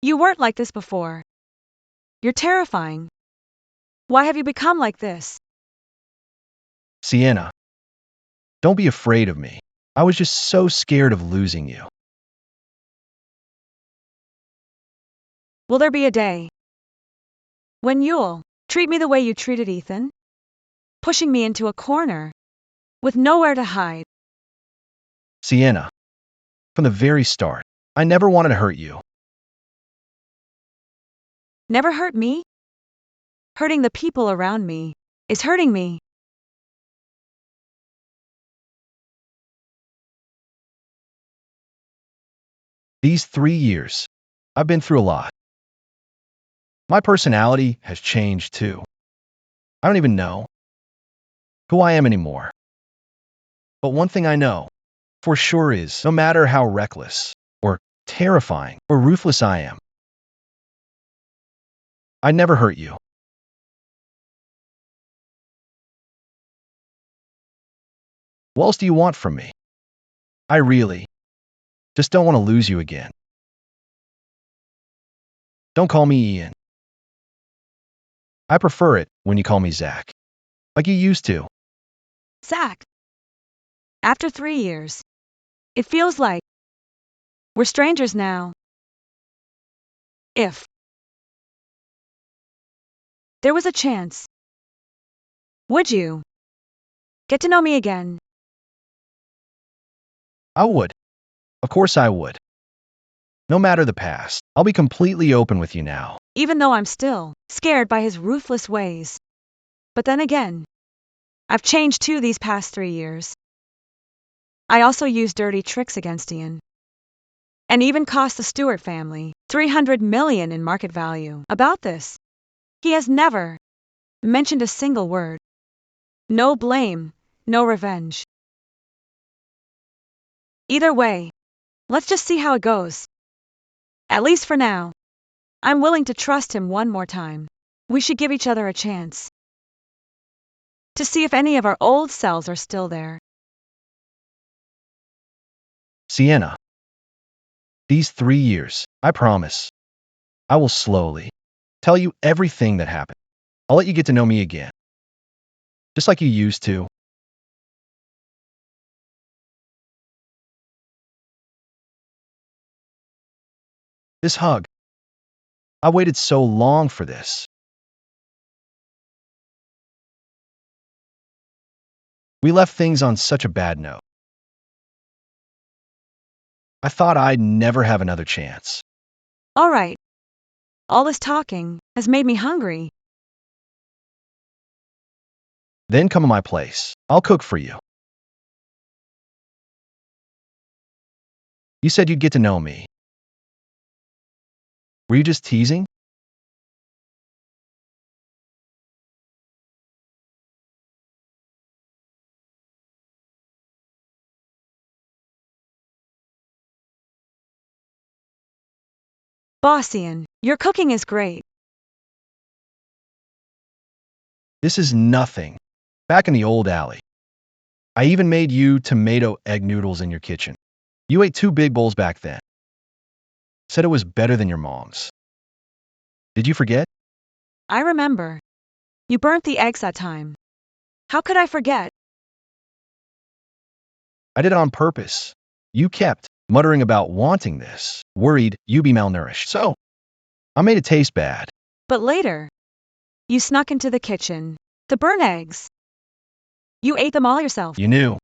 You weren't like this before. You're terrifying. Why have you become like this? Sienna, don't be afraid of me. I was just so scared of losing you. Will there be a day when you'll treat me the way you treated Ethan? Pushing me into a corner with nowhere to hide. Sienna, from the very start, I never wanted to hurt you. Never hurt me? Hurting the people around me is hurting me. These 3 years, I've been through a lot. My personality has changed too. I don't even know who I am anymore. But one thing I know for sure is, no matter how reckless or terrifying or ruthless I am, I never hurt you. What else do you want from me? I really just don't want to lose you again. Don't call me Ian. I prefer it when you call me Zack, like you used to. Zack. After 3 years, it feels like we're strangers now. If there was a chance, would you get to know me again? I would. Of course I would. No matter the past, I'll be completely open with you now. Even though I'm still scared by his ruthless ways. But then again, I've changed too these past 3 years. I also used dirty tricks against Ian. And even cost the Stewart family $300 million in market value. About this, he has never mentioned a single word. No blame, no revenge. Either way, let's just see how it goes. At least for now, I'm willing to trust him one more time. We should give each other a chance to see if any of our old selves are still there. Sienna, these 3 years, I promise, I will slowly tell you everything that happened. I'll let you get to know me again, just like you used to. This hug. I waited so long for this. We left things on such a bad note. I thought I'd never have another chance. All right. All this talking has made me hungry. Then come to my place. I'll cook for you. You said you'd get to know me. Were you just teasing? Boss Ian, your cooking is great. This is nothing. Back in the old alley, I even made you tomato egg noodles in your kitchen. You ate 2 big bowls back then. Said it was better than your mom's. Did you forget? I remember. You burnt the eggs that time. How could I forget? I did it on purpose. You kept muttering about wanting this, worried you'd be malnourished. So, I made it taste bad. But later, you snuck into the kitchen. The burnt eggs. You ate them all yourself. You knew.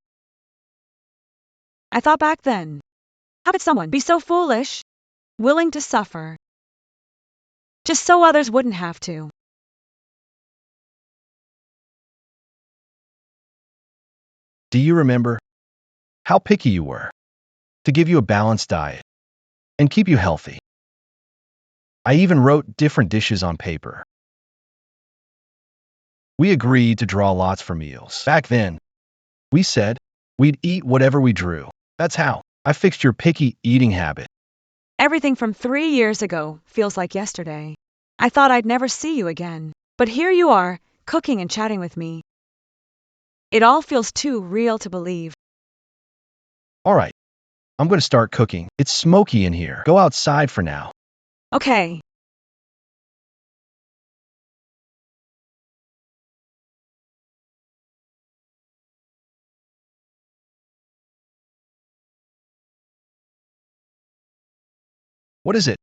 I thought back then, how could someone be so foolish? Willing to suffer. Just so others wouldn't have to. Do you remember how picky you were to give you a balanced diet and keep you healthy? I even wrote different dishes on paper. We agreed to draw lots for meals. Back then, we said we'd eat whatever we drew. That's how I fixed your picky eating habit. Everything from 3 years ago feels like yesterday. I thought I'd never see you again. But here you are, cooking and chatting with me. It all feels too real to believe. All right, I'm going to start cooking. It's smoky in here. Go outside for now. Okay. What is it?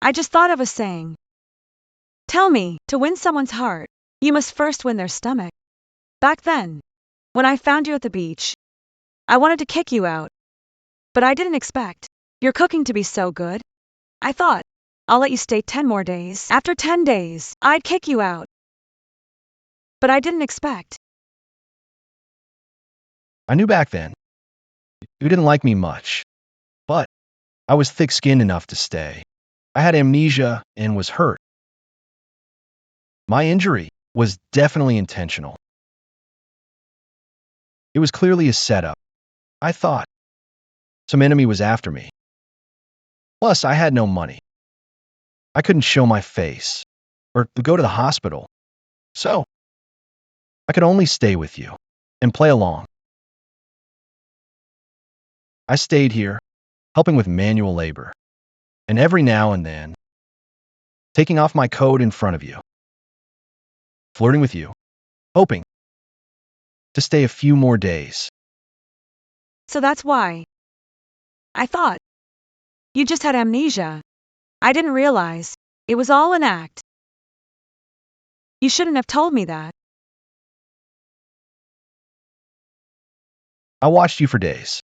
I just thought of a saying. Tell me, to win someone's heart, you must first win their stomach. Back then, when I found you at the beach, I wanted to kick you out. But I didn't expect your cooking to be so good. I thought, I'll let you stay 10 more days. After 10 days, I'd kick you out. But I didn't expect. I knew back then. You didn't like me much. But I was thick-skinned enough to stay. I had amnesia and was hurt. My injury was definitely intentional. It was clearly a setup. I thought some enemy was after me. Plus, I had no money. I couldn't show my face or go to the hospital. So, I could only stay with you and play along. I stayed here, helping with manual labor, and every now and then, taking off my coat in front of you, flirting with you, hoping to stay a few more days. So that's why. I thought. You just had amnesia. I didn't realize. It was all an act. You shouldn't have told me that. I watched you for days.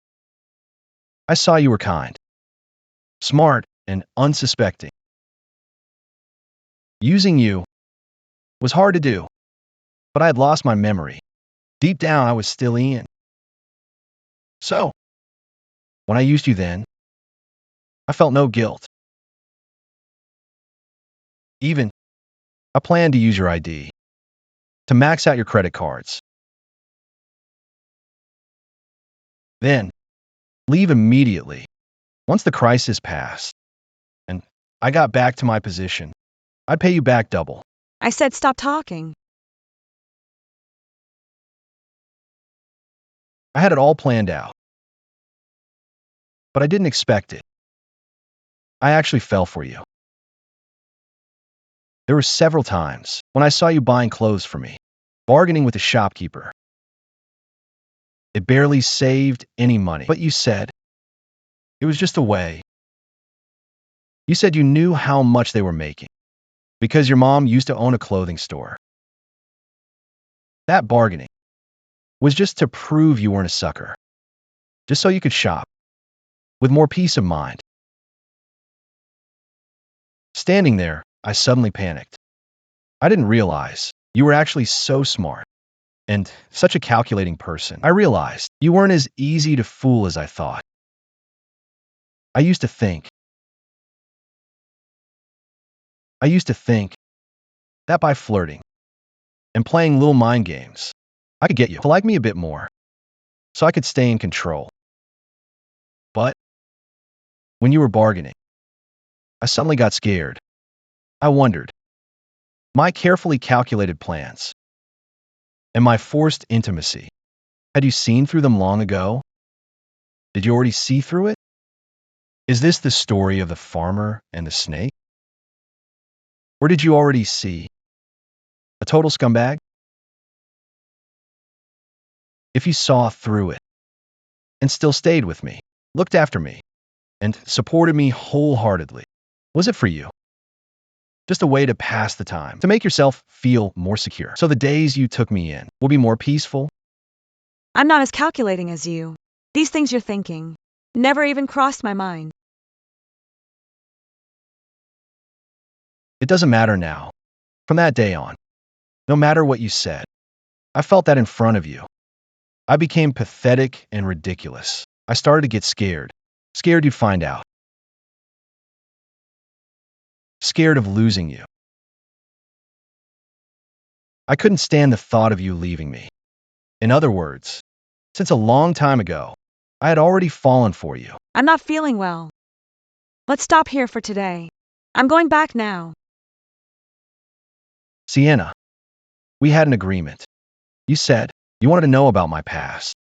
I saw you were kind, smart, and unsuspecting. Using you was hard to do, but I had lost my memory. Deep down, I was still Ian. So, when I used you then, I felt no guilt. Even, I planned to use your ID, to max out your credit cards. Then, leave immediately, once the crisis passed, and I got back to my position. I'd pay you back double. I said stop talking. I had it all planned out. But I didn't expect it. I actually fell for you. There were several times when I saw you buying clothes for me, bargaining with the shopkeeper. It barely saved any money, but you said it was just a way. You said you knew how much they were making because your mom used to own a clothing store. That bargaining was just to prove you weren't a sucker, just so you could shop with more peace of mind. Standing there, I suddenly panicked. I didn't realize you were actually so smart and such a calculating person. I realized you weren't as easy to fool as I thought. I used to think that by flirting and playing little mind games, I could get you to like me a bit more, so I could stay in control. But when you were bargaining, I suddenly got scared. I wondered, my carefully calculated plans and my forced intimacy, had you seen through them long ago? Did you already see through it? Is this the story of the farmer and the snake? Or did you already see a total scumbag? If you saw through it and still stayed with me, looked after me, and supported me wholeheartedly, was it for you? Just a way to pass the time, to make yourself feel more secure, so the days you took me in will be more peaceful? I'm not as calculating as you. These things you're thinking never even crossed my mind. It doesn't matter now. From that day on, no matter what you said, I felt that in front of you. I became pathetic and ridiculous. I started to get scared. Scared you'd find out. Scared of losing you. I couldn't stand the thought of you leaving me. In other words, since a long time ago, I had already fallen for you. I'm not feeling well. Let's stop here for today. I'm going back now. Sienna, we had an agreement. You said you wanted to know about my past.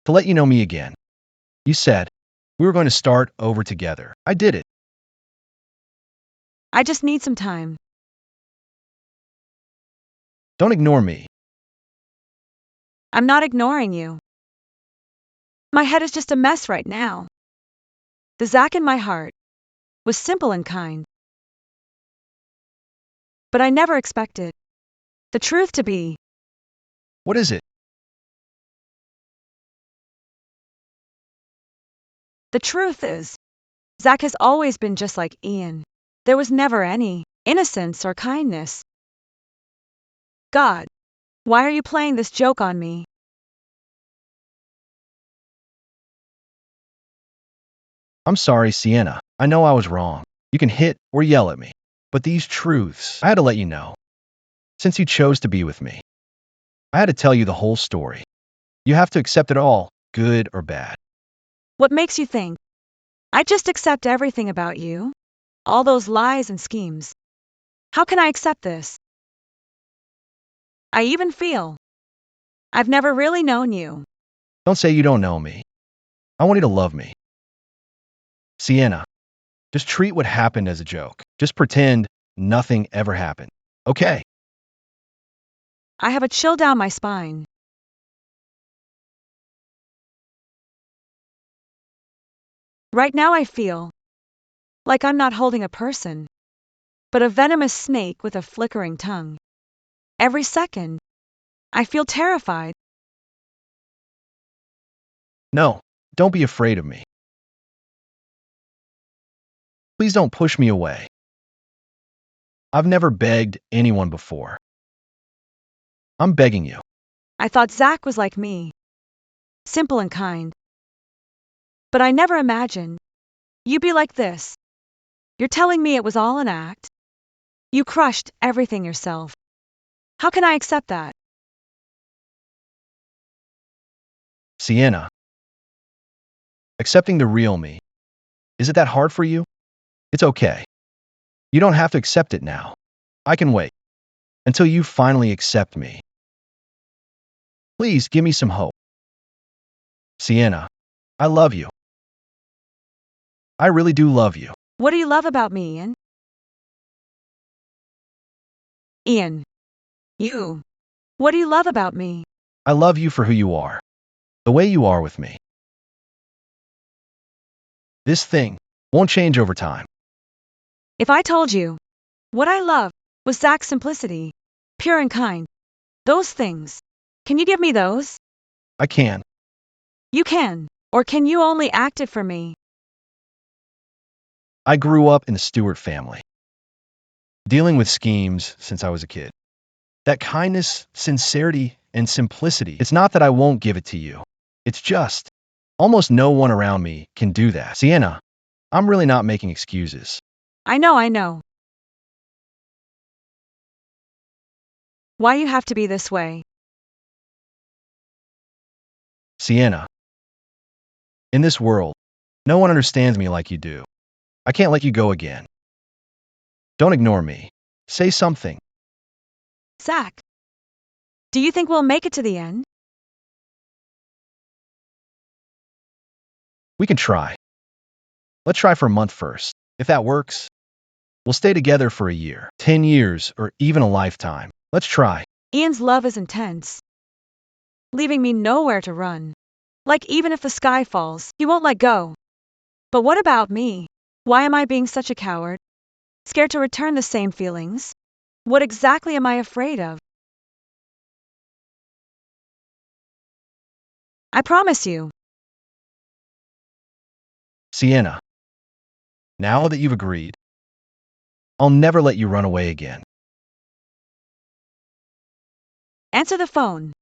To let you know me again. You said we were going to start over together. I did it. I just need some time. Don't ignore me. I'm not ignoring you. My head is just a mess right now. The Zack in my heart was simple and kind. But I never expected the truth to be. What is it? The truth is, Zack has always been just like Ian. There was never any innocence or kindness. God, why are you playing this joke on me? I'm sorry, Sienna. I know I was wrong. You can hit or yell at me. But these truths, I had to let you know. Since you chose to be with me, I had to tell you the whole story. You have to accept it all, good or bad. What makes you think I just accept everything about you? All those lies and schemes. How can I accept this? I even feel I've never really known you. Don't say you don't know me. I want you to love me. Sienna, just treat what happened as a joke. Just pretend nothing ever happened. Okay? I have a chill down my spine. Right now I feel like I'm not holding a person, but a venomous snake with a flickering tongue. Every second, I feel terrified. No, don't be afraid of me. Please don't push me away. I've never begged anyone before. I'm begging you. I thought Zack was like me, simple and kind. But I never imagined you'd be like this. You're telling me it was all an act? You crushed everything yourself. How can I accept that? Sienna, accepting the real me, is it that hard for you? It's okay. You don't have to accept it now. I can wait until you finally accept me. Please give me some hope. Sienna, I love you. I really do love you. What do you love about me, Ian? Ian, you. What do you love about me? I love you for who you are, the way you are with me. This thing won't change over time. If I told you what I love was Zack's simplicity, pure and kind, those things, can you give me those? I can. You can. Or can you only act it for me? I grew up in the Stewart family, dealing with schemes since I was a kid. That kindness, sincerity, and simplicity, it's not that I won't give it to you. It's just, almost no one around me can do that. Sienna, I'm really not making excuses. I know. Why you have to be this way? Sienna, in this world, no one understands me like you do. I can't let you go again. Don't ignore me. Say something. Zack, do you think we'll make it to the end? We can try. Let's try for a month first. If that works, we'll stay together for a year, 10 years, or even a lifetime. Let's try. Ian's love is intense, leaving me nowhere to run. Like even if the sky falls, he won't let go. But what about me? Why am I being such a coward? Scared to return the same feelings? What exactly am I afraid of? I promise you. Sienna, now that you've agreed, I'll never let you run away again. Answer the phone.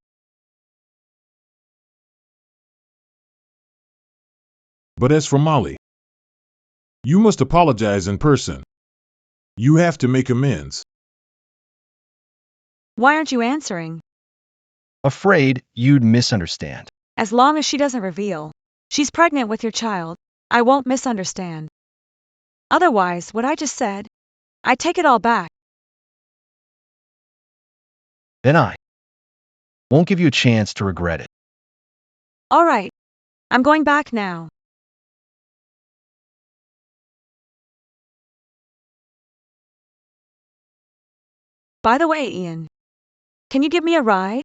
But as for Molly, you must apologize in person. You have to make amends. Why aren't you answering? Afraid you'd misunderstand. As long as she doesn't reveal she's pregnant with your child, I won't misunderstand. Otherwise, what I just said, I take it all back. then I won't give you a chance to regret it. All right. I'm going back now. By the way, Ian, can you give me a ride?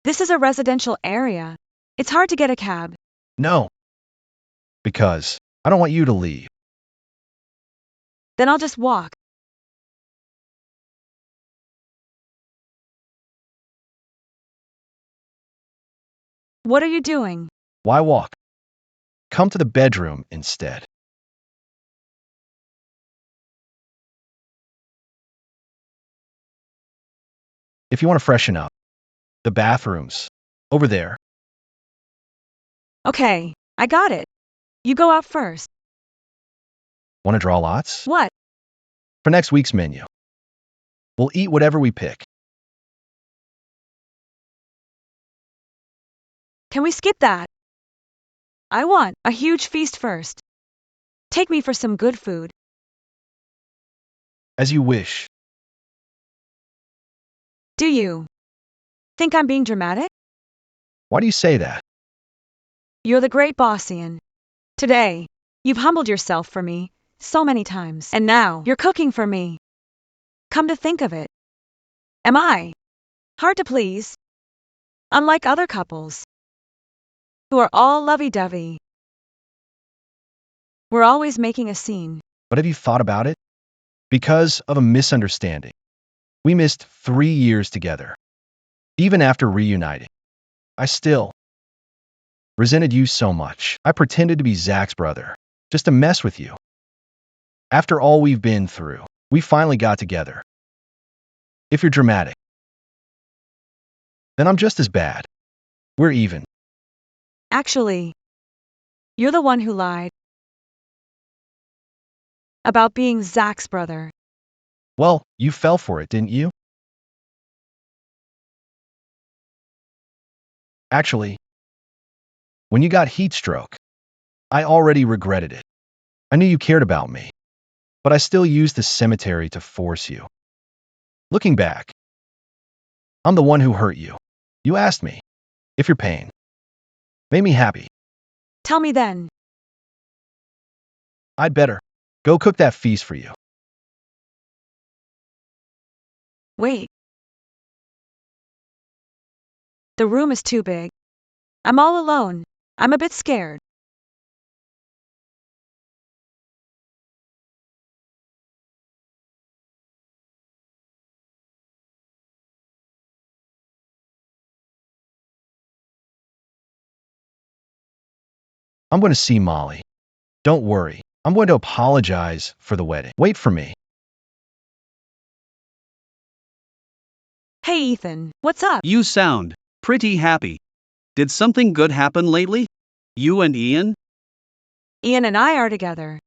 This is a residential area. It's hard to get a cab. No, because I don't want you to leave. Then I'll just walk. What are you doing? Why walk? Come to the bedroom instead. If you want to freshen up, the bathroom's over there. Okay, I got it. You go out first. Want to draw lots? What? For next week's menu. We'll eat whatever we pick. Can we skip that? I want a huge feast first. Take me for some good food. As you wish. Do you think I'm being dramatic? Why do you say that? You're the great boss, Ian. Today, you've humbled yourself for me so many times, and now you're cooking for me. Come to think of it, am I hard to please? Unlike other couples who are all lovey-dovey, we're always making a scene. But have you thought about it? Because of a misunderstanding, we missed 3 years together. Even after reuniting, I still resented you so much. I pretended to be Zack's brother, just to mess with you. After all we've been through, we finally got together. If you're dramatic, then I'm just as bad. We're even. Actually, you're the one who lied about being Zack's brother. Well, you fell for it, didn't you? Actually, when you got heat stroke, I already regretted it. I knew you cared about me, but I still used the cemetery to force you. Looking back, I'm the one who hurt you. You asked me if your pain made me happy. Tell me then. I'd better go cook that feast for you. Wait. The room is too big. I'm all alone. I'm a bit scared. I'm going to see Molly. Don't worry. I'm going to apologize for the wedding. Wait for me. Hey Ethan, what's up? You sound pretty happy. Did something good happen lately? You and Ian? Ian and I are together.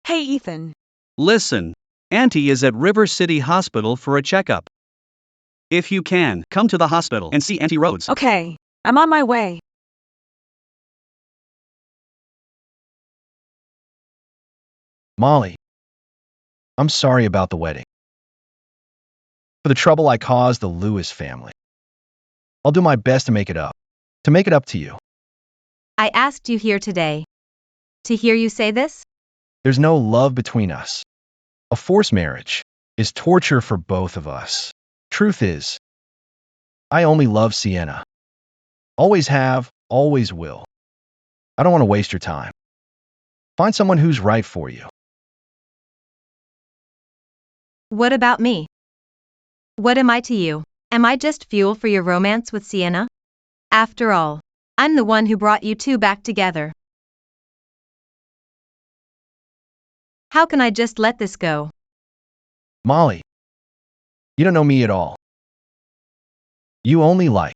Hey Ethan. Listen, Auntie is at River City Hospital for a checkup. If you can, come to the hospital and see Auntie Rhodes. Okay, I'm on my way. Molly, I'm sorry about the wedding. For the trouble I caused the Lewis family. I'll do my best to make it up. To make it up to you. I asked you here today to hear you say this? There's no love between us. A forced marriage is torture for both of us. Truth is, I only love Sienna. Always have, always will. I don't want to waste your time. Find someone who's right for you. What about me? What am I to you? Am I just fuel for your romance with Sienna? After all, I'm the one who brought you two back together. How can I just let this go? Molly, you don't know me at all. You only like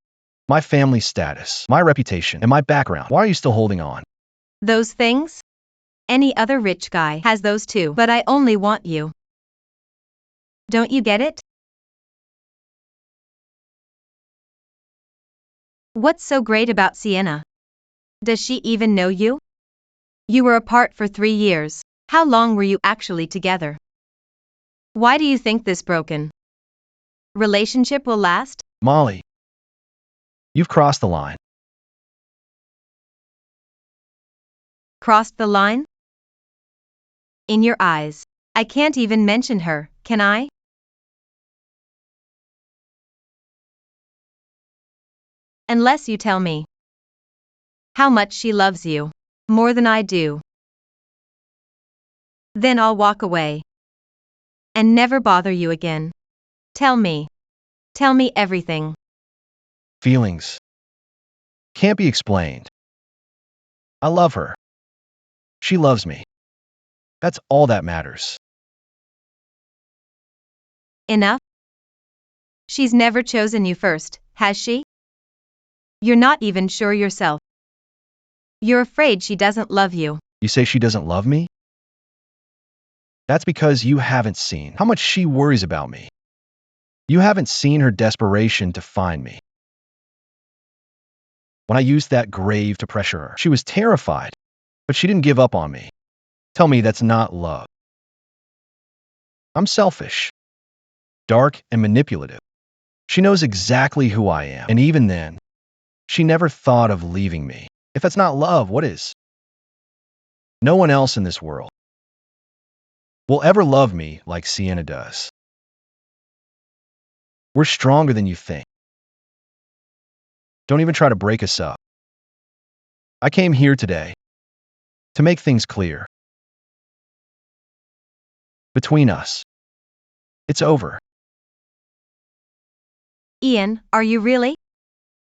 my family status, my reputation, and my background. Why are you still holding on? Those things? Any other rich guy has those too, but I only want you. Don't you get it? What's so great about Sienna? Does she even know you? You were apart for 3 years. How long were you actually together? Why do you think this broken relationship will last? Molly, you've crossed the line. Crossed the line? In your eyes. I can't even mention her, can I? Unless you tell me how much she loves you. More than I do. Then I'll walk away and never bother you again. Tell me. Tell me everything. Feelings can't be explained. I love her. She loves me. That's all that matters. Enough? She's never chosen you first, has she? You're not even sure yourself. You're afraid she doesn't love you. You say she doesn't love me? That's because you haven't seen how much she worries about me. You haven't seen her desperation to find me. When I used that grave to pressure her, she was terrified, but she didn't give up on me. Tell me that's not love. I'm selfish, dark, and manipulative. She knows exactly who I am, and even then, she never thought of leaving me. If that's not love, what is? No one else in this world will ever love me like Sienna does. We're stronger than you think. Don't even try to break us up. I came here today to make things clear. Between us, it's over. Ian, are you really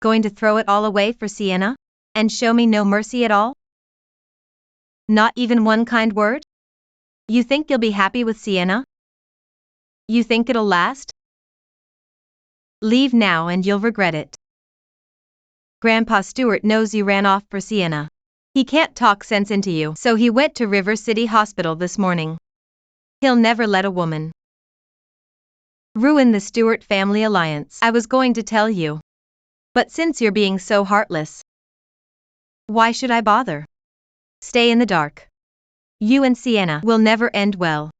going to throw it all away for Sienna and show me no mercy at all? Not even one kind word? You think you'll be happy with Sienna? You think it'll last? Leave now and you'll regret it. Grandpa Stewart knows you ran off for Sienna. He can't talk sense into you, so he went to River City Hospital this morning. He'll never let a woman ruin the Stewart family alliance. I was going to tell you. But since you're being so heartless, why should I bother? Stay in the dark. You and Sienna will never end well.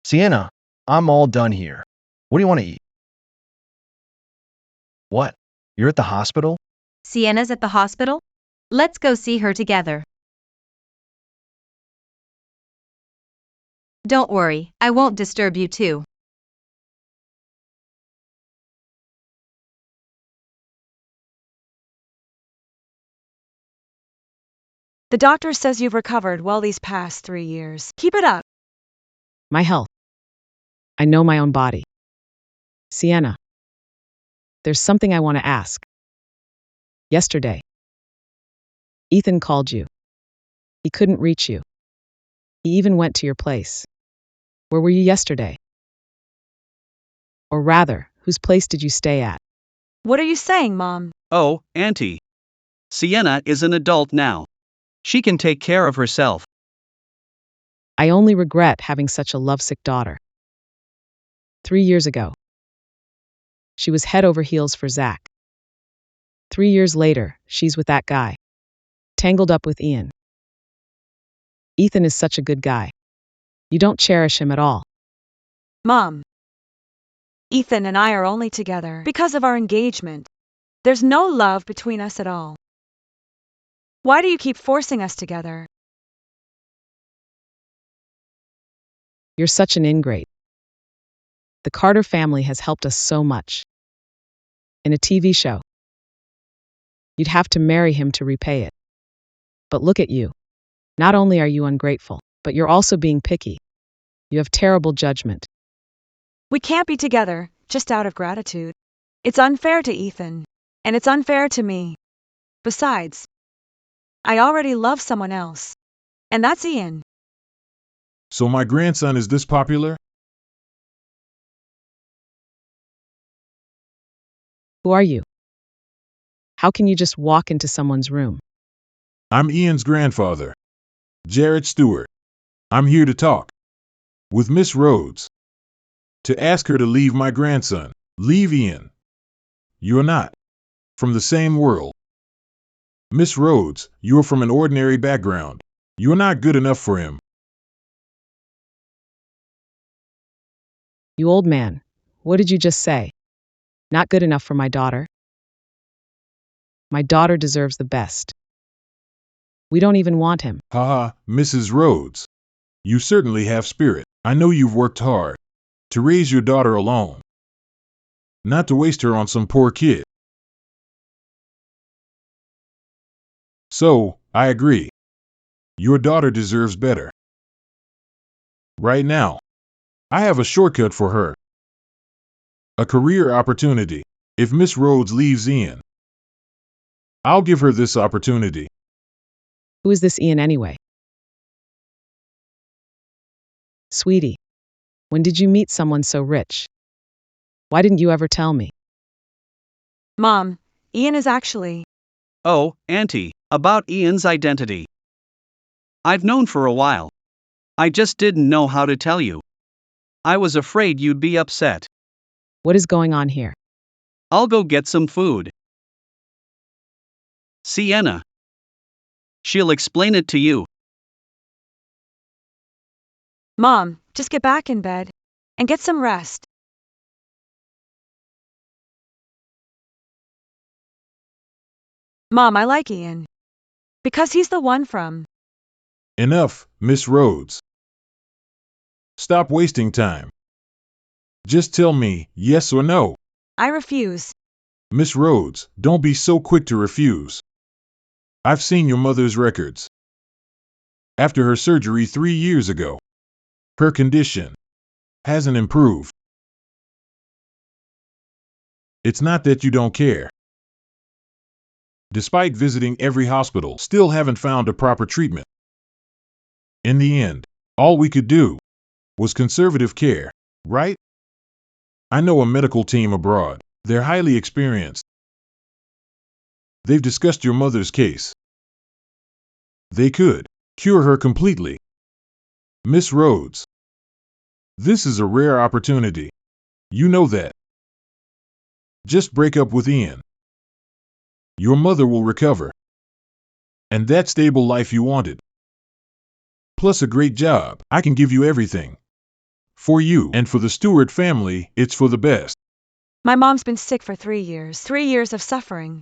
Sienna, I'm all done here. What do you want to eat? What? You're at the hospital? Sienna's at the hospital? Let's go see her together. Don't worry, I won't disturb you too. The doctor says you've recovered well these past 3 years. Keep it up. My health. I know my own body. Sienna, there's something I want to ask. Yesterday, Ethan called you. He couldn't reach you. He even went to your place. Where were you yesterday? Or rather, whose place did you stay at? What are you saying, Mom? Oh, Auntie. Sienna is an adult now. She can take care of herself. I only regret having such a lovesick daughter. 3 years ago, she was head over heels for Zack. 3 years later, she's with that guy. Tangled up with Ian. Ethan is such a good guy. You don't cherish him at all. Mom. Ethan and I are only together because of our engagement. There's no love between us at all. Why do you keep forcing us together? You're such an ingrate. The Carter family has helped us so much. In a TV show, you'd have to marry him to repay it. But look at you. Not only are you ungrateful, but you're also being picky. You have terrible judgment. We can't be together just out of gratitude. It's unfair to Ethan, and it's unfair to me. Besides, I already love someone else, and that's Ian. So my grandson is this popular? Who are you? How can you just walk into someone's room? I'm Ian's grandfather, Jared Stewart. I'm here to talk with Miss Rhodes to ask her to leave my grandson. Leave Ian. You're not from the same world. Miss Rhodes, you are from an ordinary background. You are not good enough for him. You old man, what did you just say? Not good enough for my daughter? My daughter deserves the best. We don't even want him. Haha, Mrs. Rhodes. You certainly have spirit. I know you've worked hard to raise your daughter alone, not to waste her on some poor kid. So, I agree. Your daughter deserves better. Right now, I have a shortcut for her. A career opportunity. If Miss Rhodes leaves Ian, I'll give her this opportunity. Who is this Ian anyway? Sweetie, when did you meet someone so rich? Why didn't you ever tell me? Mom, Ian is actually. Oh, Auntie, about Ian's identity. I've known for a while. I just didn't know how to tell you. I was afraid you'd be upset. What is going on here? I'll go get some food. Sienna. She'll explain it to you. Mom, just get back in bed and get some rest. Mom, I like Ian. Because he's the one from. Enough, Miss Rhodes. Stop wasting time. Just tell me, yes or no. I refuse. Miss Rhodes, don't be so quick to refuse. I've seen your mother's records. After her surgery 3 years ago, her condition hasn't improved. It's not that you don't care. Despite visiting every hospital, still haven't found a proper treatment. In the end, all we could do was conservative care, right? I know a medical team abroad. They're highly experienced. They've discussed your mother's case. They could cure her completely. Miss Rhodes, this is a rare opportunity. You know that. Just break up with Ian. Your mother will recover. And that stable life you wanted. Plus a great job. I can give you everything. For you and for the Stewart family, it's for the best. My mom's been sick for 3 years. 3 years of suffering.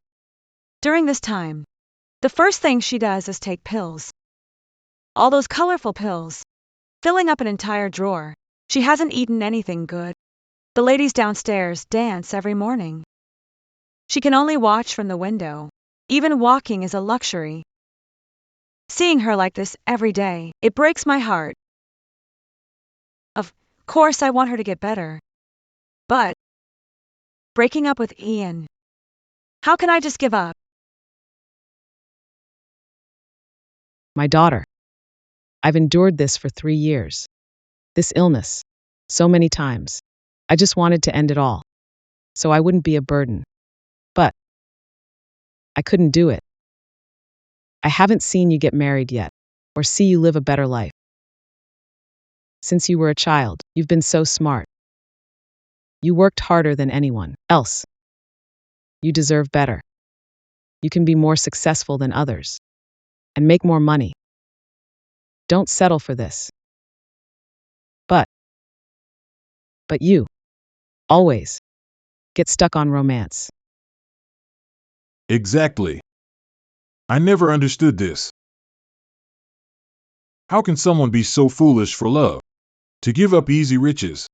During this time, the first thing she does is take pills. All those colorful pills, filling up an entire drawer. She hasn't eaten anything good. The ladies downstairs dance every morning. She can only watch from the window. Even walking is a luxury. Seeing her like this every day, it breaks my heart. Of course, I want her to get better. But breaking up with Ian, how can I just give up? My daughter. I've endured this for 3 years. This illness. So many times. I just wanted to end it all. So I wouldn't be a burden. But I couldn't do it. I haven't seen you get married yet, or see you live a better life. Since you were a child, you've been so smart. You worked harder than anyone else. You deserve better. You can be more successful than others. And make more money. Don't settle for this. But you, always, get stuck on romance. Exactly. I never understood this. How can someone be so foolish for love? To give up easy riches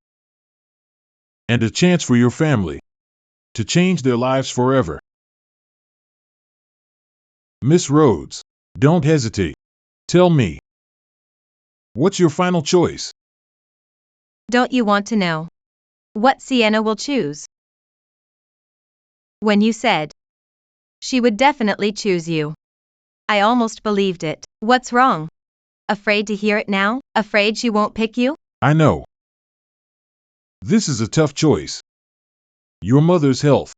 and a chance for your family to change their lives forever. Miss Rhodes, don't hesitate. Tell me. What's your final choice? Don't you want to know what Sienna will choose? When you said she would definitely choose you, I almost believed it. What's wrong? Afraid to hear it now? Afraid she won't pick you? I know. This is a tough choice. Your mother's health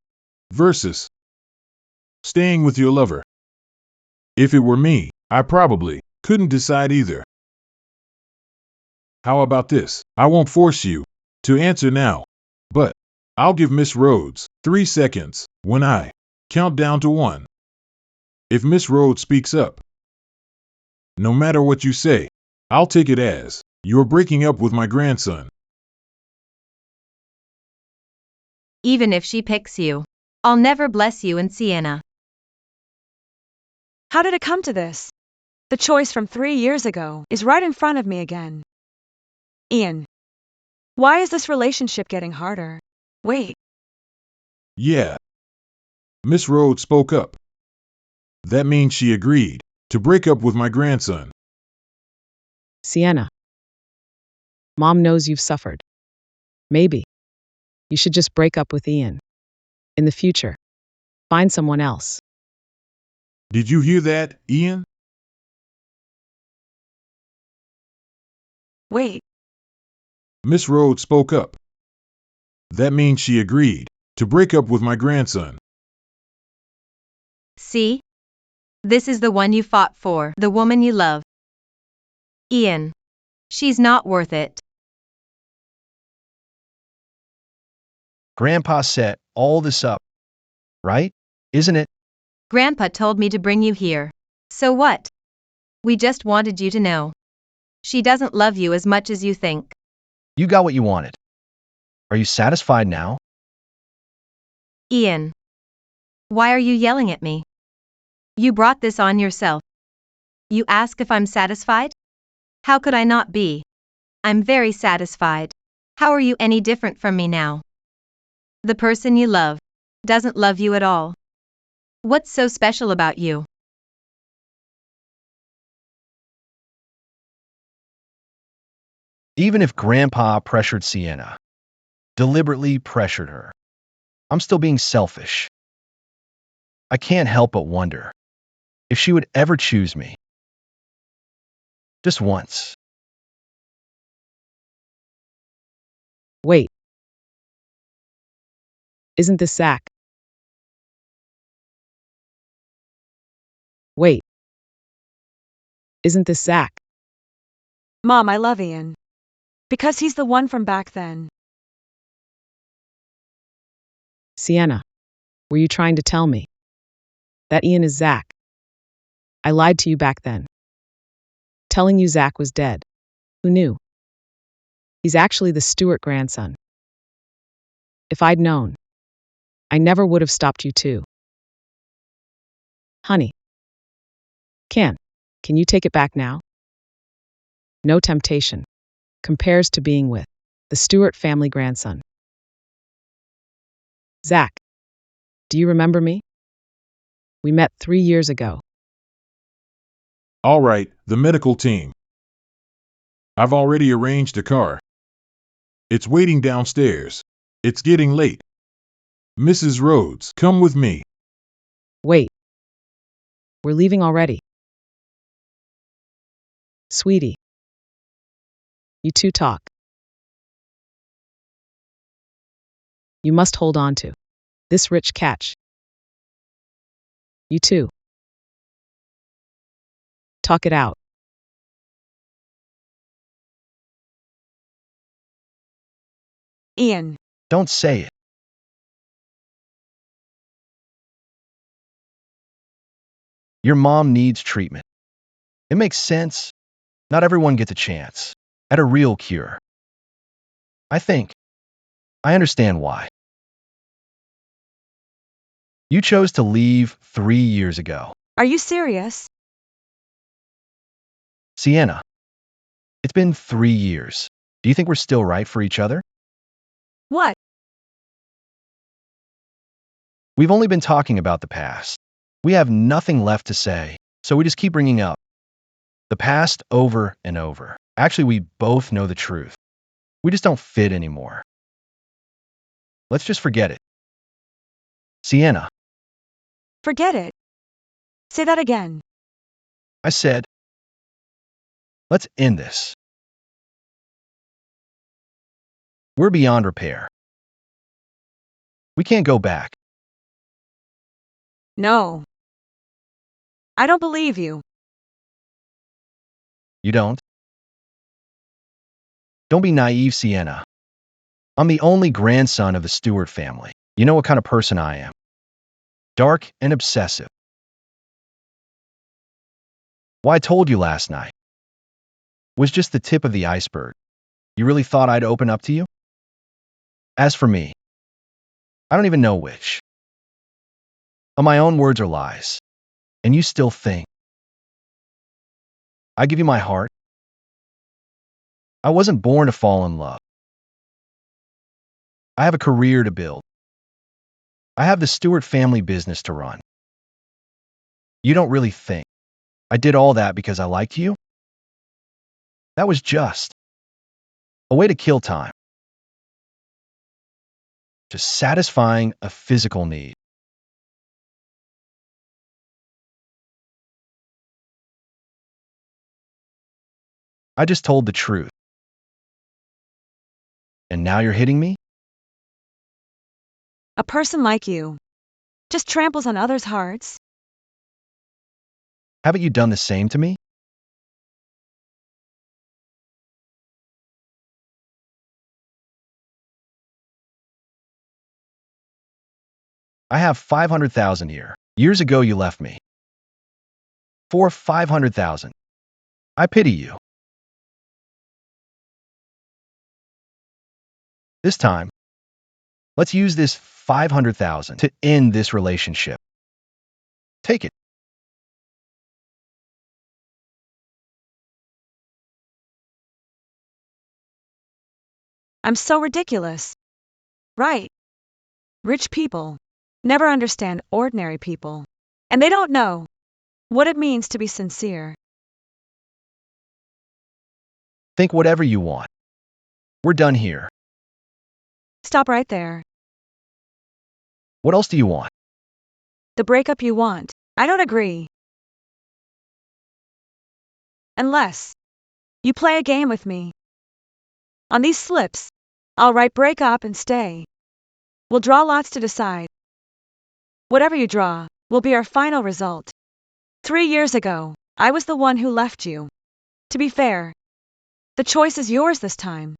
versus staying with your lover. If it were me, I probably couldn't decide either. How about this? I won't force you to answer now, but I'll give Miss Rhodes 3 seconds when I count down to 1. If Miss Rhodes speaks up, no matter what you say, I'll take it as you're breaking up with my grandson. Even if she picks you, I'll never bless you and Sienna. How did it come to this? The choice from 3 years ago is right in front of me again. Ian, why is this relationship getting harder? Wait. Yeah. Miss Rhodes spoke up. That means she agreed to break up with my grandson. Sienna. Mom knows you've suffered. Maybe you should just break up with Ian. In the future, find someone else. Did you hear that, Ian? Wait. Miss Rhodes spoke up. That means she agreed to break up with my grandson. See? This is the one you fought for, the woman you love. Ian. She's not worth it. Grandpa set all this up, right? Isn't it? Grandpa told me to bring you here. So what? We just wanted you to know. She doesn't love you as much as you think. You got what you wanted. Are you satisfied now? Ian. Why are you yelling at me? You brought this on yourself. You ask if I'm satisfied? How could I not be? I'm very satisfied. How are you any different from me now? The person you love doesn't love you at all. What's so special about you? Even if Grandpa pressured Sienna, deliberately pressured her, I'm still being selfish. I can't help but wonder if she would ever choose me. Just once. Wait. Isn't this Zack? Wait. Isn't this Zack? Mom, I love Ian. Because he's the one from back then. Sienna. Were you trying to tell me that Ian is Zack? I lied to you back then, telling you Zack was dead. Who knew? He's actually the Stewart grandson. If I'd known, I never would have stopped you too. Honey. Can you take it back now? No temptation compares to being with the Stewart family grandson. Zack. Do you remember me? We met 3 years ago. All right, the medical team. I've already arranged a car. It's waiting downstairs. It's getting late. Mrs. Rhodes, come with me. Wait. We're leaving already. Sweetie. You two talk. You must hold on to this rich catch. You two. Talk it out. Ian. Don't say it. Your mom needs treatment. It makes sense. Not everyone gets a chance at a real cure. I think I understand why. You chose to leave 3 years ago. Are you serious? Sienna, it's been 3 years. Do you think we're still right for each other? What? We've only been talking about the past. We have nothing left to say, so we just keep bringing up the past over and over. Actually, we both know the truth. We just don't fit anymore. Let's just forget it. Sienna. Forget it. Say that again. I said, let's end this. We're beyond repair. We can't go back. No. I don't believe you. You don't? Don't be naive, Sienna. I'm the only grandson of the Stewart family. You know what kind of person I am. Dark and obsessive. What I told you last night was just the tip of the iceberg. You really thought I'd open up to you? As for me, I don't even know which of my own words are lies. And you still think I give you my heart? I wasn't born to fall in love. I have a career to build. I have the Stewart family business to run. You don't really think I did all that because I liked you? That was just a way to kill time. Just satisfying a physical need. I just told the truth. And now you're hitting me? A person like you just tramples on others' hearts. Haven't you done the same to me? I have 500,000 here. Years ago you left me. For 500,000. I pity you. This time, let's use this 500,000 to end this relationship. Take it. I'm so ridiculous. Right. Rich people never understand ordinary people, and they don't know what it means to be sincere. Think whatever you want. We're done here. Stop right there. What else do you want? The breakup you want. I don't agree. Unless you play a game with me. On these slips, I'll write break up and stay. We'll draw lots to decide. Whatever you draw will be our final result. 3 years ago, I was the one who left you. To be fair, the choice is yours this time.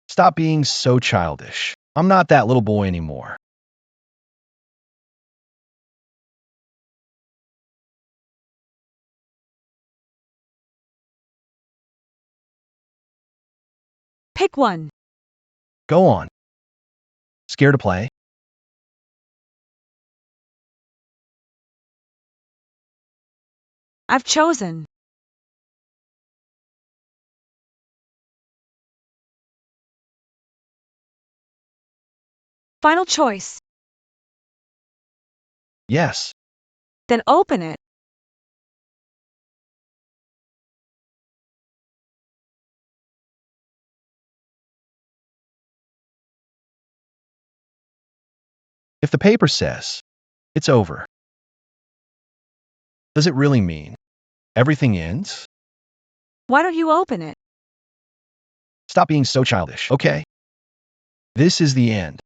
Stop being so childish. I'm not that little boy anymore. Pick one. Go on. Scared to play? I've chosen. Final choice. Yes. Then open it. If the paper says it's over, does it really mean everything ends? Why don't you open it? Stop being so childish, okay? This is the end.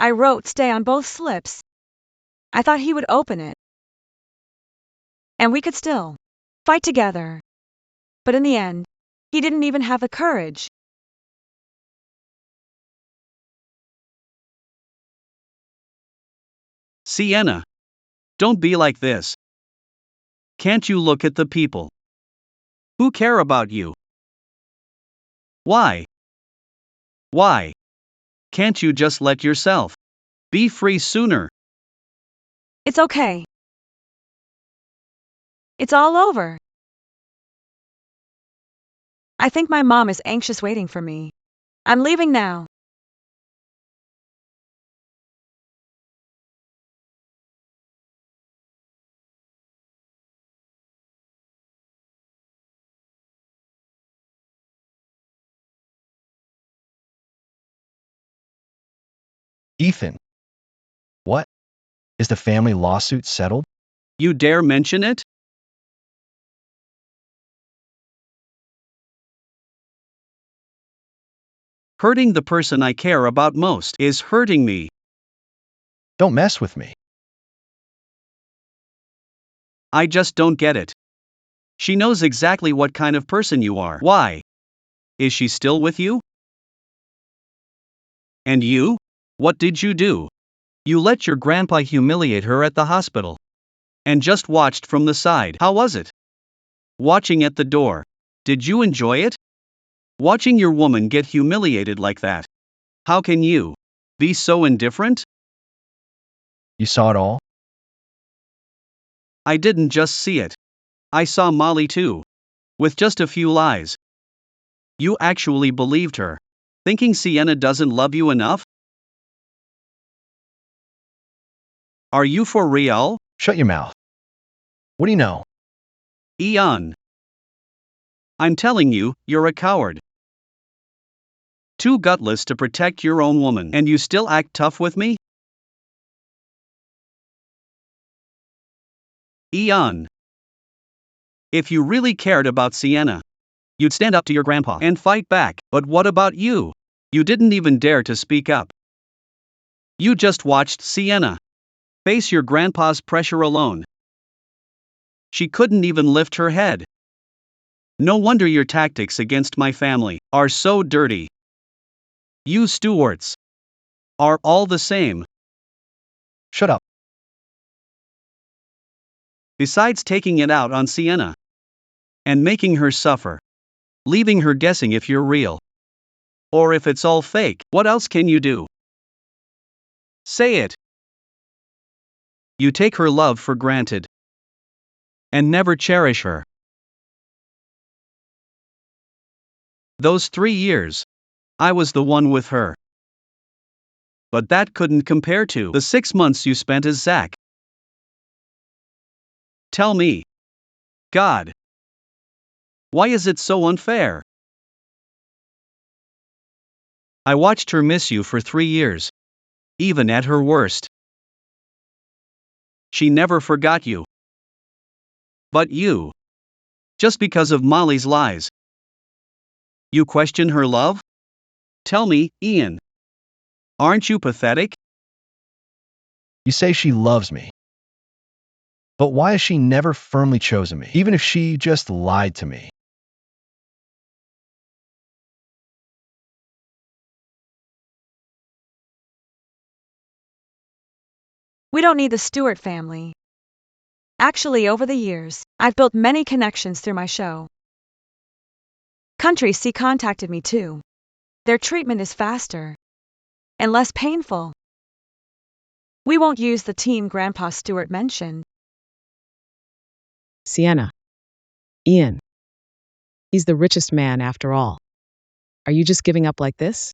I wrote stay on both slips. I thought he would open it. And we could still fight together. But in the end, he didn't even have the courage. Sienna, don't be like this. Can't you look at the people who care about you? Why? Why can't you just let yourself be free sooner? It's okay. It's all over. I think my mom is anxious waiting for me. I'm leaving now. Ethan, what? Is the family lawsuit settled? You dare mention it? Hurting the person I care about most is hurting me. Don't mess with me. I just don't get it. She knows exactly what kind of person you are. Why? Is she still with you? And you? What did you do? You let your grandpa humiliate her at the hospital. And just watched from the side. How was it? Watching at the door. Did you enjoy it? Watching your woman get humiliated like that. How can you be so indifferent? You saw it all? I didn't just see it. I saw Molly too. With just a few lies. You actually believed her. Thinking Sienna doesn't love you enough? Are you for real? Shut your mouth. What do you know? Ian. I'm telling you, you're a coward. Too gutless to protect your own woman, and you still act tough with me? Ian. If you really cared about Sienna, you'd stand up to your grandpa and fight back. But what about you? You didn't even dare to speak up. You just watched Sienna face your grandpa's pressure alone. She couldn't even lift her head. No wonder your tactics against my family are so dirty. You Stewarts are all the same. Shut up. Besides taking it out on Sienna and making her suffer, leaving her guessing if you're real or if it's all fake, what else can you do? Say it. You take her love for granted and never cherish her. Those 3 years, I was the one with her. But that couldn't compare to the 6 months you spent as Zack. Tell me, God, why is it so unfair? I watched her miss you for 3 years, even at her worst. She never forgot you. But you, just because of Molly's lies, you question her love? Tell me, Ian, aren't you pathetic? You say she loves me. But why has she never firmly chosen me, even if she just lied to me? We don't need the Stewart family. Actually, over the years, I've built many connections through my show. Country C contacted me too. Their treatment is faster and less painful. We won't use the team Grandpa Stewart mentioned. Sienna. Ian. He's the richest man after all. Are you just giving up like this?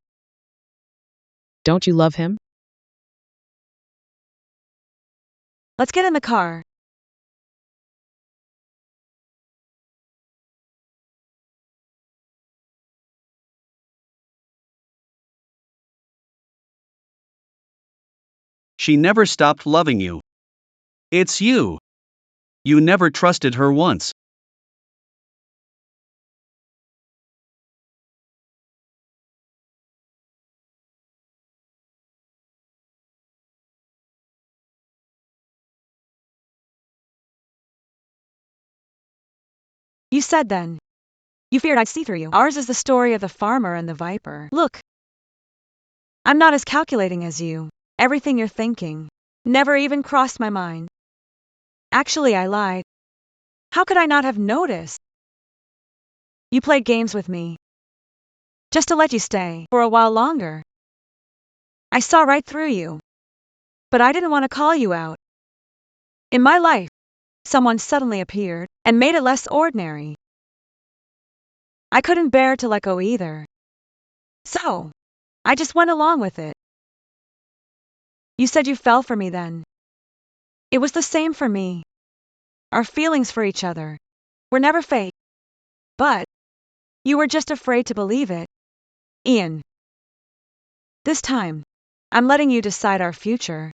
Don't you love him? Let's get in the car. She never stopped loving you. It's you. You never trusted her once. You said then. You feared I'd see through you. Ours is the story of the farmer and the viper. Look. I'm not as calculating as you. Everything you're thinking never even crossed my mind. Actually, I lied. How could I not have noticed? You played games with me, just to let you stay for a while longer. I saw right through you, but I didn't want to call you out. In my life, someone suddenly appeared and made it less ordinary. I couldn't bear to let go either. So, I just went along with it. You said you fell for me then. It was the same for me. Our feelings for each other were never fake. But you were just afraid to believe it. Ian. This time, I'm letting you decide our future.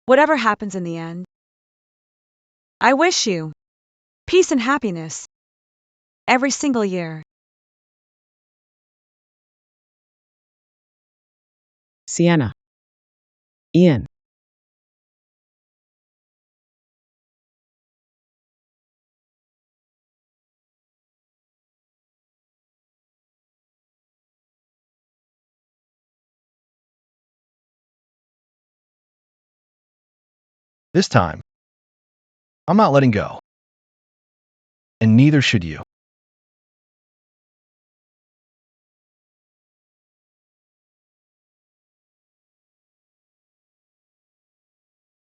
Whatever happens in the end. I wish you peace and happiness every single year. Sienna. Ian. This time, I'm not letting go. And neither should you.